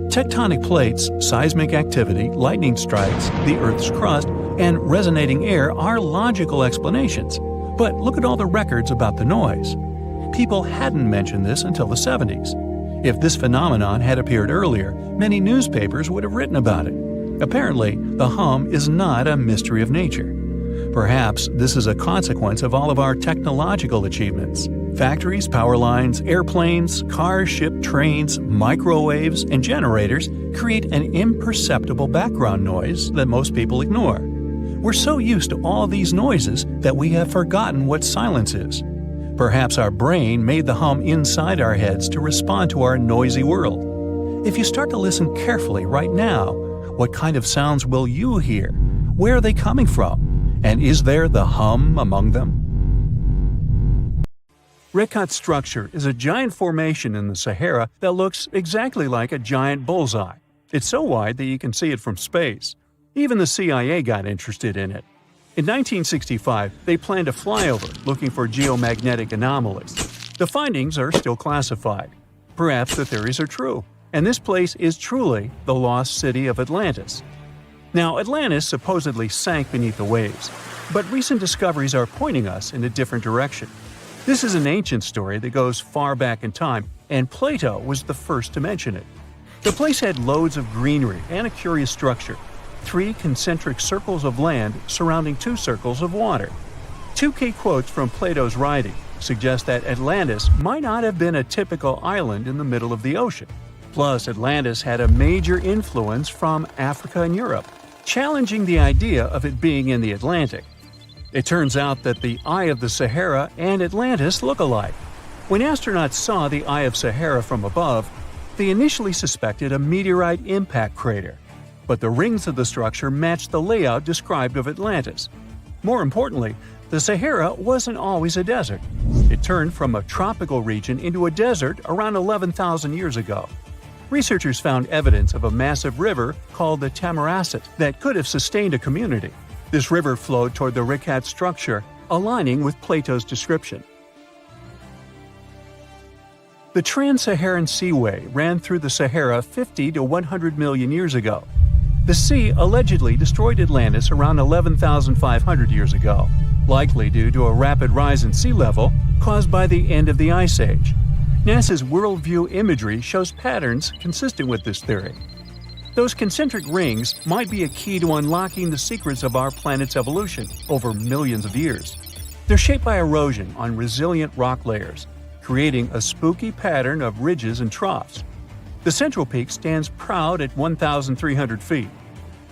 Tectonic plates, seismic activity, lightning strikes, the Earth's crust, and resonating air are logical explanations. But look at all the records about the noise. People hadn't mentioned this until the 70s. If this phenomenon had appeared earlier, many newspapers would have written about it. Apparently, the hum is not a mystery of nature. Perhaps this is a consequence of all of our technological achievements. Factories, power lines, airplanes, cars, ships, trains, microwaves, and generators create an imperceptible background noise that most people ignore. We're so used to all these noises that we have forgotten what silence is. Perhaps our brain made the hum inside our heads to respond to our noisy world. If you start to listen carefully right now, what kind of sounds will you hear? Where are they coming from? And is there the hum among them? Rekhat structure is a giant formation in the Sahara that looks exactly like a giant bullseye. It's so wide that you can see it from space. Even the CIA got interested in it. In 1965, they planned a flyover looking for geomagnetic anomalies. The findings are still classified. Perhaps the theories are true, and this place is truly the lost city of Atlantis. Now, Atlantis supposedly sank beneath the waves, but recent discoveries are pointing us in a different direction. This is an ancient story that goes far back in time, and Plato was the first to mention it. The place had loads of greenery and a curious structure. 3 concentric circles of land surrounding 2 circles of water. 2 key quotes from Plato's writing suggest that Atlantis might not have been a typical island in the middle of the ocean. Plus, Atlantis had a major influence from Africa and Europe, challenging the idea of it being in the Atlantic. It turns out that the Eye of the Sahara and Atlantis look alike. When astronauts saw the Eye of Sahara from above, they initially suspected a meteorite impact crater. But the rings of the structure matched the layout described of Atlantis. More importantly, the Sahara wasn't always a desert. It turned from a tropical region into a desert around 11,000 years ago. Researchers found evidence of a massive river called the Tamaracet that could have sustained a community. This river flowed toward the Rekhat structure, aligning with Plato's description. The Trans-Saharan Seaway ran through the Sahara 50 to 100 million years ago. The sea allegedly destroyed Atlantis around 11,500 years ago, likely due to a rapid rise in sea level caused by the end of the Ice Age. NASA's worldview imagery shows patterns consistent with this theory. Those concentric rings might be a key to unlocking the secrets of our planet's evolution over millions of years. They're shaped by erosion on resilient rock layers, creating a spooky pattern of ridges and troughs. The central peak stands proud at 1,300 feet.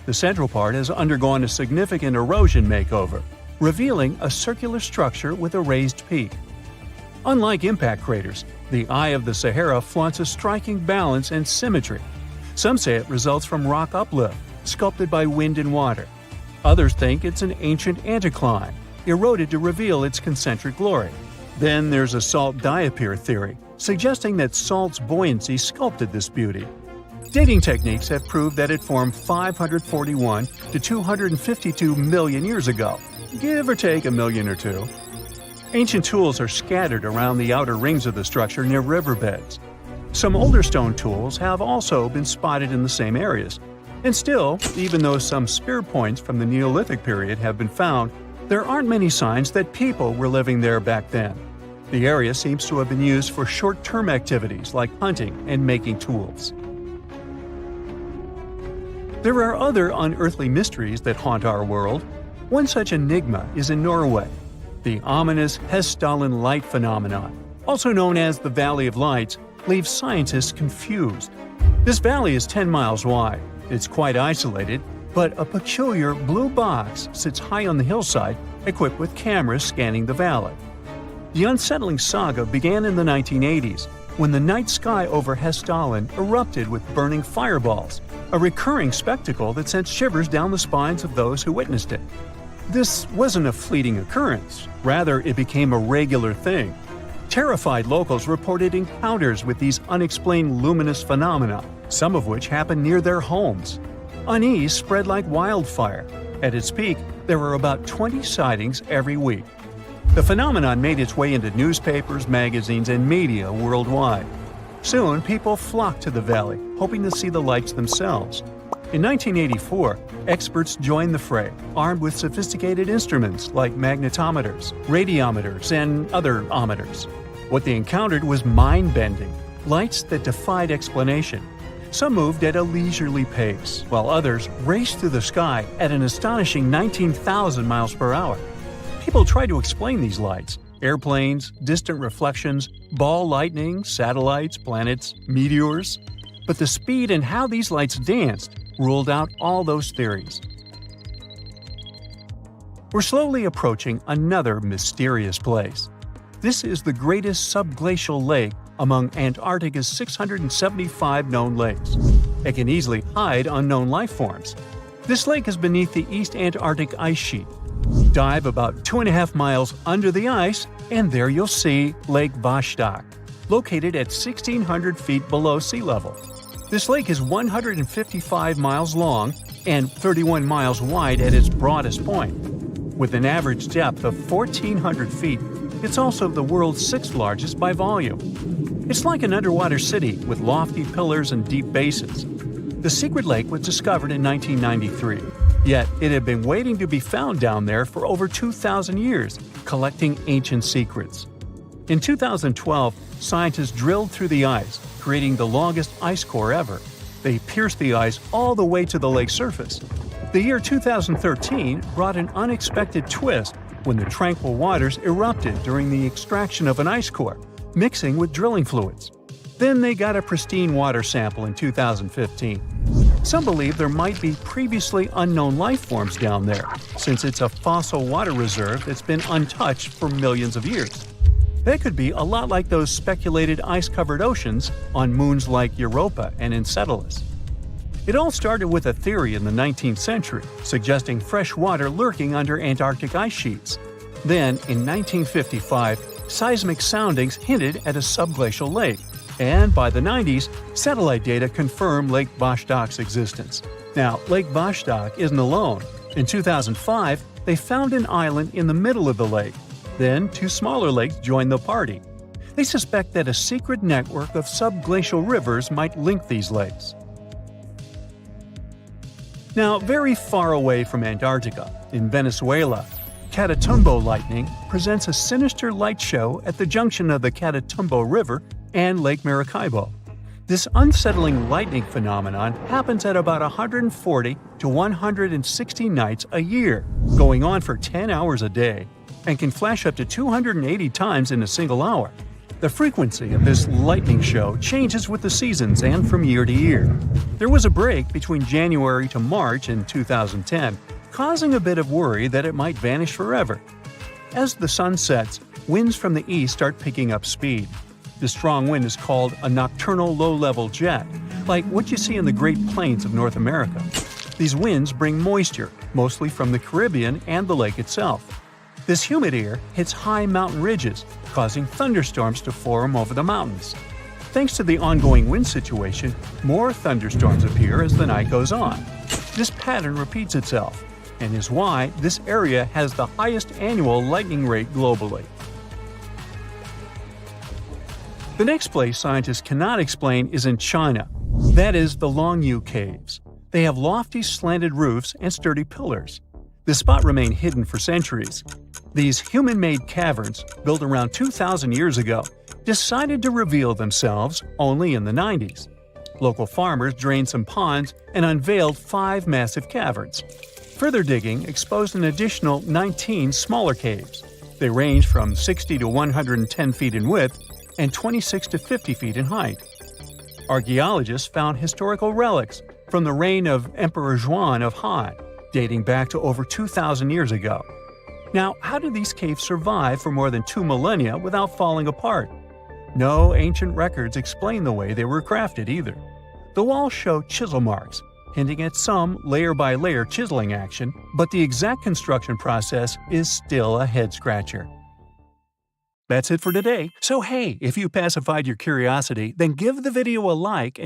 The central part has undergone a significant erosion makeover, revealing a circular structure with a raised peak. Unlike impact craters, the Eye of the Sahara flaunts a striking balance and symmetry. Some say it results from rock uplift, sculpted by wind and water. Others think it's an ancient anticline, eroded to reveal its concentric glory. Then there's a salt diapir theory, suggesting that salt's buoyancy sculpted this beauty. Dating techniques have proved that it formed 541 to 252 million years ago, give or take a million or two. Ancient tools are scattered around the outer rings of the structure near riverbeds. Some older stone tools have also been spotted in the same areas. And still, even though some spear points from the Neolithic period have been found, there aren't many signs that people were living there back then. The area seems to have been used for short-term activities like hunting and making tools. There are other unearthly mysteries that haunt our world. One such enigma is in Norway, the ominous Hessdalen light phenomenon, also known as the Valley of Lights, leaves scientists confused. This valley is 10 miles wide, it's quite isolated, but a peculiar blue box sits high on the hillside, equipped with cameras scanning the valley. The unsettling saga began in the 1980s, when the night sky over Hessdalen erupted with burning fireballs, a recurring spectacle that sent shivers down the spines of those who witnessed it. This wasn't a fleeting occurrence, rather it became a regular thing. Terrified locals reported encounters with these unexplained luminous phenomena, some of which happened near their homes. Unease spread like wildfire. At its peak, there were about 20 sightings every week. The phenomenon made its way into newspapers, magazines, and media worldwide. Soon, people flocked to the valley, hoping to see the lights themselves. In 1984, experts joined the fray, armed with sophisticated instruments like magnetometers, radiometers, and other ometers. What they encountered was mind-bending, lights that defied explanation. Some moved at a leisurely pace, while others raced through the sky at an astonishing 19,000 miles per hour. People tried to explain these lights: airplanes, distant reflections, ball lightning, satellites, planets, meteors. But the speed and how these lights danced ruled out all those theories. We're slowly approaching another mysterious place. This is the greatest subglacial lake among Antarctica's 675 known lakes. It can easily hide unknown life forms. This lake is beneath the East Antarctic ice sheet. Dive about 2.5 miles under the ice, and there you'll see Lake Vostok, located at 1,600 feet below sea level. This lake is 155 miles long and 31 miles wide at its broadest point. With an average depth of 1,400 feet, it's also the world's sixth largest by volume. It's like an underwater city with lofty pillars and deep bases. The secret lake was discovered in 1993, yet it had been waiting to be found down there for over 2,000 years, collecting ancient secrets. In 2012, scientists drilled through the ice, creating the longest ice core ever. They pierced the ice all the way to the lake's surface. The year 2013 brought an unexpected twist when the tranquil waters erupted during the extraction of an ice core, mixing with drilling fluids. Then they got a pristine water sample in 2015. Some believe there might be previously unknown life forms down there, since it's a fossil water reserve that's been untouched for millions of years. They could be a lot like those speculated ice-covered oceans on moons like Europa and Enceladus. It all started with a theory in the 19th century, suggesting fresh water lurking under Antarctic ice sheets. Then, in 1955, seismic soundings hinted at a subglacial lake, and by the 90s, satellite data confirmed Lake Vostok's existence. Now, Lake Vostok isn't alone. In 2005, they found an island in the middle of the lake. Then, two smaller lakes joined the party. They suspect that a secret network of subglacial rivers might link these lakes. Now, very far away from Antarctica, in Venezuela, Catatumbo lightning presents a sinister light show at the junction of the Catatumbo River and Lake Maracaibo. This unsettling lightning phenomenon happens at about 140 to 160 nights a year, going on for 10 hours a day, and can flash up to 280 times in a single hour. The frequency of this lightning show changes with the seasons and from year to year. There was a break between January to March in 2010, causing a bit of worry that it might vanish forever. As the sun sets, winds from the east start picking up speed. The strong wind is called a nocturnal low-level jet, like what you see in the Great Plains of North America. These winds bring moisture, mostly from the Caribbean and the lake itself. This humid air hits high mountain ridges, causing thunderstorms to form over the mountains. Thanks to the ongoing wind situation, more thunderstorms appear as the night goes on. This pattern repeats itself, and is why this area has the highest annual lightning rate globally. The next place scientists cannot explain is in China. That is the Longyu Caves. They have lofty slanted roofs and sturdy pillars. The spot remained hidden for centuries. These human-made caverns, built around 2,000 years ago, decided to reveal themselves only in the 90s. Local farmers drained some ponds and unveiled 5 massive caverns. Further digging exposed an additional 19 smaller caves. They range from 60 to 110 feet in width and 26 to 50 feet in height. Archaeologists found historical relics from the reign of Emperor Zhuan of Han, dating back to over 2,000 years ago. Now, how did these caves survive for more than 2 millennia without falling apart? No ancient records explain the way they were crafted either. The walls show chisel marks, hinting at some layer-by-layer chiseling action, but the exact construction process is still a head-scratcher. That's it for today. So hey, if you pacified your curiosity, then give the video a like and